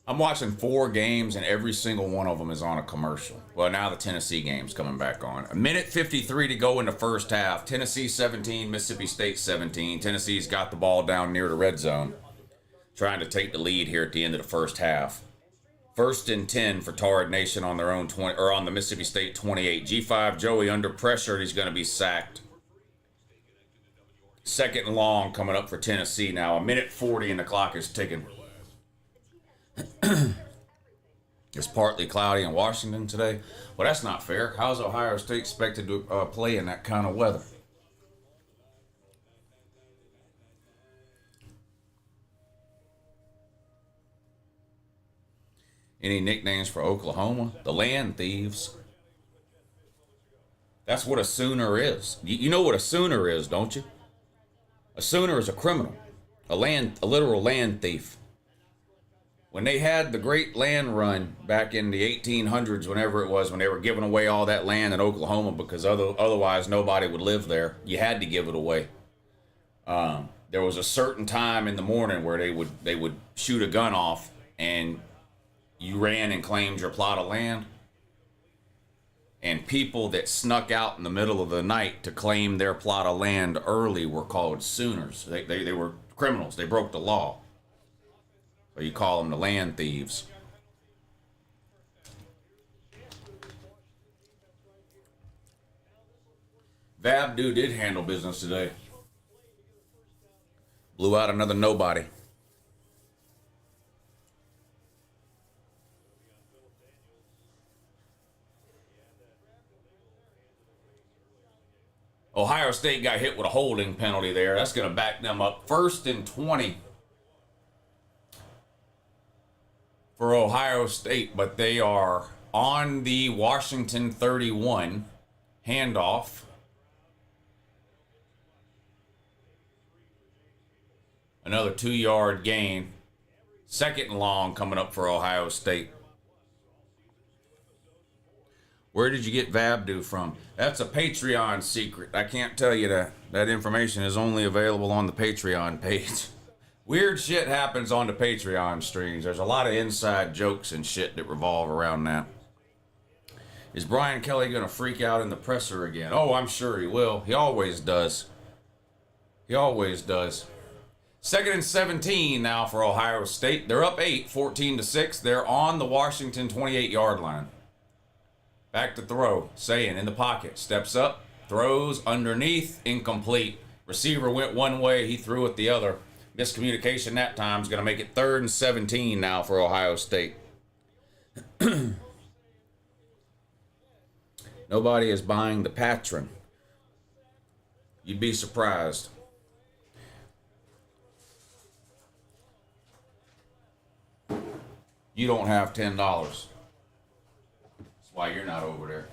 Speaker 1: I'm watching 4 games, and every single one of them is on a commercial. Well, now the Tennessee game's coming back on. 1:53 to go in the first half. Tennessee 17, Mississippi State 17. Tennessee's got the ball down near the red zone, trying to take the lead here at the end of the first half. 1st and 10 for Torrid Nation on their own 20, or on the Mississippi State 28. G5 Joey under pressure. He's going to be sacked. 2nd and long coming up for Tennessee now. 1:40 and the clock is ticking. It's partly cloudy in Washington today. Well, that's not fair. How's Ohio State expected to play in that kind of weather? Any nicknames for Oklahoma? The Land Thieves. That's what a Sooner is. You know what a Sooner is, don't you? A Sooner is a criminal, a literal land thief. When they had the great land run back in the 1800s, whenever it was, when they were giving away all that land in Oklahoma because otherwise nobody would live there, you had to give it away. There was a certain time in the morning where they would shoot a gun off, and you ran and claimed your plot of land. And people that snuck out in the middle of the night to claim their plot of land early were called Sooners. They were criminals. They broke the law. So you call them the land thieves. Vabdu did handle business today. Blew out another nobody. Ohio State got hit with a holding penalty there. That's going to back them up. 1st and 20 for Ohio State, but they are on the Washington 31 handoff. Another 2-yard gain. 2nd and long coming up for Ohio State. Where did you get Vabdu from? That's a Patreon secret. I can't tell you that. That information is only available on the Patreon page. Weird shit happens on the Patreon streams. There's a lot of inside jokes and shit that revolve around that. Is Brian Kelly going to freak out in the presser again? Oh, I'm sure he will. He always does. He always does. 2nd and 17 now for Ohio State. They're up 8, 14-6. They're on the Washington 28-yard line. Back to throw. Saying in the pocket. Steps up. Throws underneath. Incomplete. Receiver went one way. He threw it the other. Miscommunication that time is going to make it 3rd and 17 now for Ohio State. Nobody is buying the Patron. You'd be surprised. You don't have $10. That's why you're not over there.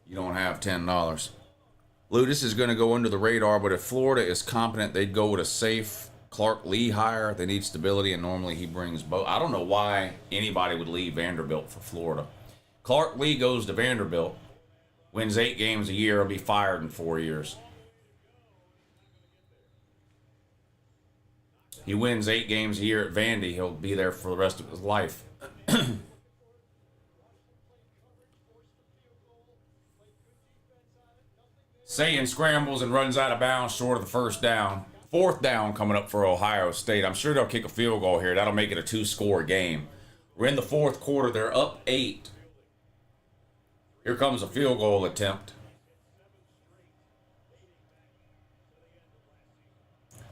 Speaker 1: You don't have $10. Lou, this is going to go under the radar, but if Florida is competent, they'd go with a safe Clark Lee hire. They need stability, and normally he brings both. I don't know why anybody would leave Vanderbilt for Florida. Clark Lee goes to Vanderbilt, wins 8 games a year, will be fired in 4 years. He wins 8 games a year at Vandy, he'll be there for the rest of his life. Sayin scrambles and runs out of bounds short of the first down. 4th down coming up for Ohio State. I'm sure they'll kick a field goal here. That'll make it a 2-score game. We're in the 4th quarter. They're up 8. Here comes a field goal attempt.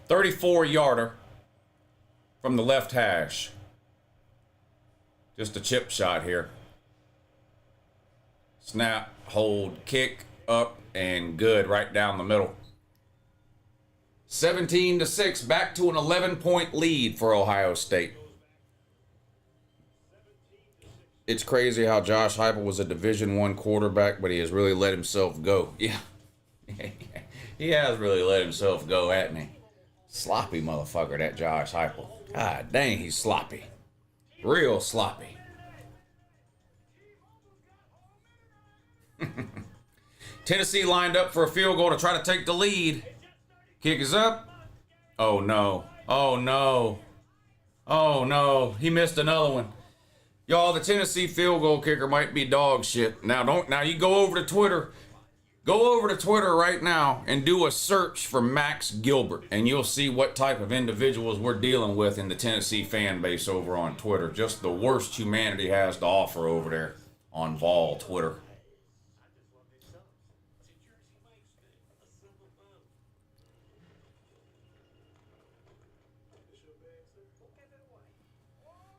Speaker 1: 34-yarder from the left hash. Just a chip shot here. Snap, hold, kick, up, and good right down the middle. 17-6, back to an 11-point lead for Ohio State. It's crazy how Josh Heupel was a Division I quarterback, but he has really let himself go. Yeah, he has really let himself go, hasn't he? Sloppy motherfucker, that Josh Heupel. God dang, he's sloppy. Real sloppy. Tennessee lined up for a field goal to try to take the lead. Kick is up. Oh no. Oh no. Oh no. He missed another one. Y'all, the Tennessee field goal kicker might be dog shit. Now you go over to Twitter. Go over to Twitter right now and do a search for Max Gilbert, and you'll see what type of individuals we're dealing with in the Tennessee fan base over on Twitter. Just the worst humanity has to offer over there on Vol Twitter.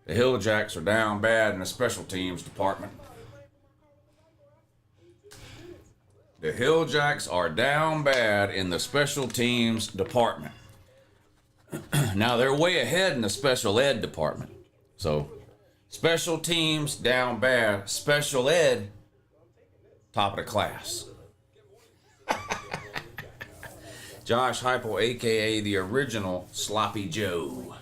Speaker 1: The Hill Jacks are down bad in the special teams department. The Hill Jacks are down bad in the special teams department. Now they're way ahead in the special ed department. So special teams down bad, special ed top of the class. Josh Heupel, aka the original Sloppy Joe.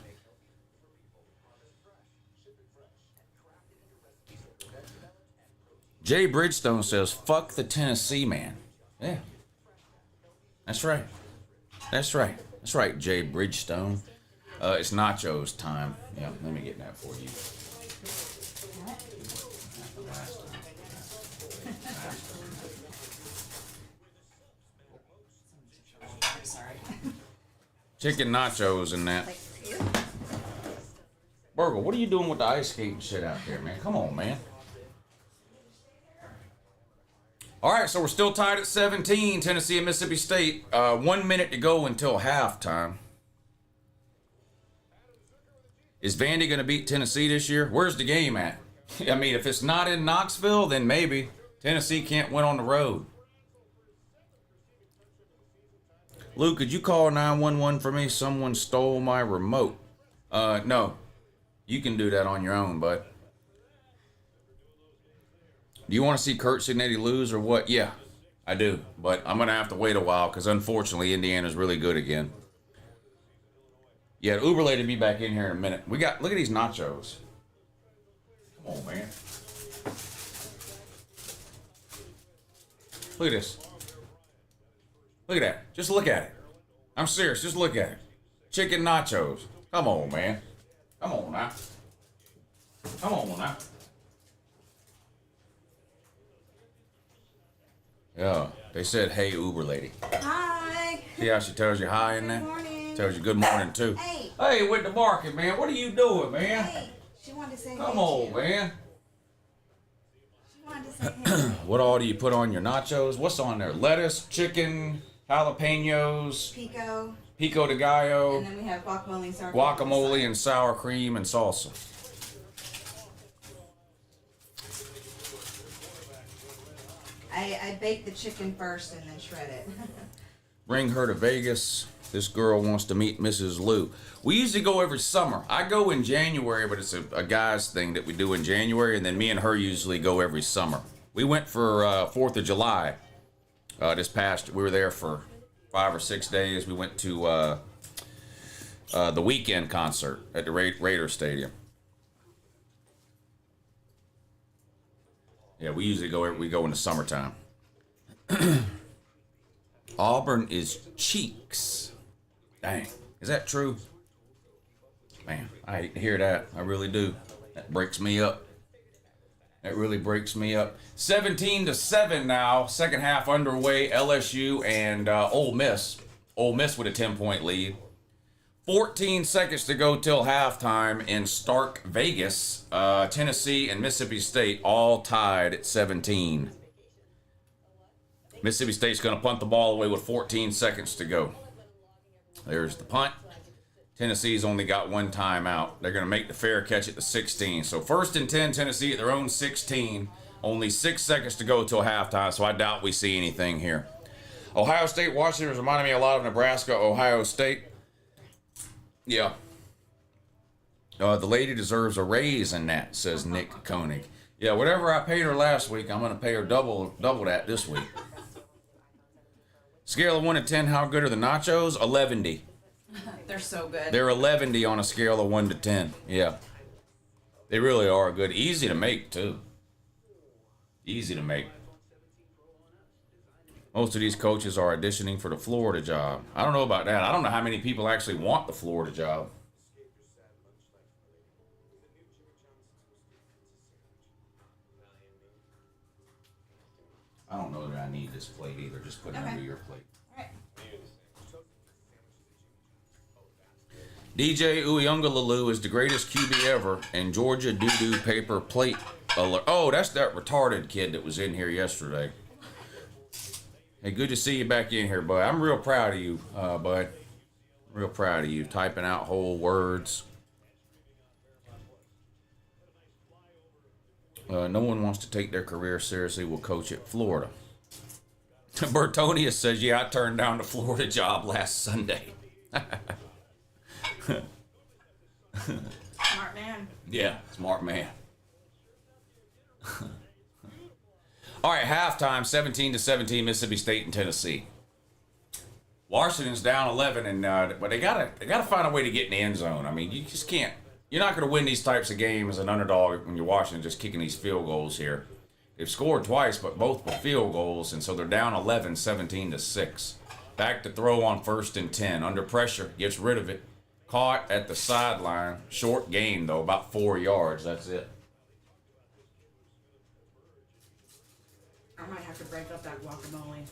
Speaker 1: Jay Bridgestone says, fuck the Tennessee man. Yeah. That's right. That's right. That's right, Jay Bridgestone. It's Nacho's time. Yeah, let me get that for you.
Speaker 2: Sorry.
Speaker 1: Chicken nachos and that. Burgle, what are you doing with the ice skating shit out there, man? Come on, man. All right, so we're still tied at 17, Tennessee and Mississippi State. 1 minute to go until halftime. Is Vandy going to beat Tennessee this year? Where's the game at? I mean, if it's not in Knoxville, then maybe. Tennessee can't win on the road. Luke, could you call 911 for me? Someone stole my remote. No. You can do that on your own, bud. Do you want to see Kurt Signetti lose or what? Yeah, I do. But I'm going to have to wait a while because unfortunately Indiana's really good again. Yeah, Uber lady be back in here in a minute. Look at these nachos. Come on, man. Look at this. Look at that. Just look at it. I'm serious. Just look at it. Chicken nachos. Come on, man. Come on now. Come on now. Yeah, they said, hey, Uber lady.
Speaker 2: Hi.
Speaker 1: See how she tells you hi in there?
Speaker 2: Good morning.
Speaker 1: Tells you good morning, too.
Speaker 2: Hey.
Speaker 1: Hey, with the market, man. What are you doing, man?
Speaker 2: Hey. She wanted to say
Speaker 1: Come
Speaker 2: hey
Speaker 1: on,
Speaker 2: to
Speaker 1: man.
Speaker 2: She wanted to say hey.
Speaker 1: What all do you put on your nachos? What's on there? Lettuce, chicken, jalapenos, pico de gallo,
Speaker 2: And then we have guacamole and sour cream.
Speaker 1: guacamole and sour cream and salsa.
Speaker 2: I baked the chicken first and then shred it.
Speaker 1: Bring her to Vegas. This girl wants to meet Mrs. Lou. We usually go every summer. I go in January, but it's a guy's thing that we do in January, and then me and her usually go every summer. We went for 4th of July this past. We were there for 5 or 6 days. We went to the weekend concert at the Raider Stadium. Yeah, we usually go in the summertime. Auburn is cheeks. Dang, is that true? Man, I hate to hear that. I really do. That breaks me up. That really breaks me up. 17-7 now. Second half underway. LSU and Ole Miss. Ole Miss with a 10-point lead. 14 seconds to go till halftime in Stark, Vegas. Tennessee and Mississippi State all tied at 17. Mississippi State's going to punt the ball away with 14 seconds to go. There's the punt. Tennessee's only got one timeout. They're going to make the fair catch at the 16. So 1st and 10, Tennessee at their own 16. Only 6 seconds to go till halftime, so I doubt we see anything here. Ohio State, Washington is reminding me a lot of Nebraska, Ohio State. Yeah. The lady deserves a raise in that, says Nick Koenig. Yeah, whatever I paid her last week, I'm going to pay her double that this week. Scale of 1 to 10, how good are the nachos? 11.
Speaker 2: They're so good.
Speaker 1: They're 11 on a scale of 1 to 10. Yeah. They really are good. Easy to make, too. Easy to make. Most of these coaches are auditioning for the Florida job. I don't know about that. I don't know how many people actually want the Florida job. I don't know that I need this plate either. Just put it under your plate.
Speaker 2: All right.
Speaker 1: DJ Uyunglulu is the greatest QB ever, and Georgia doo-doo paper plate alert. Oh, that's that retarded kid that was in here yesterday. Hey, good to see you back in here, bud. I'm real proud of you, bud. Real proud of you. Typing out whole words. No one wants to take their career seriously will coach at Florida. Bertonius says, yeah, I turned down the Florida job last Sunday.
Speaker 2: Smart man.
Speaker 1: Yeah, smart man. All right, halftime, 17-17, Mississippi State and Tennessee. Washington's down 11, and but they gotta find a way to get in the end zone. I mean, you just can't. You're not going to win these types of games as an underdog when you're Washington just kicking these field goals here. They've scored twice, but both were field goals, and so they're down 11, 17-6. Back to throw on 1st and 10. Under pressure, gets rid of it. Caught at the sideline. Short gain, though, about 4 yards. That's it.
Speaker 2: I might have to break up that guacamole.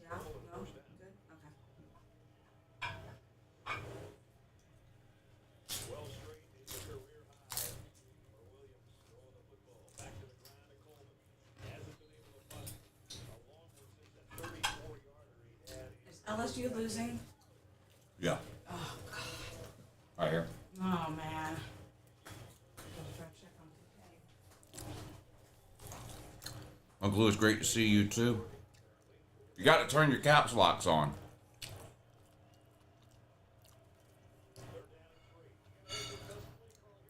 Speaker 2: Yeah? No? Good? Okay. Is LSU losing?
Speaker 1: Yeah.
Speaker 2: Oh, God.
Speaker 1: Right here.
Speaker 2: Oh, man.
Speaker 1: Uncle Lou, it's great to see you, too. You got to turn your caps locks on.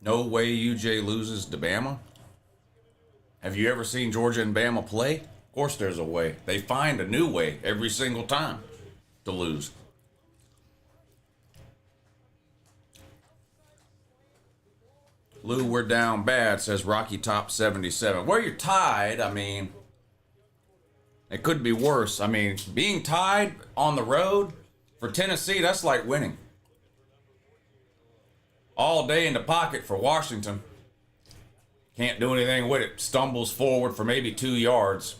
Speaker 1: No way UJ loses to Bama? Have you ever seen Georgia and Bama play? Of course there's a way. They find a new way every single time to lose. Lou, we're down bad, says Rocky Top 77. Well, you're tied. I mean, it could be worse. I mean, being tied on the road for Tennessee, that's like winning. All day in the pocket for Washington. Can't do anything with it. Stumbles forward for maybe 2 yards.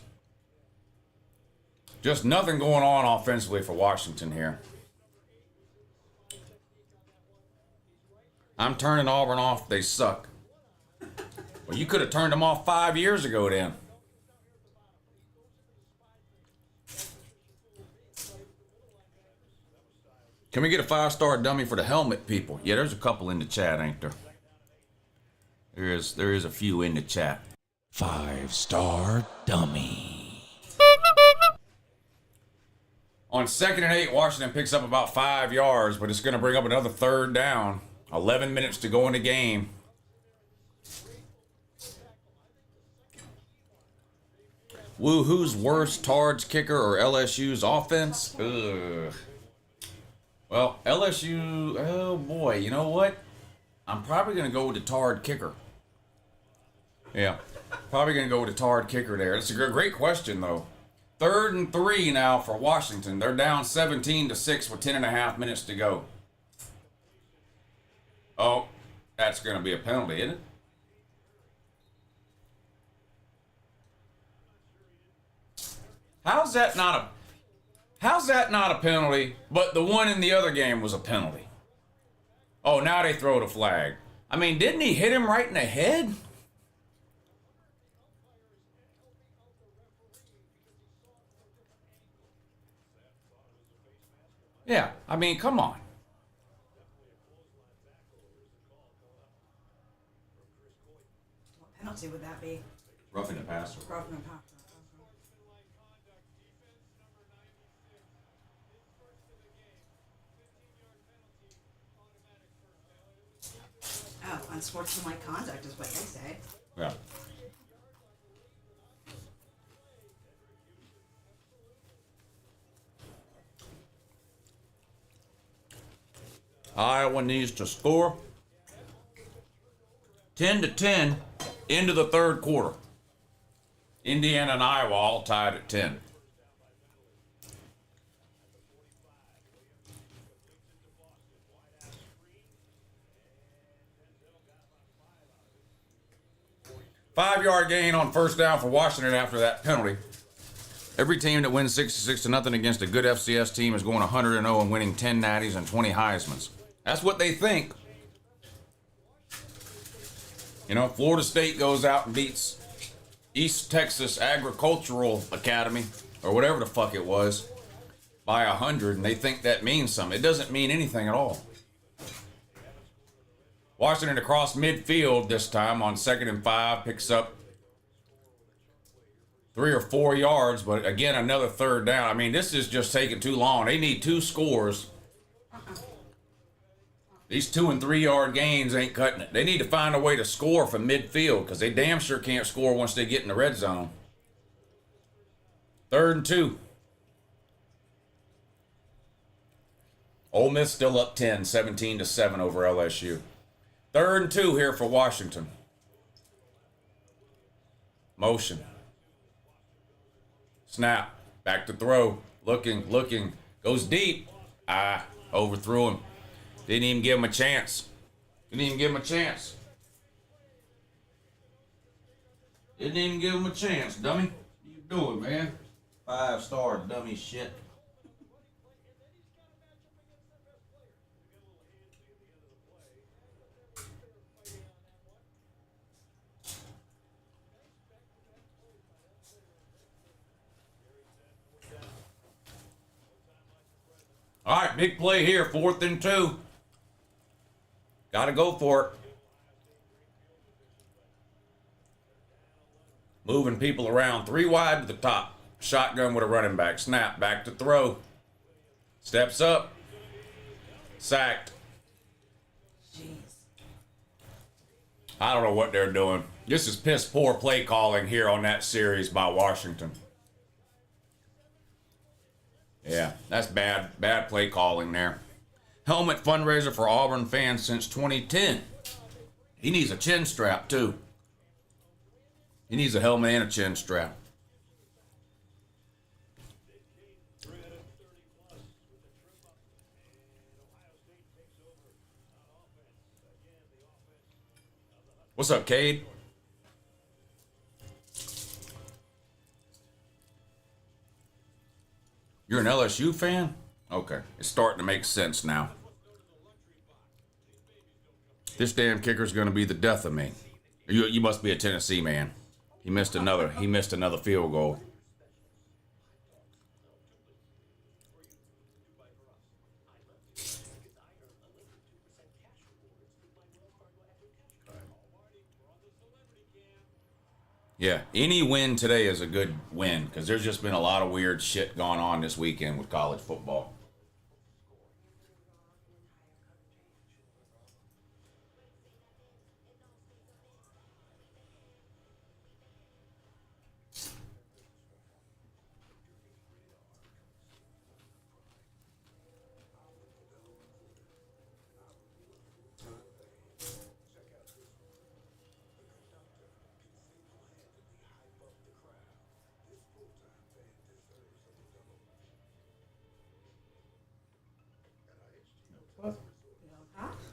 Speaker 1: Just nothing going on offensively for Washington here. I'm turning Auburn off. They suck. Well, you could have turned them off 5 years ago then. Can we get a 5-star dummy for the helmet people? Yeah, there's a couple in the chat, ain't there? There is a few in the chat. 5-star dummy. On 2nd and 8, Washington picks up about 5 yards, but it's going to bring up another 3rd down. 11 minutes to go in the game. Woo, who's worse, Tard's kicker or LSU's offense? Ugh. Well, LSU, oh boy, you know what? I'm probably going to go with the Tard kicker. Yeah, probably going to go with the Tard kicker there. It's a great question, though. 3rd and 3 now for Washington. They're down 17-6 with 10.5 minutes to go. Oh, that's going to be a penalty, isn't it? How's that not a penalty, but the one in the other game was a penalty? Oh, now they throw the flag. I mean, didn't he hit him right in the head? Yeah, I mean, come on.
Speaker 2: What penalty would that be?
Speaker 1: Roughing the passer.
Speaker 2: Roughing the passer. Oh, unsportsmanlike conduct is what they say.
Speaker 1: Yeah. Iowa needs to score 10-10 into the third quarter. Indiana and Iowa all tied at 10. Five-yard gain on first down for Washington after that penalty. Every team that wins 66-0 against a good FCS team is going 100-0 and winning 10 natties and 20 Heismans. That's what they think. You know, Florida State goes out and beats East Texas Agricultural Academy, or whatever the fuck it was, by 100, and they think that means something. It doesn't mean anything at all. Washington across midfield this time on 2nd and 5, picks up 3 or 4 yards, but again, another third down. I mean, this is just taking too long. They need 2 scores. These 2 and 3 yard gains ain't cutting it. They need to find a way to score from midfield because they damn sure can't score once they get in the red zone. 3rd and 2. Ole Miss still up 10, 17-7 over LSU. 3rd and 2 here for Washington. Motion. Snap. Back to throw. Looking. Goes deep. Overthrew him. Didn't even give him a chance. Didn't even give him a chance, dummy. What you doing, man? 5-star dummy shit. All right, big play here, 4th and 2. Got to go for it. Moving people around. 3 wide to the top. Shotgun with a running back. Snap. Back to throw. Steps up. Sacked.
Speaker 2: Jeez.
Speaker 1: I don't know what they're doing. This is piss poor play calling here on that series by Washington. Yeah, that's bad play calling there. Helmet fundraiser for Auburn fans since 2010. He needs a chin strap, too. He needs a helmet and a chin strap. What's up, Cade? You're an LSU fan? Okay, it's starting to make sense now. This damn kicker's going to be the death of me. You must be a Tennessee man. He missed another field goal. Yeah, any win today is a good win because there's just been a lot of weird shit going on this weekend with college football.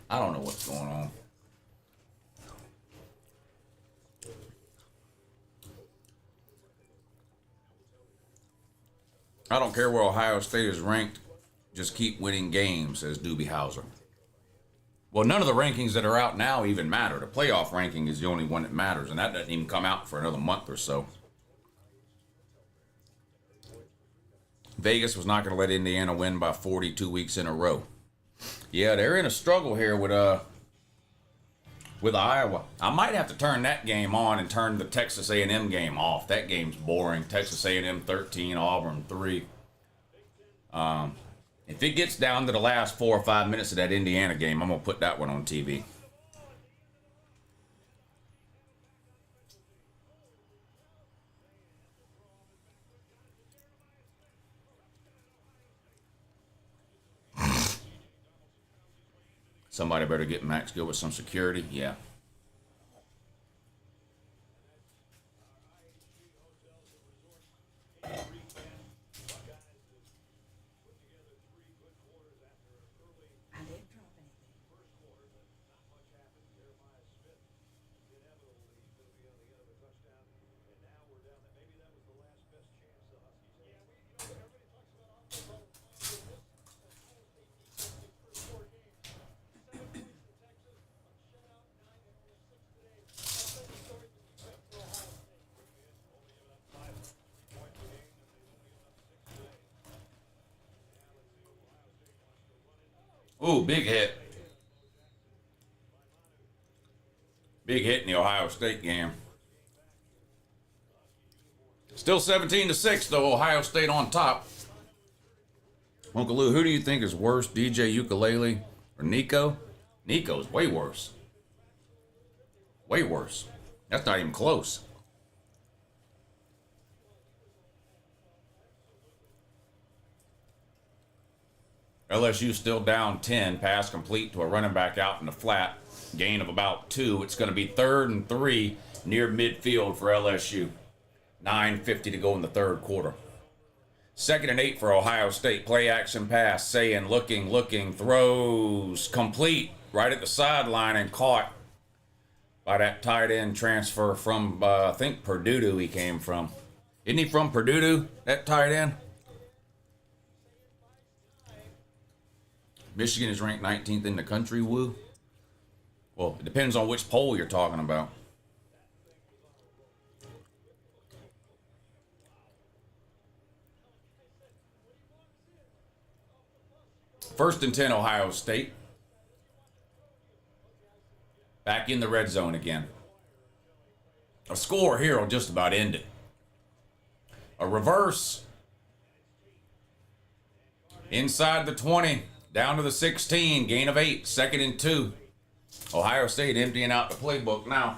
Speaker 1: I don't know what's going on. I don't care where Ohio State is ranked. Just keep winning games, says Doobie Hauser. Well, none of the rankings that are out now even matter. The playoff ranking is the only one that matters, and that doesn't even come out for another month or so. Vegas was not going to let Indiana win by 42 weeks in a row. Yeah, they're in a struggle here with Iowa. I might have to turn that game on and turn the Texas A&M game off. That game's boring. Texas A&M 13, Auburn 3. If it gets down to the last 4 or 5 minutes of that Indiana game, I'm going to put that one on TV. Somebody better get Max Gill with some security. Yeah.
Speaker 2: I didn't drop anything.
Speaker 1: Ooh, big hit. Big hit in the Ohio State game. Still 17-6 though. Ohio State on top. Uncle Lou, who do you think is worse, DJ Ukulele or Nico? Nico's way worse. Way worse. That's not even close. LSU still down 10. Pass complete to a running back out in the flat. Gain of about 2. It's going to be 3rd and 3 near midfield for LSU. 9:50 to go in the third quarter. 2nd and 8 for Ohio State. Play action pass. Saying, looking, throws. Complete. Right at the sideline and caught by that tight end transfer from, I think, Purdue he came from. Isn't he from Purdue, that tight end? Michigan is ranked 19th in the country, woo. Well, it depends on which poll you're talking about. First and 10, Ohio State. Back in the red zone again. A score here will just about end it. A reverse. Inside the 20. Down to the 16. Gain of 8. 2nd and 2. Ohio State emptying out the playbook now.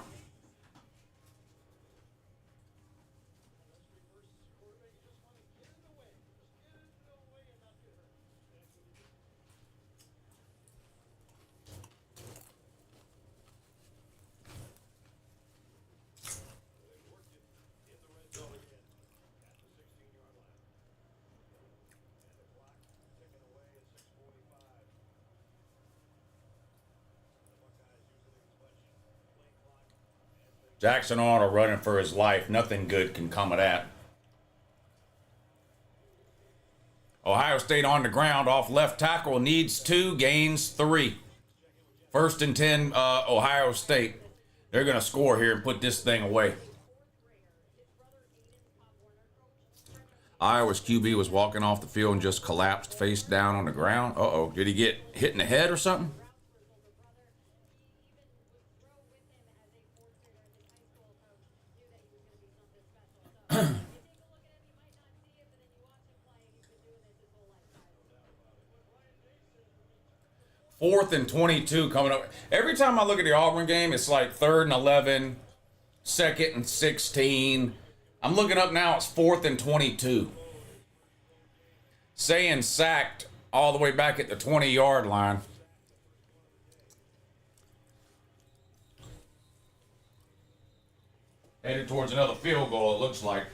Speaker 1: Jackson Arnold running for his life. Nothing good can come of that. Ohio State on the ground off left tackle. Needs 2, gains 3. 1st and 10, Ohio State. They're going to score here and put this thing away. Iowa's QB was walking off the field and just collapsed face down on the ground. Uh-oh. Did he get hit in the head or something? Fourth and 22 coming up. Every time I look at the Auburn game, it's like 3rd and 11, 2nd and 16. I'm looking up now, it's 4th and 22. Saying sacked all the way back at the 20-yard line. Headed towards another field goal, it looks like.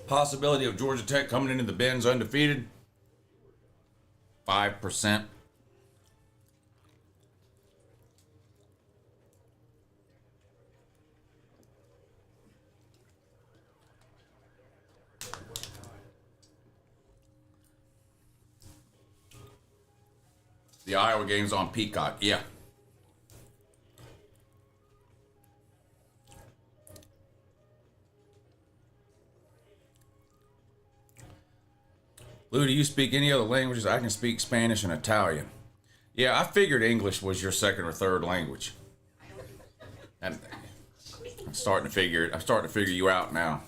Speaker 1: Possibility of Georgia Tech coming into the Benz undefeated? 5%. The Iowa game's on Peacock, yeah. Lou, do you speak any other languages? I can speak Spanish and Italian. Yeah, I figured English was your second or third language. I'm starting to figure you out now.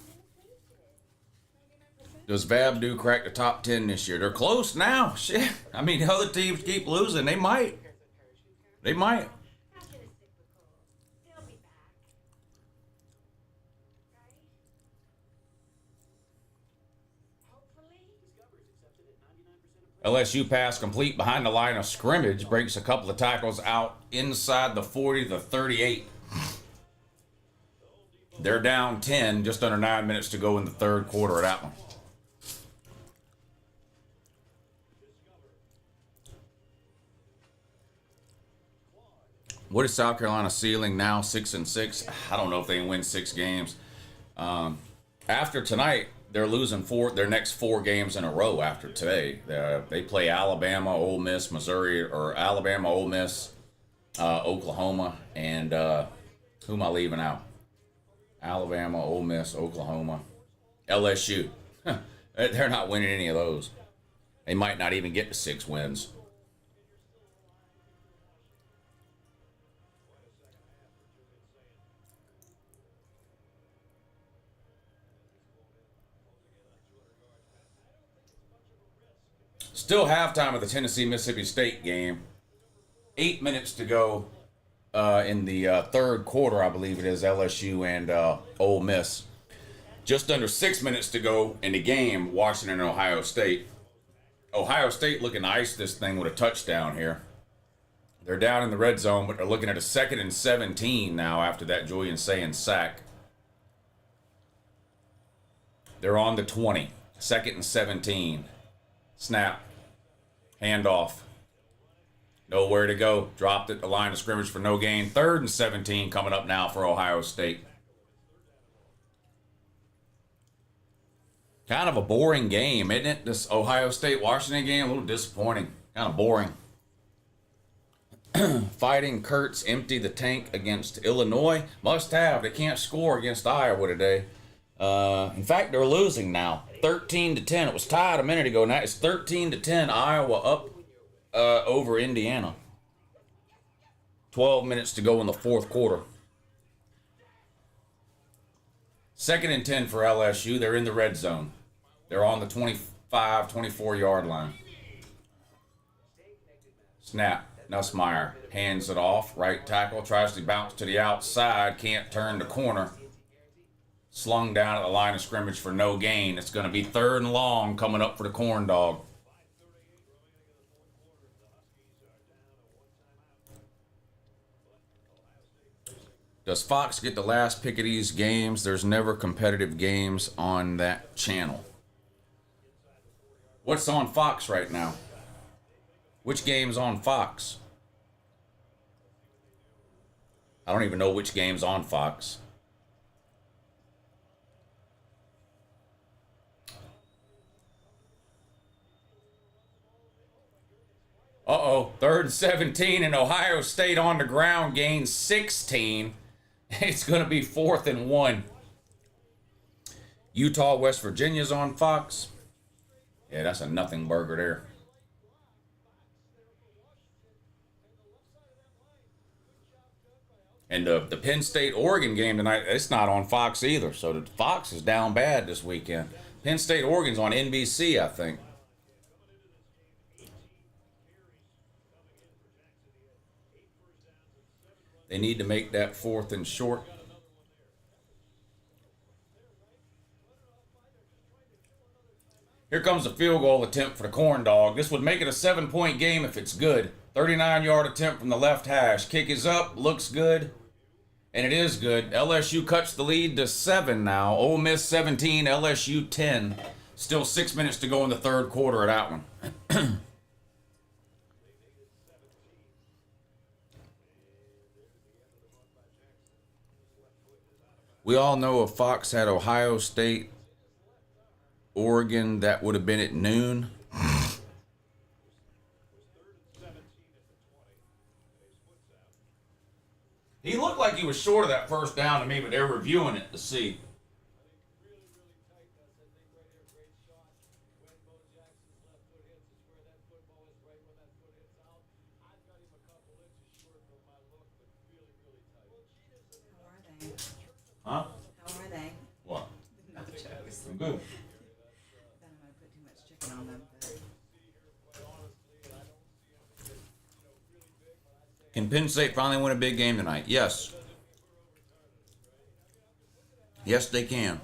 Speaker 1: Does Vabdu crack the top 10 this year? They're close now. Shit. I mean, the other teams keep losing. They might. They might. LSU pass complete behind the line of scrimmage. Breaks a couple of tackles out inside the 40 to 38. They're down 10, just under 9 minutes to go in the third quarter of that one. What is South Carolina ceiling now? 6-6. I don't know if they can win 6 games. After tonight, they're losing their next 4 games in a row. After today, they play Alabama, Ole Miss, Missouri, or Alabama, Ole Miss, Oklahoma, and who am I leaving out? Alabama, Ole Miss, Oklahoma, LSU. They're not winning any of those. They might not even get to 6 wins. Still halftime of the Tennessee-Mississippi State game. 8 minutes to go in the third quarter, I believe it is, LSU and Ole Miss. Just under 6 minutes to go in the game, Washington and Ohio State. Ohio State looking to ice this thing with a touchdown here. They're down in the red zone, but they're looking at a 2nd and 17 now after that Julian Sayans sack. They're on the 20. 2nd and 17. Snap. Handoff. Nowhere to go. Dropped at the line of scrimmage for no gain. 3rd and 17 coming up now for Ohio State. Kind of a boring game, isn't it? This Ohio State-Washington game, a little disappointing. Kind of boring. Fighting Kurtz empty the tank against Illinois. Must have. They can't score against Iowa today. In fact, they're losing now. 13-10. It was tied a minute ago. Now it's 13-10. Iowa up over Indiana. 12 minutes to go in the fourth quarter. 2nd and 10 for LSU. They're in the red zone. They're on the 25, 24-yard line. Snap. Nussmeier hands it off. Right tackle tries to bounce to the outside. Can't turn the corner. Slung down at the line of scrimmage for no gain. It's going to be 3rd and long coming up for the Corn Dog. Does Fox get the last pick of these games? There's never competitive games on that channel. What's on Fox right now? Which game's on Fox? I don't even know which game's on Fox. Uh-oh, 3rd and 17, and Ohio State on the ground gains 16. It's going to be 4th and 1. Utah, West Virginia's on Fox. Yeah, that's a nothing burger there. And the Penn State-Oregon game tonight, it's not on Fox either. So the Fox is down bad this weekend. Penn State-Oregon's on NBC, I think. They need to make that 4th and short. Here comes a field goal attempt for the Corn Dog. This would make it a 7-point game if it's good. 39-yard attempt from the left hash. Kick is up, looks good, and it is good. LSU cuts the lead to 7 now. Ole Miss 17, LSU 10. Still 6 minutes to go in the third quarter of that one. We all know if Fox had Ohio State, Oregon, that would have been at noon. He looked like he was short of that first down to me, but they're reviewing it to see. Huh?
Speaker 2: How are they?
Speaker 1: What?
Speaker 2: Nachos.
Speaker 1: I'm good.
Speaker 2: I thought I might put too much chicken on them.
Speaker 1: Can Penn State finally win a big game tonight? Yes. Yes, they can.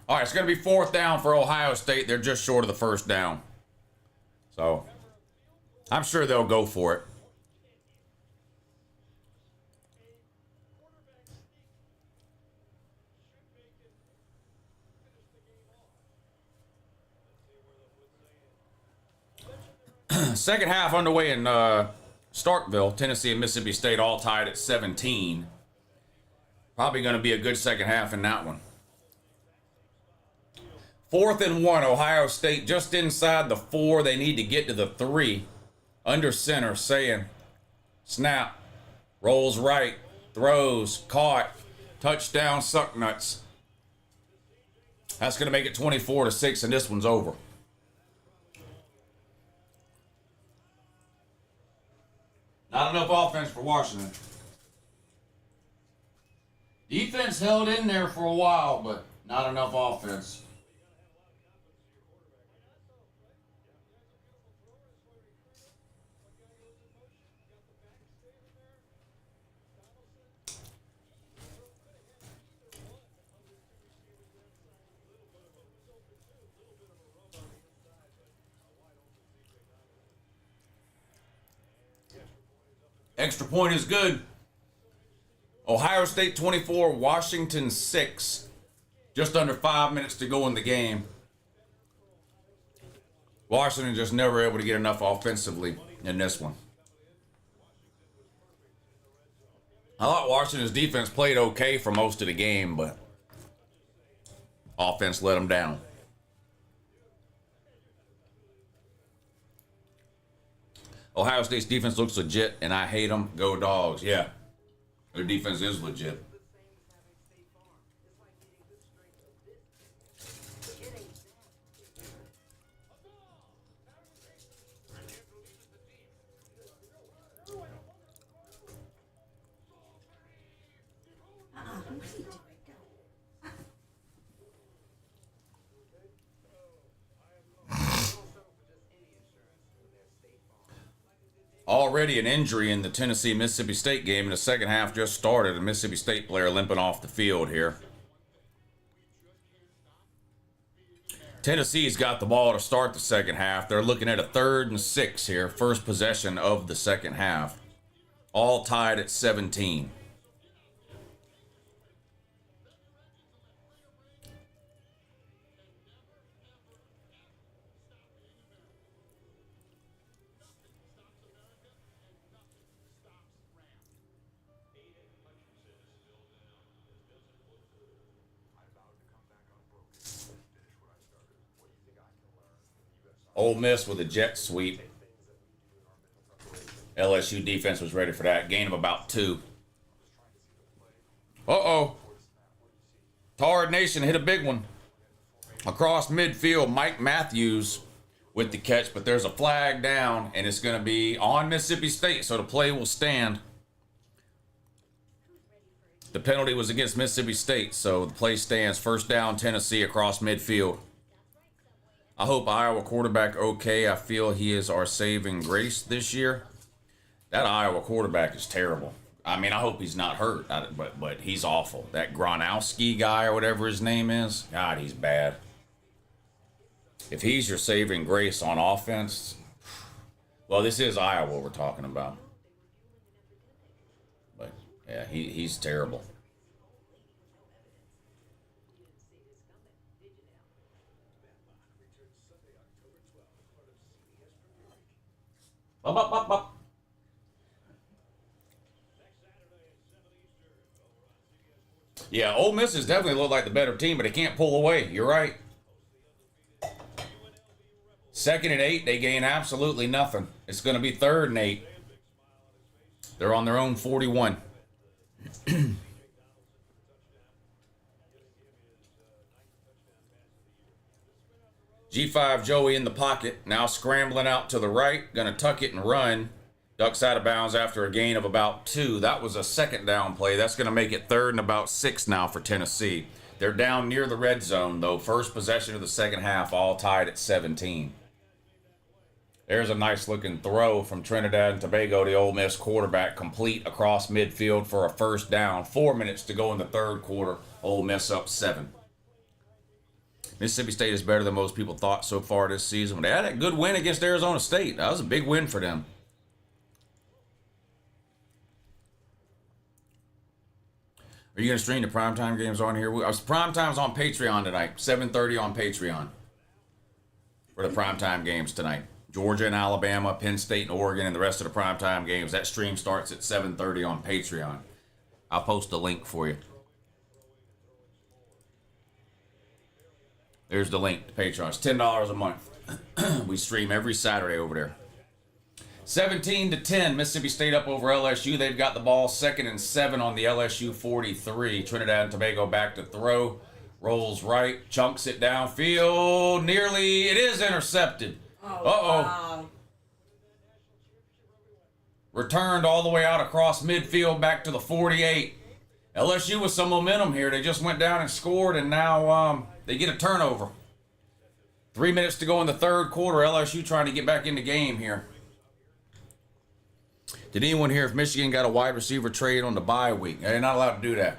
Speaker 1: All right, it's going to be 4th down for Ohio State. They're just short of the 1st down. So, I'm sure they'll go for it. Second half underway in Starkville. Tennessee and Mississippi State all tied at 17. Probably going to be a good second half in that one. 4th and 1, Ohio State just inside the 4. They need to get to the 3. Under center, saying, snap, rolls right, throws, caught, touchdown, suck nuts. That's going to make it 24-6, and this one's over. Not enough offense for Washington. Defense held in there for a while, but not enough offense. Extra point is good. Ohio State 24, Washington 6. Just under 5 minutes to go in the game. Washington just never able to get enough offensively in this one. I thought Washington's defense played okay for most of the game, but offense let them down. Ohio State's defense looks legit, and I hate them. Go Dogs. Yeah, their defense is legit. Already an injury in the Tennessee-Mississippi State game, and the second half just started. A Mississippi State player limping off the field here. Tennessee's got the ball to start the second half. They're looking at a 3rd and 6 here. First possession of the second half. All tied at 17. Ole Miss with a jet sweep. LSU defense was ready for that. Gain of about 2. Uh-oh. Tar Nation hit a big one. Across midfield, Mike Matthews with the catch, but there's a flag down, and it's going to be on Mississippi State, so the play will stand. The penalty was against Mississippi State, so the play stands. First down, Tennessee across midfield. I hope Iowa quarterback okay. I feel he is our saving grace this year. That Iowa quarterback is terrible. I mean, I hope he's not hurt, but he's awful. That Gronowski guy or whatever his name is, God, he's bad. If he's your saving grace on offense, well, this is Iowa we're talking about. But, yeah, he's terrible. Up, up, up, up. Yeah, Ole Miss has definitely looked like the better team, but they can't pull away. You're right. 2nd and 8, they gain absolutely nothing. It's going to be 3rd and 8. They're on their own 41. G5 Joey in the pocket, now scrambling out to the right, going to tuck it and run. Ducks out of bounds after a gain of about 2. That was a 2nd down play. That's going to make it 3rd and about 6 now for Tennessee. They're down near the red zone, though. First possession of the 2nd half, all tied at 17. There's a nice looking throw from Trinidad and Tobago, the Ole Miss quarterback, complete across midfield for a 1st down. 4 minutes to go in the 3rd quarter. Ole Miss up 7. Mississippi State is better than most people thought so far this season. They had a good win against Arizona State. That was a big win for them. Are you going to stream the primetime games on here? Primetime's on Patreon tonight. 7:30 on Patreon for the primetime games tonight. Georgia and Alabama, Penn State and Oregon, and the rest of the primetime games. That stream starts at 7:30 on Patreon. I'll post a link for you. There's the link to Patreon. It's $10 a month. We stream every Saturday over there. 17-10, Mississippi State up over LSU. They've got the ball 2nd and 7 on the LSU 43. Trinidad and Tobago back to throw. Rolls right, chunks it downfield. Nearly, it is intercepted.
Speaker 2: Wow.
Speaker 1: Returned all the way out across midfield back to the 48. LSU with some momentum here. They just went down and scored, and now they get a turnover. 3 minutes to go in the 3rd quarter. LSU trying to get back in the game here. Did anyone hear if Michigan got a wide receiver trade on the bye week? They're not allowed to do that.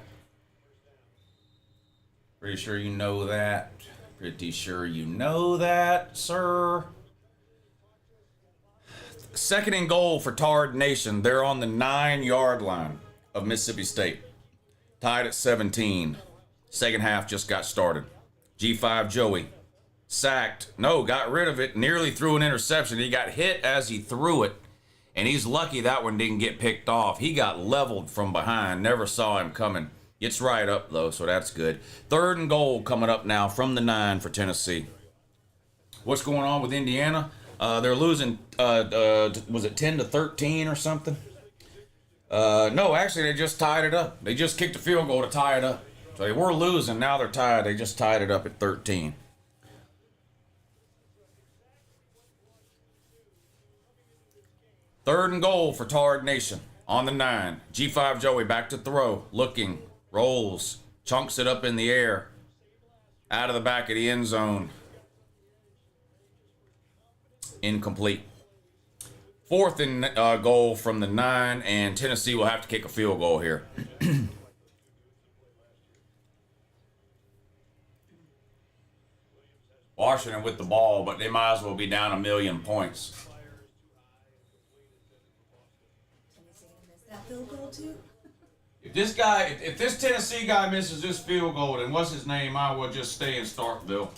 Speaker 1: Pretty sure you know that. Pretty sure you know that, sir. 2nd and goal for Tard Nation. They're on the 9-yard line of Mississippi State. Tied at 17. 2nd half just got started. G5 Joey. Sacked. No, got rid of it. Nearly threw an interception. He got hit as he threw it. And he's lucky that one didn't get picked off. He got leveled from behind. Never saw him coming. It's right up, though, so that's good. 3rd and goal coming up now from the 9 for Tennessee. What's going on with Indiana? They're losing, was it 10-13 or something? No, actually, they just tied it up. They just kicked a field goal to tie it up. So they were losing. Now they're tied. They just tied it up at 13. Third and goal for Tard Nation on the 9. G5 Joey back to throw. Looking. Rolls. Chunks it up in the air. Out of the back of the end zone. Incomplete. 4th and goal from the 9, and Tennessee will have to kick a field goal here. Washington with the ball, but they might as well be down 1,000,000 points.
Speaker 2: That field goal too?
Speaker 1: If this Tennessee guy misses this field goal, then what's his name? I will just stay in Starkville.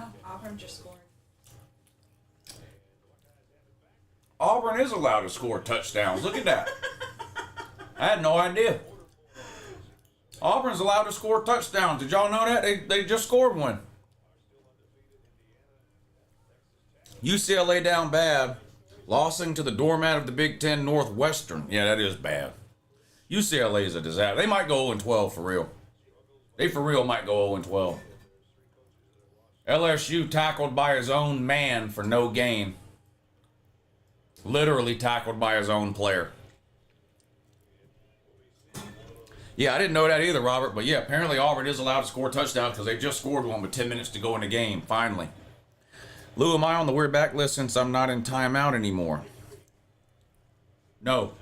Speaker 2: Oh, Auburn just scored.
Speaker 1: Auburn is allowed to score touchdowns. Look at that. I had no idea. Auburn's allowed to score touchdowns. Did y'all know that? They just scored one. UCLA down bad. Losing to the doormat of the Big Ten Northwestern. Yeah, that is bad. UCLA is a disaster. They might go 0-12 for real. They for real might go 0-12. LSU tackled by his own man for no gain. Literally tackled by his own player. Yeah, I didn't know that either, Robert. But yeah, apparently Auburn is allowed to score touchdowns because they just scored one with 10 minutes to go in the game, finally. Lou, am I on the we're back list since I'm not in timeout anymore? No.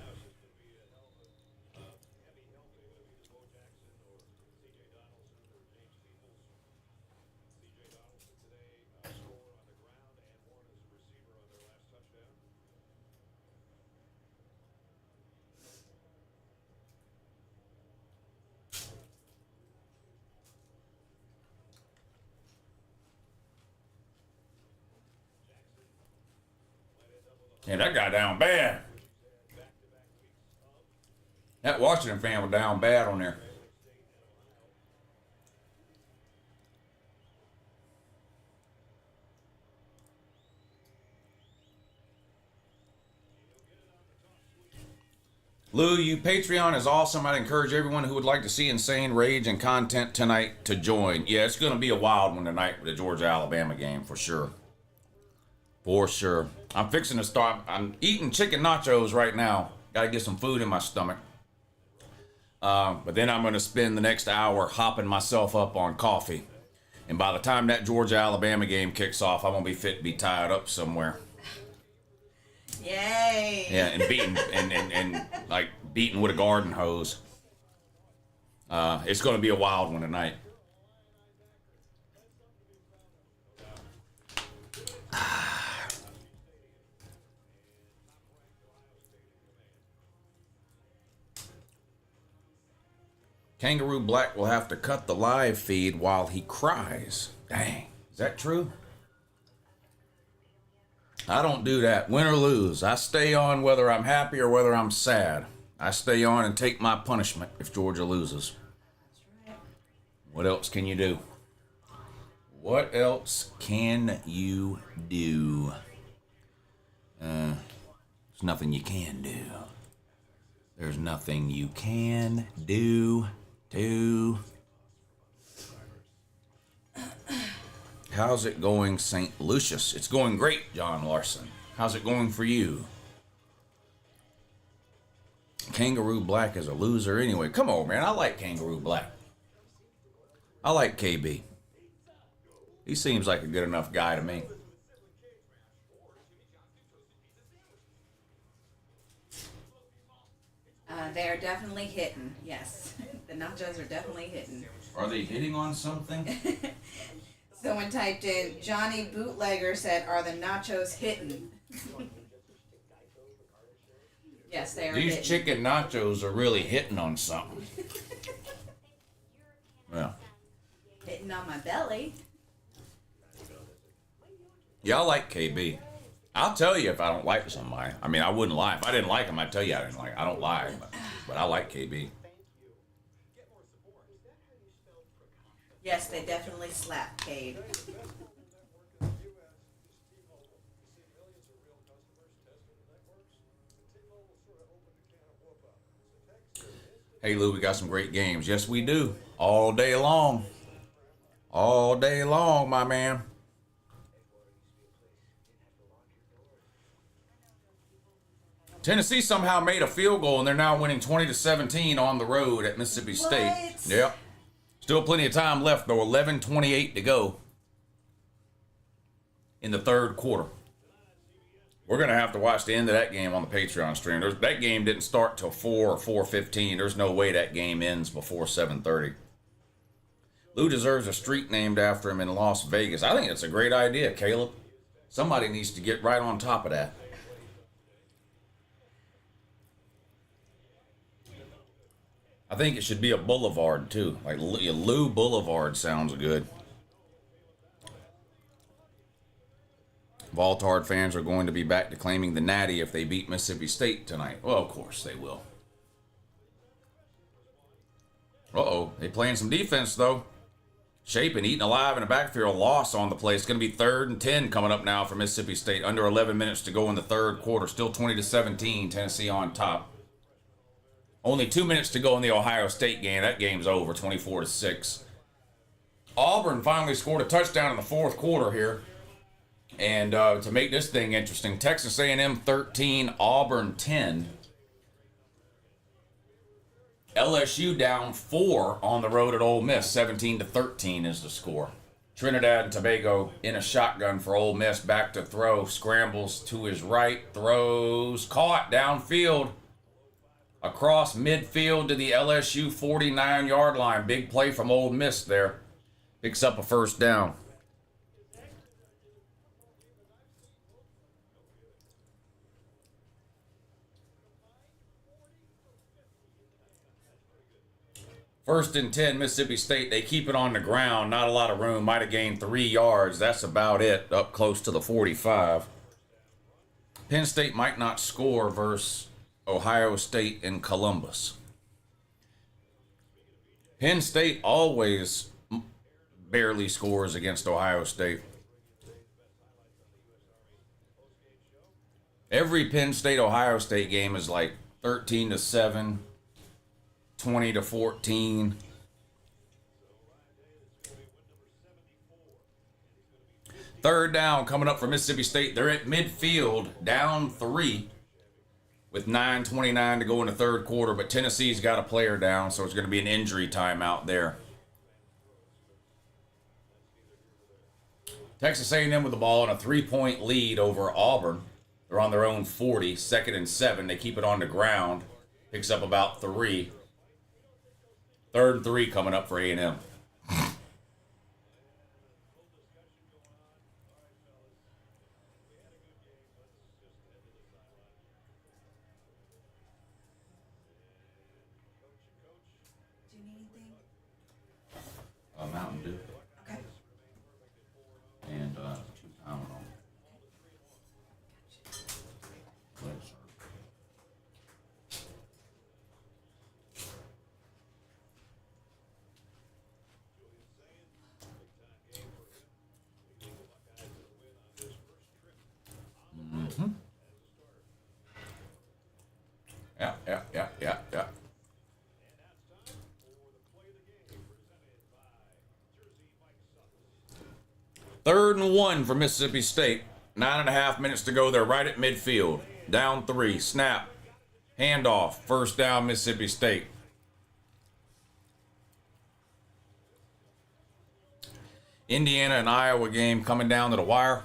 Speaker 1: Yeah, that guy down bad. That Washington fan was down bad on there. Lou, you Patreon is awesome. I'd encourage everyone who would like to see insane rage and content tonight to join. Yeah, it's going to be a wild one tonight with the Georgia-Alabama game, for sure. For sure. I'm fixing to start. I'm eating chicken nachos right now. Got to get some food in my stomach. But then I'm going to spend the next hour hopping myself up on coffee. And by the time that Georgia-Alabama game kicks off, I'm going to be fit to be tied up somewhere.
Speaker 2: Yay!
Speaker 1: Yeah, and beaten and like beaten with a garden hose. It's going to be a wild one tonight. Kangaroo Black will have to cut the live feed while he cries. Dang, is that true? I don't do that. Win or lose, I stay on whether I'm happy or whether I'm sad. I stay on and take my punishment if Georgia loses.
Speaker 2: That's right.
Speaker 1: What else can you do? What else can you do? There's nothing you can do. There's nothing you can do. How's it going, St. Lucius? It's going great, John Larson. How's it going for you? Kangaroo Black is a loser anyway. Come on, man. I like Kangaroo Black. I like KB. He seems like a good enough guy to me.
Speaker 2: They're definitely hitting. Yes, the nachos are definitely hitting.
Speaker 1: Are they hitting on something?
Speaker 2: Someone typed in, Johnny Bootlegger said, "Are the nachos hitting?" Yes, they are.
Speaker 1: These
Speaker 2: hitting.
Speaker 1: chicken nachos are really hitting on something. Yeah.
Speaker 2: Hitting on my belly.
Speaker 1: Yeah, I like KB. I'll tell you if I don't like somebody. I mean, I wouldn't lie. If I didn't like him, I'd tell you I didn't like him. I don't lie, but I like KB.
Speaker 2: Yes, they definitely slap Cade.
Speaker 1: Hey, Lou, we got some great games. Yes, we do. All day long. All day long, my man. Tennessee somehow made a field goal, and they're now winning 20-17 on the road at Mississippi State.
Speaker 2: What?
Speaker 1: Yep. Still plenty of time left, though. 11:28 to go in the third quarter. We're going to have to watch the end of that game on the Patreon stream. That game didn't start till 4 or 4:15. There's no way that game ends before 7:30. Lou deserves a street named after him in Las Vegas. I think it's a great idea, Caleb. Somebody needs to get right on top of that. I think it should be a boulevard, too. Like Lou Boulevard sounds good. Voltard fans are going to be back to claiming the Natty if they beat Mississippi State tonight. Well, of course they will. Uh-oh. They playing some defense, though. Shaping, eating alive in a backfield loss on the play. It's going to be 3rd and 10 coming up now for Mississippi State. Under 11 minutes to go in the third quarter. Still 20-17. Tennessee on top. Only 2 minutes to go in the Ohio State game. That game's over, 24-6. Auburn finally scored a touchdown in the fourth quarter here. And to make this thing interesting, Texas A&M 13, Auburn 10. LSU down 4 on the road at Ole Miss. 17-13 is the score. Trinidad and Tobago in a shotgun for Ole Miss. Back to throw. Scrambles to his right. Throws. Caught downfield. Across midfield to the LSU 49-yard line. Big play from Ole Miss there. Picks up a first down. First and 10, Mississippi State. They keep it on the ground. Not a lot of room. Might have gained 3 yards. That's about it. Up close to the 45. Penn State might not score versus Ohio State in Columbus. Penn State always barely scores against Ohio State. Every Penn State Ohio State game is like 13-7, 20-14. Third down coming up for Mississippi State. They're at midfield, down 3 with 9:29 to go in the third quarter, but Tennessee's got a player down, so it's going to be an injury timeout there. Texas A&M with the ball and a 3-point lead over Auburn. They're on their own 40, 2nd and 7. They keep it on the ground. Picks up about 3. 3rd and 3 coming up for A&M. Mountain Dew.
Speaker 2: Okay.
Speaker 1: And, I don't know. Mm-hmm. Yeah. 3rd and 1 for Mississippi State. 9.5 minutes to go. They're right at midfield. Down 3. Snap. Handoff. First down, Mississippi State. Indiana and Iowa game coming down to the wire.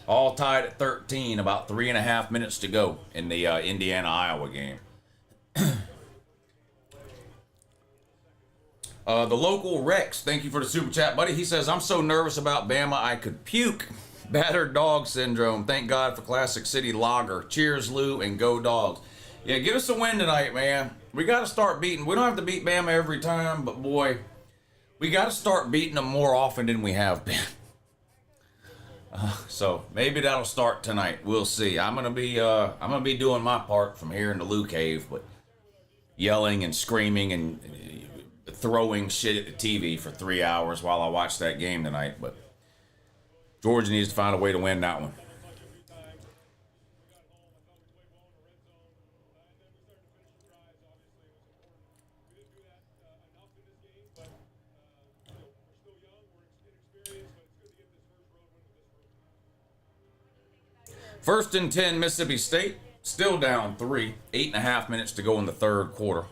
Speaker 1: All tied at 13. About 3.5 minutes to go in the Indiana-Iowa game. The local Rex, thank you for the super chat, buddy. He says, I'm so nervous about Bama, I could puke. Battered dog syndrome. Thank God for Classic City Lager. Cheers, Lou, and go Dogs. Yeah, get us a win tonight, man. We got to start beating. We don't have to beat Bama every time, but boy, we got to start beating them more often than we have been. So maybe that'll start tonight. We'll see. I'm gonna be doing my part from here in the Lou Cave, but yelling and screaming and throwing shit at the TV for 3 hours while I watch that game tonight. But Georgia needs to find a way to win that one. First and 10, Mississippi State. Still down 3. 8.5 minutes to go in the third quarter.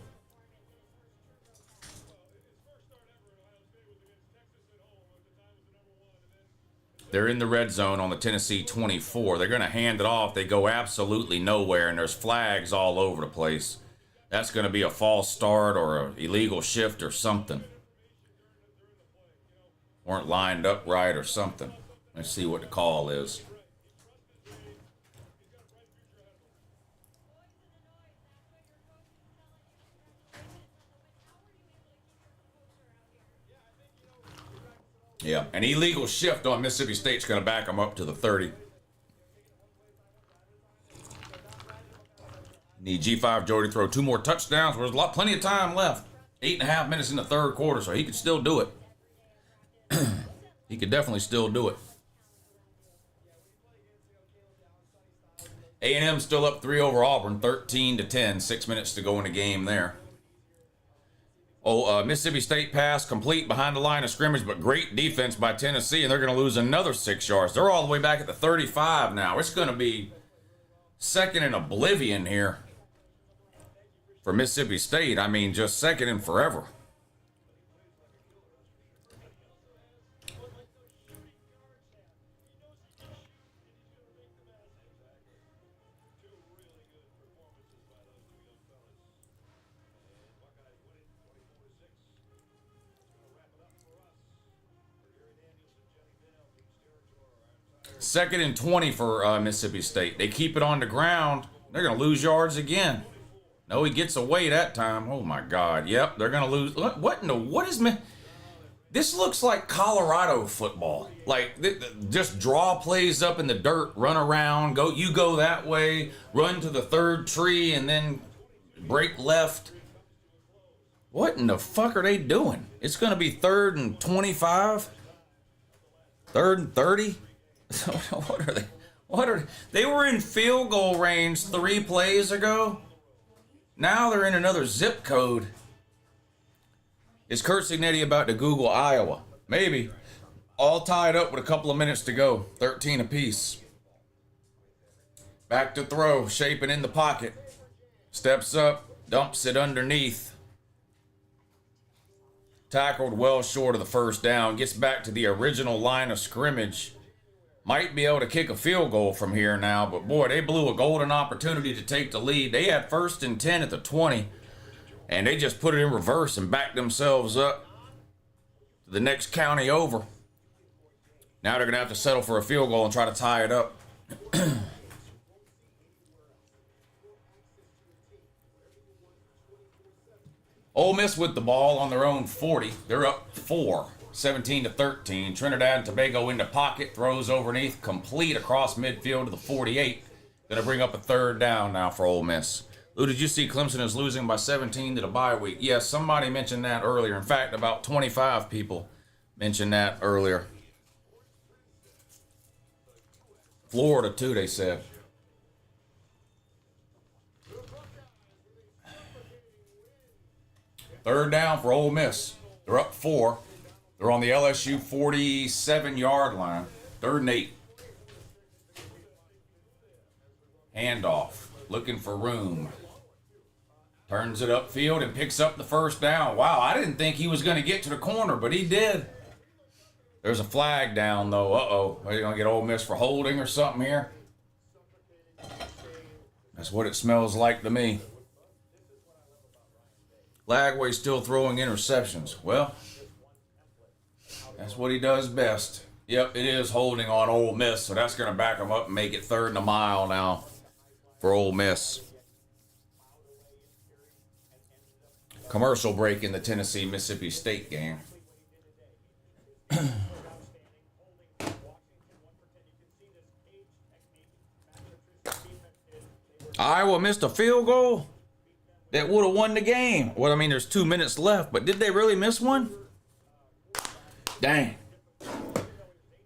Speaker 1: They're in the red zone on the Tennessee 24. They're going to hand it off. They go absolutely nowhere, and there's flags all over the place. That's going to be a false start or an illegal shift or something. Weren't lined up right or something. Let's see what the call is. Yeah, an illegal shift on Mississippi State's going to back them up to the 30. Need G5 Joe to throw 2 more touchdowns. There's plenty of time left. 8.5 minutes in the third quarter, so he could still do it. He could definitely still do it. A&M still up 3 over Auburn, 13-10. 6 minutes to go in the game there. Mississippi State pass complete behind the line of scrimmage, but great defense by Tennessee, and they're going to lose another 6 yards. They're all the way back at the 35 now. It's going to be second in oblivion here for Mississippi State. I mean, just second in forever. Second and 20 for Mississippi State. They keep it on the ground. They're going to lose yards again. No, he gets away that time. Oh, my God. Yep, they're going to lose. What in the... What is... This looks like Colorado football. Like, just draw plays up in the dirt, run around, you go that way, run to the third tree, and then break left. What in the fuck are they doing? It's going to be 3rd and 25? 3rd and 30? What are they? They were in field goal range 3 plays ago. Now they're in another zip code. Is Kurt Signetti about to Google Iowa? Maybe. All tied up with a couple of minutes to go. 13 apiece. Back to throw. Shaping in the pocket. Steps up. Dumps it underneath. Tackled well short of the first down. Gets back to the original line of scrimmage. Might be able to kick a field goal from here now. But boy, they blew a golden opportunity to take the lead. They had 1st and 10 at the 20. And they just put it in reverse and backed themselves up to the next county over. Now they're going to have to settle for a field goal and try to tie it up. Ole Miss with the ball on their own 40. They're up 4, 17-13. Trinidad and Tobago into pocket, throws underneath, complete across midfield to the 48. Going to bring up a 3rd down now for Ole Miss. Lou, did you see Clemson is losing by 17 to the bye week? Yes, somebody mentioned that earlier. In fact, about 25 people mentioned that earlier. Florida, too, they said. Third down for Ole Miss. They're up 4. They're on the LSU 47-yard line. 3rd and 8. Handoff. Looking for room. Turns it upfield and picks up the 1st down. Wow, I didn't think he was going to get to the corner, but he did. There's a flag down, though. Uh-oh. Are you going to get Ole Miss for holding or something here? That's what it smells like to me. Lagway still throwing interceptions. Well, that's what he does best. Yep, it is holding on Ole Miss, so that's going to back him up and make it 3rd and a mile now for Ole Miss. Commercial break in the Tennessee-Mississippi State game. Iowa missed a field goal that would have won the game. Well, I mean, there's 2 minutes left, but did they really miss one? Dang.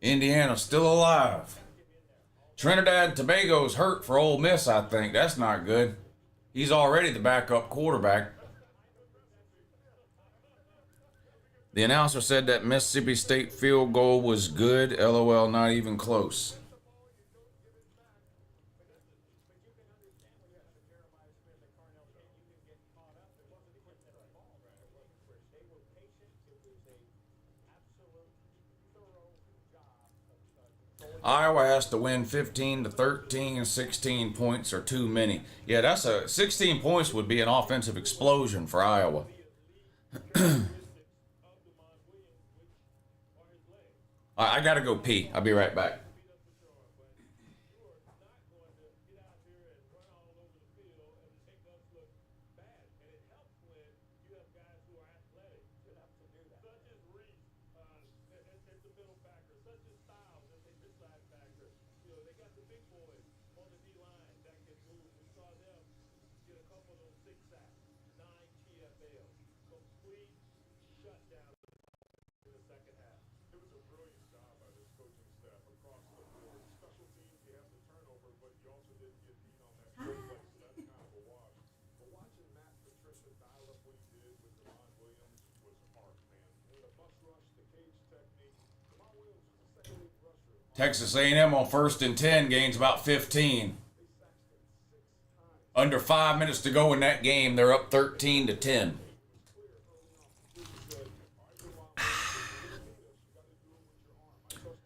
Speaker 1: Indiana's still alive. Trinidad and Tobago's hurt for Ole Miss, I think. That's not good. He's already the backup quarterback. The announcer said that Mississippi State field goal was good. LOL, not even close. Iowa has to win 15-13, 16 points are too many. Yeah, that's 16 points would be an offensive explosion for Iowa. I gotta go pee. I'll be right back. Texas A&M on 1st and 10 gains about 15. Under 5 minutes to go in that game, they're up 13-10.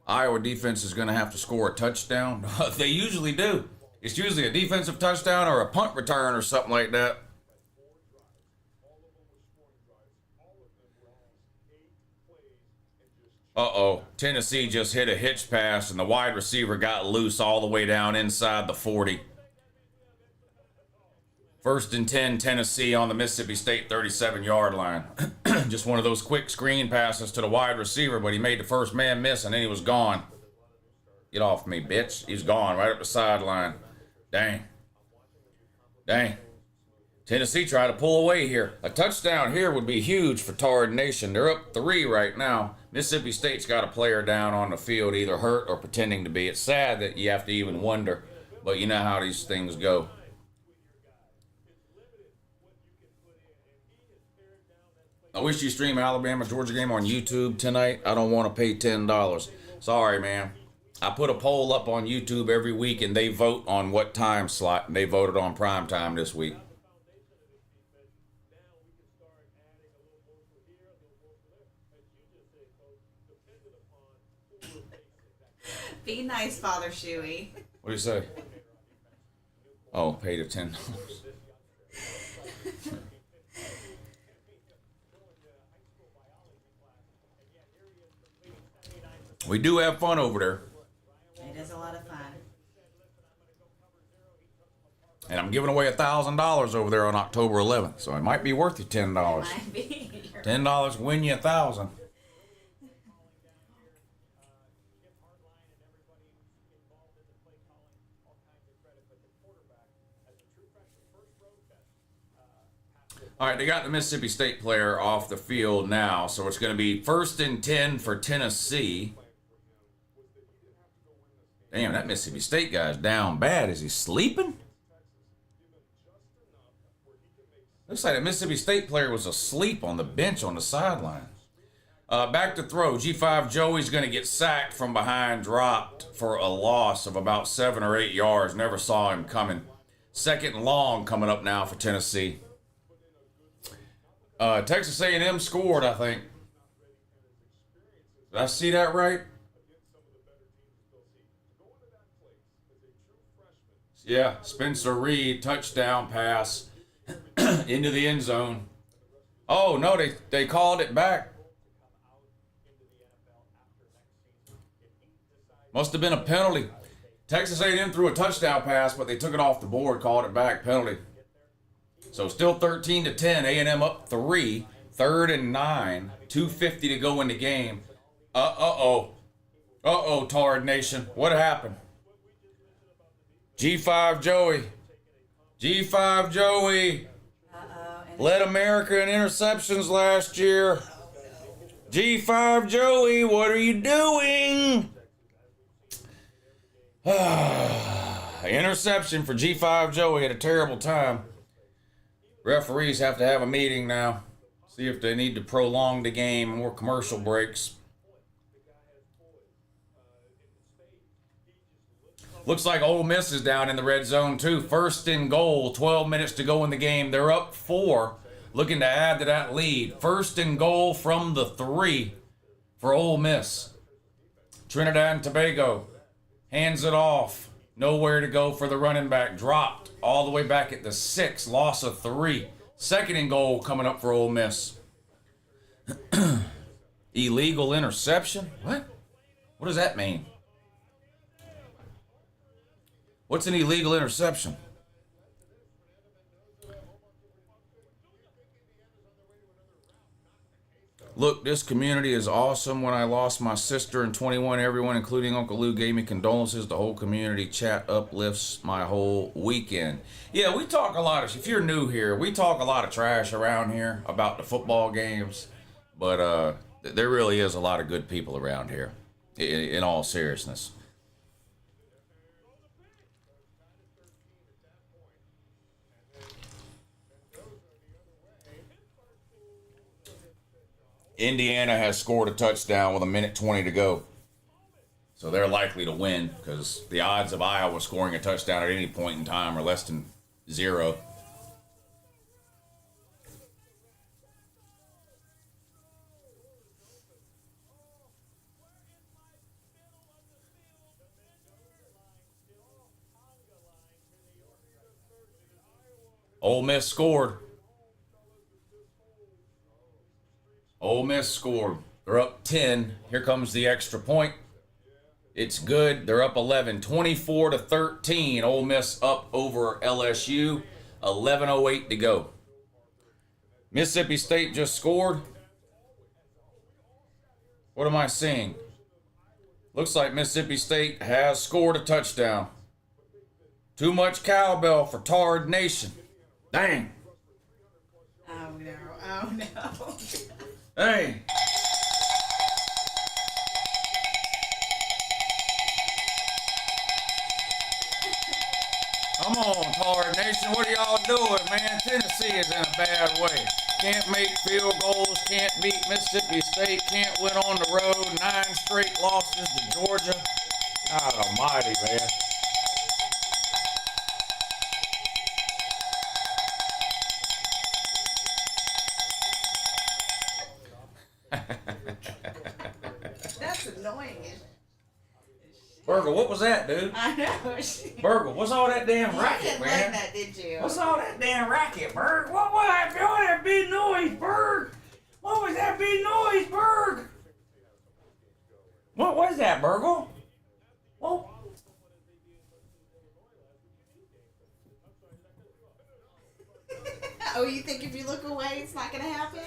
Speaker 1: Iowa defense is going to have to score a touchdown. They usually do. It's usually a defensive touchdown or a punt return or something like that. Uh-oh. Tennessee just hit a hitch pass, and the wide receiver got loose all the way down inside the 40. First and 10, Tennessee on the Mississippi State 37-yard line. Just one of those quick screen passes to the wide receiver, but he made the first man miss, and then he was gone. Get off me, bitch. He's gone right up the sideline. Dang. Tennessee tried to pull away here. A touchdown here would be huge for Tard Nation. They're up 3 right now. Mississippi State's got a player down on the field, either hurt or pretending to be. It's sad that you have to even wonder, but you know how these things go. I wish you stream Alabama-Georgia game on YouTube tonight. I don't want to pay $10. Sorry, man. I put a poll up on YouTube every week, and they vote on what time slot, and they voted on prime time this week.
Speaker 2: Be nice, Father Shuey.
Speaker 1: What do you say? Oh, pay the $10. We do have fun over there.
Speaker 2: It is a lot of fun.
Speaker 1: And I'm giving away $1,000 over there on October 11th, so it might be worth you $10.
Speaker 2: Might be.
Speaker 1: $10 win you $1,000. All right, they got the Mississippi State player off the field now, so it's going to be first and 10 for Tennessee. Damn, that Mississippi State guy's down bad. Is he sleeping? Looks like that Mississippi State player was asleep on the bench on the sideline. Back to throw. G5 Joey's going to get sacked from behind, dropped for a loss of about 7 or 8 yards. Never saw him coming. Second and long coming up now for Tennessee. Texas A&M scored, I think. Did I see that right? Yeah, Spencer Reed, touchdown pass into the end zone. Oh, no, they called it back. Must have been a penalty. Texas A&M threw a touchdown pass, but they took it off the board, called it back, penalty. So still 13-10, A&M up 3, 3rd and 9, 2:50 to go in the game. Uh-oh, Tard Nation, what happened? G5 Joey. Led America in interceptions last year. G5 Joey, what are you doing? Interception for G5 Joey at a terrible time. Referees have to have a meeting now. See if they need to prolong the game, more commercial breaks. Looks like Ole Miss is down in the red zone too. First and goal, 12 minutes to go in the game. They're up 4, looking to add to that lead. First and goal from the 3 for Ole Miss. Trinidad and Tobago hands it off. Nowhere to go for the running back. Dropped all the way back at the 6, loss of 3. Second and goal coming up for Ole Miss. Illegal interception? What? What does that mean? What's an illegal interception? Look, this community is awesome. When I lost my sister in 21, everyone, including Uncle Lou, gave me condolences. The whole community chat uplifts my whole weekend. Yeah, we talk a lot of, if you're new here, we talk a lot of trash around here about the football games, but there really is a lot of good people around here, in all seriousness. Indiana has scored a touchdown with 1:20 to go. So they're likely to win because the odds of Iowa scoring a touchdown at any point in time are less than 0. Ole Miss scored. Ole Miss scored. They're up 10. Here comes the extra point. It's good. They're up 11. 24-13. Ole Miss up over LSU. 11:08 to go. Mississippi State just scored. What am I seeing? Looks like Mississippi State has scored a touchdown. Too much cowbell for Tard Nation. Dang.
Speaker 2: Oh no. Oh no.
Speaker 1: Hey. Come on, Tard Nation. What are y'all doing, man? Tennessee is in a bad way. Can't make field goals, can't beat Mississippi State, can't win on the road, 9 straight losses to Georgia. God almighty, man.
Speaker 2: That's annoying.
Speaker 1: Burgle, what was that, dude?
Speaker 2: I know.
Speaker 1: Burgle, what's all that damn racket,
Speaker 2: You didn't
Speaker 1: man?
Speaker 2: like that, did you?
Speaker 1: What's all that damn racket, Berg? What was that big noise, Berg? What was that big noise, Berg? What was that, Burgle? Whoa.
Speaker 2: Oh, you think if you look away, it's not going to happen?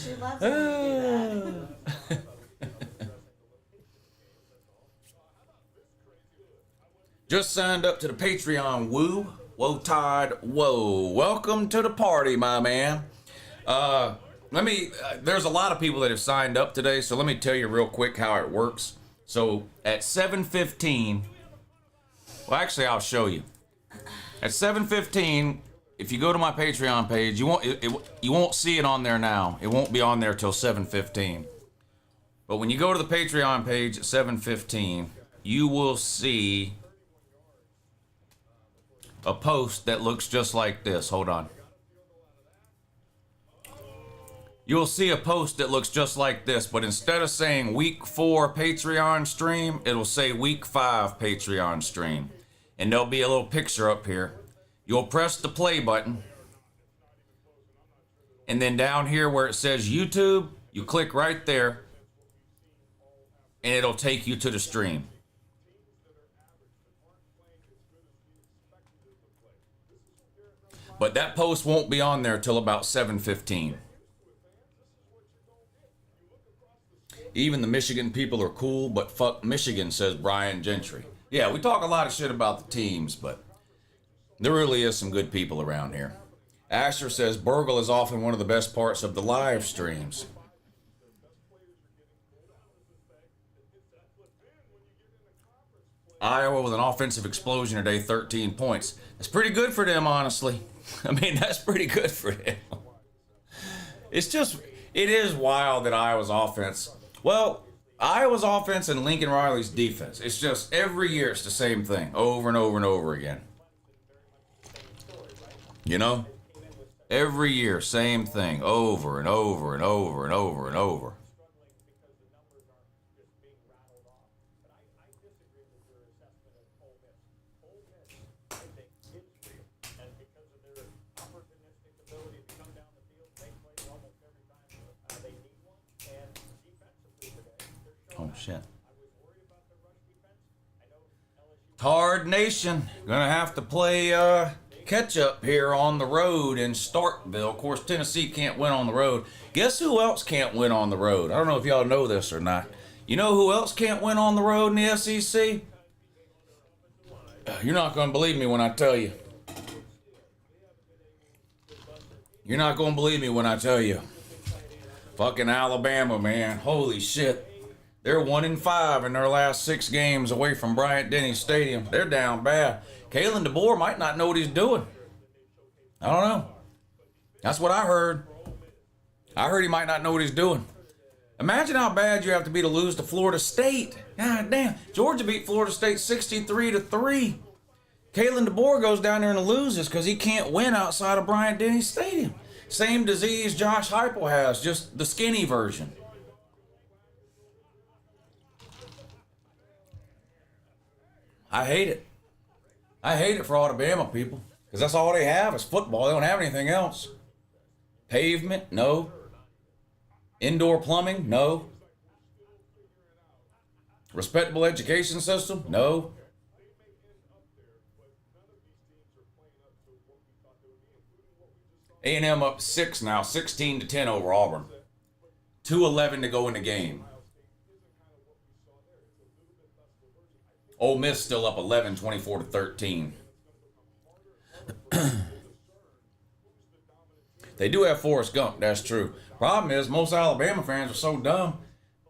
Speaker 2: She loves when you do that.
Speaker 1: Just signed up to the Patreon, woo. Whoa, Todd, whoa. Welcome to the party, my man. There's a lot of people that have signed up today, so let me tell you real quick how it works. So at 7:15, well, actually, I'll show you. At 7:15, if you go to my Patreon page, you won't see it on there now. It won't be on there till 7:15. But when you go to the Patreon page at 7:15, you will see a post that looks just like this. Hold on. You'll see a post that looks just like this, but instead of saying week 4 Patreon stream, it'll say week 5 Patreon stream. And there'll be a little picture up here. You'll press the play button. And then down here where it says YouTube, you click right there. And it'll take you to the stream. But that post won't be on there till about 7:15. Even the Michigan people are cool, but fuck Michigan, says Brian Gentry. Yeah, we talk a lot of shit about the teams, but there really is some good people around here. Asher says Burgle is often one of the best parts of the live streams. Iowa with an offensive explosion today, 13 points. That's pretty good for them, honestly. I mean, that's pretty good for them. It is wild that Iowa's offense. Well, Iowa's offense and Lincoln Riley's defense. It's just every year it's the same thing, over and over and over again. You know? Every year, same thing, over and over and over and over and over. Oh, shit. Tard Nation, gonna have to play catch up here on the road in Starkville. Of course, Tennessee can't win on the road. Guess who else can't win on the road? I don't know if y'all know this or not. You know who else can't win on the road in the SEC? You're not gonna believe me when I tell you. You're not gonna believe me when I tell you. Fucking Alabama, man. Holy shit. They're 1-5 in their last 6 games away from Bryant-Denny Stadium. They're down bad. Kalen DeBoer might not know what he's doing. I don't know. That's what I heard. I heard he might not know what he's doing. Imagine how bad you have to be to lose to Florida State. God damn. Georgia beat Florida State 63-3. Kalen DeBoer goes down there and loses because he can't win outside of Bryant-Denny Stadium. Same disease Josh Heupel has, just the skinny version. I hate it. I hate it for Alabama people. Because that's all they have is football. They don't have anything else. Pavement? No. Indoor plumbing? No. Respectable education system? No. A&M up 6 now, 16-10 over Auburn. 2:11 to go in the game. Ole Miss still up 11, 24-13. They do have Forrest Gump, that's true. Problem is, most Alabama fans are so dumb,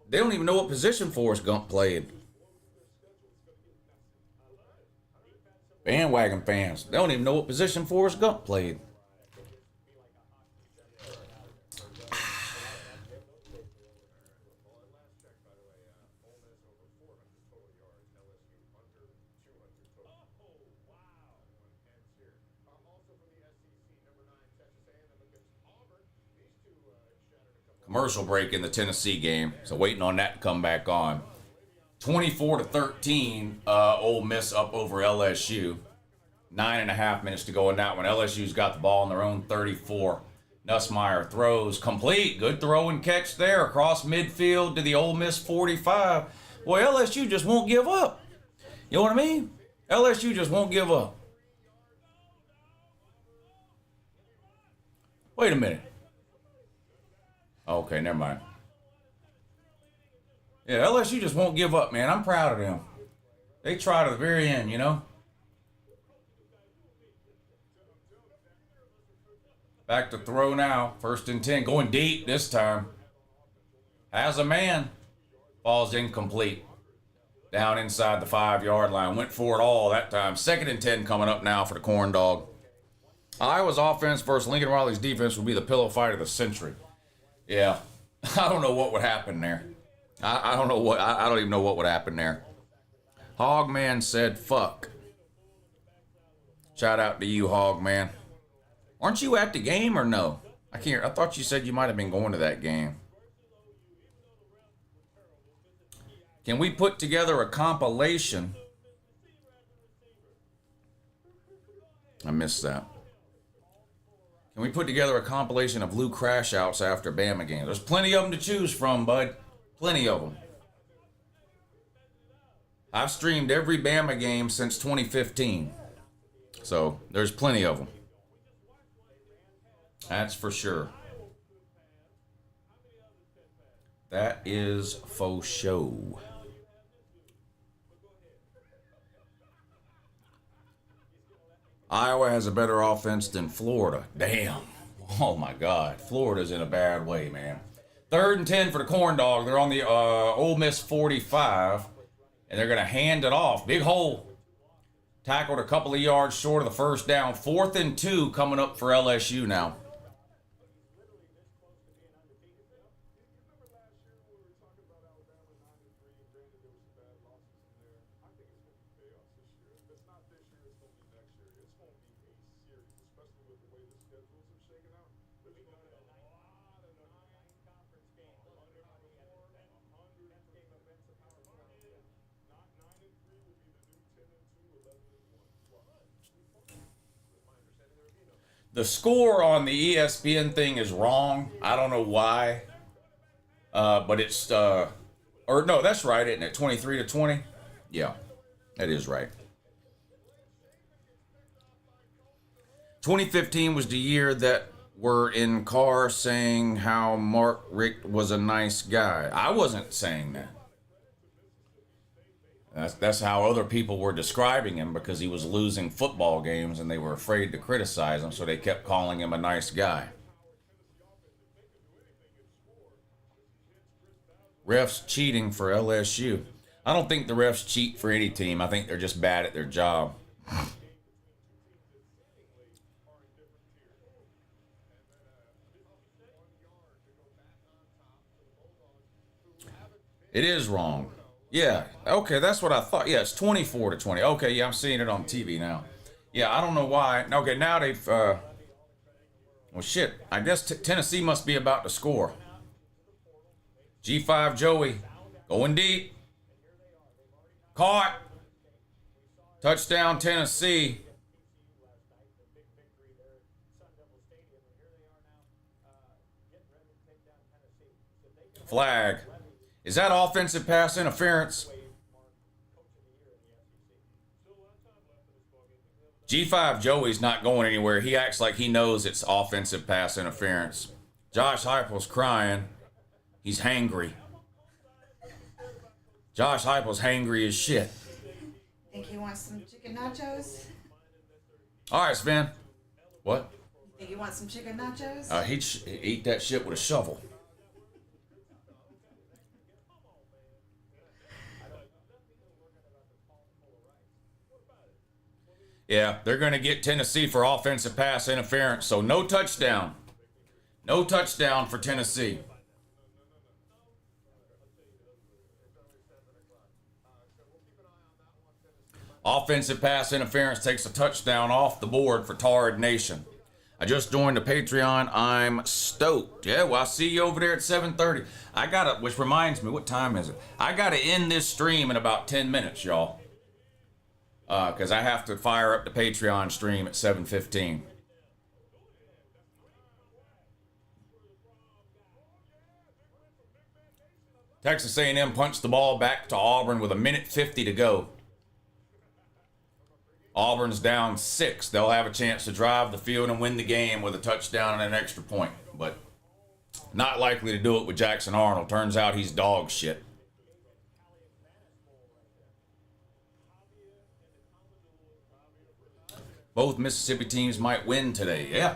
Speaker 1: they don't even know what position Forrest Gump played. Bandwagon fans, they don't even know what position Forrest Gump played. Commercial break in the Tennessee game, so waiting on that to come back on. 24-13, Ole Miss up over LSU. 9.5 minutes to go in that one. LSU's got the ball on their own 34. Nussmeier throws complete. Good throw and catch there across midfield to the Ole Miss 45. Boy, LSU just won't give up. You know what I mean? LSU just won't give up. Wait a minute. Okay, never mind. Yeah, LSU just won't give up, man. I'm proud of them. They try to the very end, you know? Back to throw now. 1st and 10. Going deep this time. Has a man. Ball's incomplete. Down inside the 5-yard line. Went for it all that time. 2nd and 10 coming up now for the Corn Dog. Iowa's offense versus Lincoln Riley's defense will be the pillow fight of the century. Yeah, I don't know what would happen there. I don't know what. I don't even know what would happen there. Hogman said, "Fuck." Shout out to you, Hogman. Aren't you at the game or no? I can't. I thought you said you might have been going to that game. Can we put together a compilation? I missed that. Can we put together a compilation of Lou crash outs after Bama games? There's plenty of them to choose from, bud. Plenty of them. I've streamed every Bama game since 2015. So, there's plenty of them. That's for sure. That is faux show. Iowa has a better offense than Florida. Damn. Oh, my God. Florida's in a bad way, man. 3rd and 10 for the Corn Dog. They're on the Ole Miss 45, and they're going to hand it off. Big hole. Tackled a couple of yards short of the first down. 4th and 2 coming up for LSU now. The score on the ESPN thing is wrong. I don't know why. But it's, or no, that's right, isn't it? 23-20? Yeah, that is right. 2015 was the year that we're in car saying how Mark Richt was a nice guy. I wasn't saying that. That's how other people were describing him, because he was losing football games and they were afraid to criticize him, so they kept calling him a nice guy. Refs cheating for LSU. I don't think the refs cheat for any team. I think they're just bad at their job. It is wrong. Yeah, okay, that's what I thought. Yeah, it's 24-20. Okay, yeah, I'm seeing it on TV now. Yeah, I don't know why. Okay, now they've, well, shit. I guess Tennessee must be about to score. G5 Joey going deep. Caught. Touchdown, Tennessee. Flag. Is that offensive pass interference? G5 Joey's not going anywhere. He acts like he knows it's offensive pass interference. Josh Heupel's crying. He's hangry. Josh Heupel's hangry as shit.
Speaker 2: Think he wants some chicken nachos?
Speaker 1: All right, Sven. What?
Speaker 2: You think he wants some chicken nachos?
Speaker 1: He'd eat that shit with a shovel. Yeah, they're going to get Tennessee for offensive pass interference, so no touchdown. No touchdown for Tennessee. Offensive pass interference takes a touchdown off the board for Tard Nation. I just joined the Patreon. I'm stoked. Yeah, well, I'll see you over there at 7:30. I gotta, which reminds me, what time is it? I gotta end this stream in about 10 minutes, y'all. Because I have to fire up the Patreon stream at 7:15. Texas A&M punched the ball back to Auburn with 1:50 to go. Auburn's down 6. They'll have a chance to drive the field and win the game with a touchdown and an extra point, but not likely to do it with Jackson Arnold. Turns out he's dog shit. Both Mississippi teams might win today. Yeah.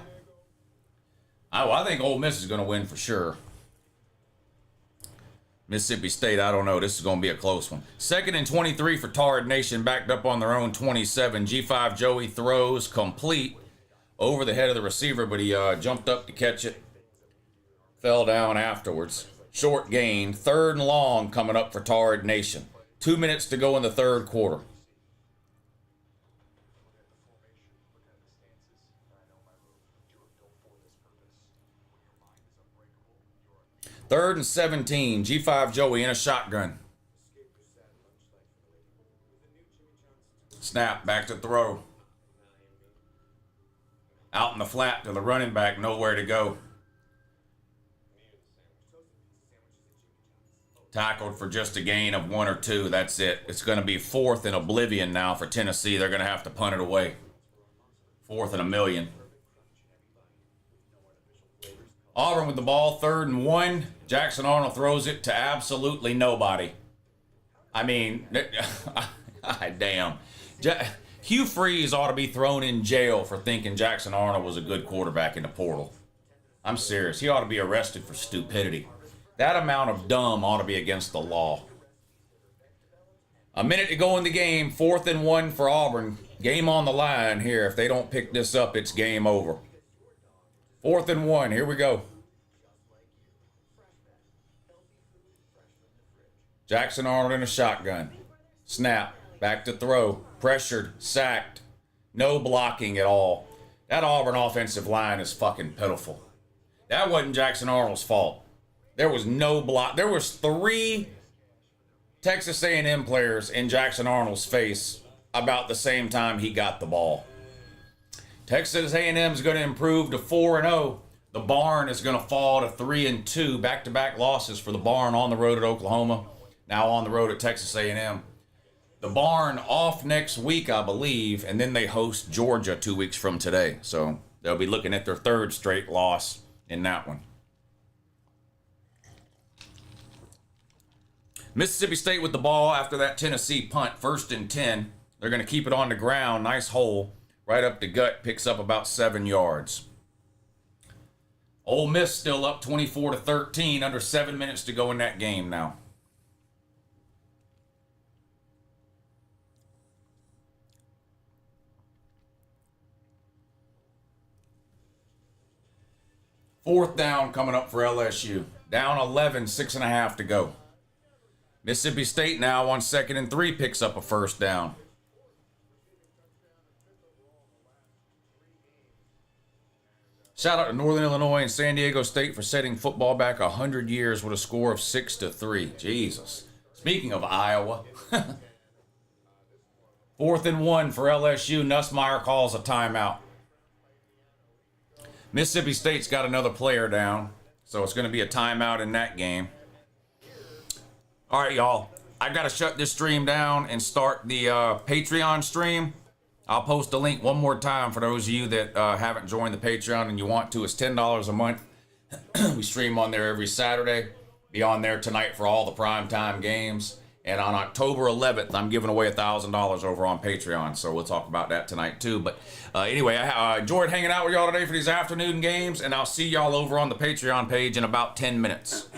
Speaker 1: I think Ole Miss is going to win for sure. Mississippi State, I don't know. This is going to be a close one. 2nd and 23 for Tard Nation, backed up on their own 27. G5 Joey throws complete over the head of the receiver, but he jumped up to catch it. Fell down afterwards. Short gain. 3rd and long coming up for Tard Nation. 2 minutes to go in the 3rd quarter. Third and 17. G5 Joey in a shotgun. Snap. Back to throw. Out in the flat to the running back. Nowhere to go. Tackled for just a gain of 1 or 2. That's it. It's going to be 4th in oblivion now for Tennessee. They're going to have to punt it away. 4th in a million. Auburn with the ball, 3rd and 1. Jackson Arnold throws it to absolutely nobody. I mean, damn. Hugh Freeze ought to be thrown in jail for thinking Jackson Arnold was a good quarterback in the portal. I'm serious. He ought to be arrested for stupidity. That amount of dumb ought to be against the law. A minute to go in the game. 4th and 1 for Auburn. Game on the line here. If they don't pick this up, it's game over. 4th and 1. Here we go. Jackson Arnold in a shotgun. Snap. Back to throw. Pressured. Sacked. No blocking at all. That Auburn offensive line is fucking pitiful. That wasn't Jackson Arnold's fault. There was no block. There was 3 Texas A&M players in Jackson Arnold's face about the same time he got the ball. Texas A&M is going to improve to 4-0. The Barn is going to fall to 3-2. Back-to-back losses for the Barn on the road at Oklahoma. Now on the road at Texas A&M. The Barn off next week, I believe, and then they host Georgia 2 weeks from today. So they'll be looking at their 3rd straight loss in that one. Mississippi State with the ball after that Tennessee punt. 1st and 10. They're going to keep it on the ground. Nice hole. Right up the gut. Picks up about 7 yards. Ole Miss still up 24-13. Under 7 minutes to go in that game now. Fourth down coming up for LSU. Down 11, 6.5 to go. Mississippi State now on 2nd and 3 picks up a 1st down. Shout out to Northern Illinois and San Diego State for setting football back 100 years with a score of 6-3. Jesus. Speaking of Iowa. 4th and 1 for LSU. Nussmeier calls a timeout. Mississippi State's got another player down, so it's going to be a timeout in that game. All right, y'all. I got to shut this stream down and start the Patreon stream. I'll post a link one more time for those of you that haven't joined the Patreon and you want to. It's $10 a month. We stream on there every Saturday. Be on there tonight for all the primetime games. And on October 11th, I'm giving away $1,000 over on Patreon. So we'll talk about that tonight too. But anyway, I enjoyed hanging out with y'all today for these afternoon games. And I'll see y'all over on the Patreon page in about 10 minutes.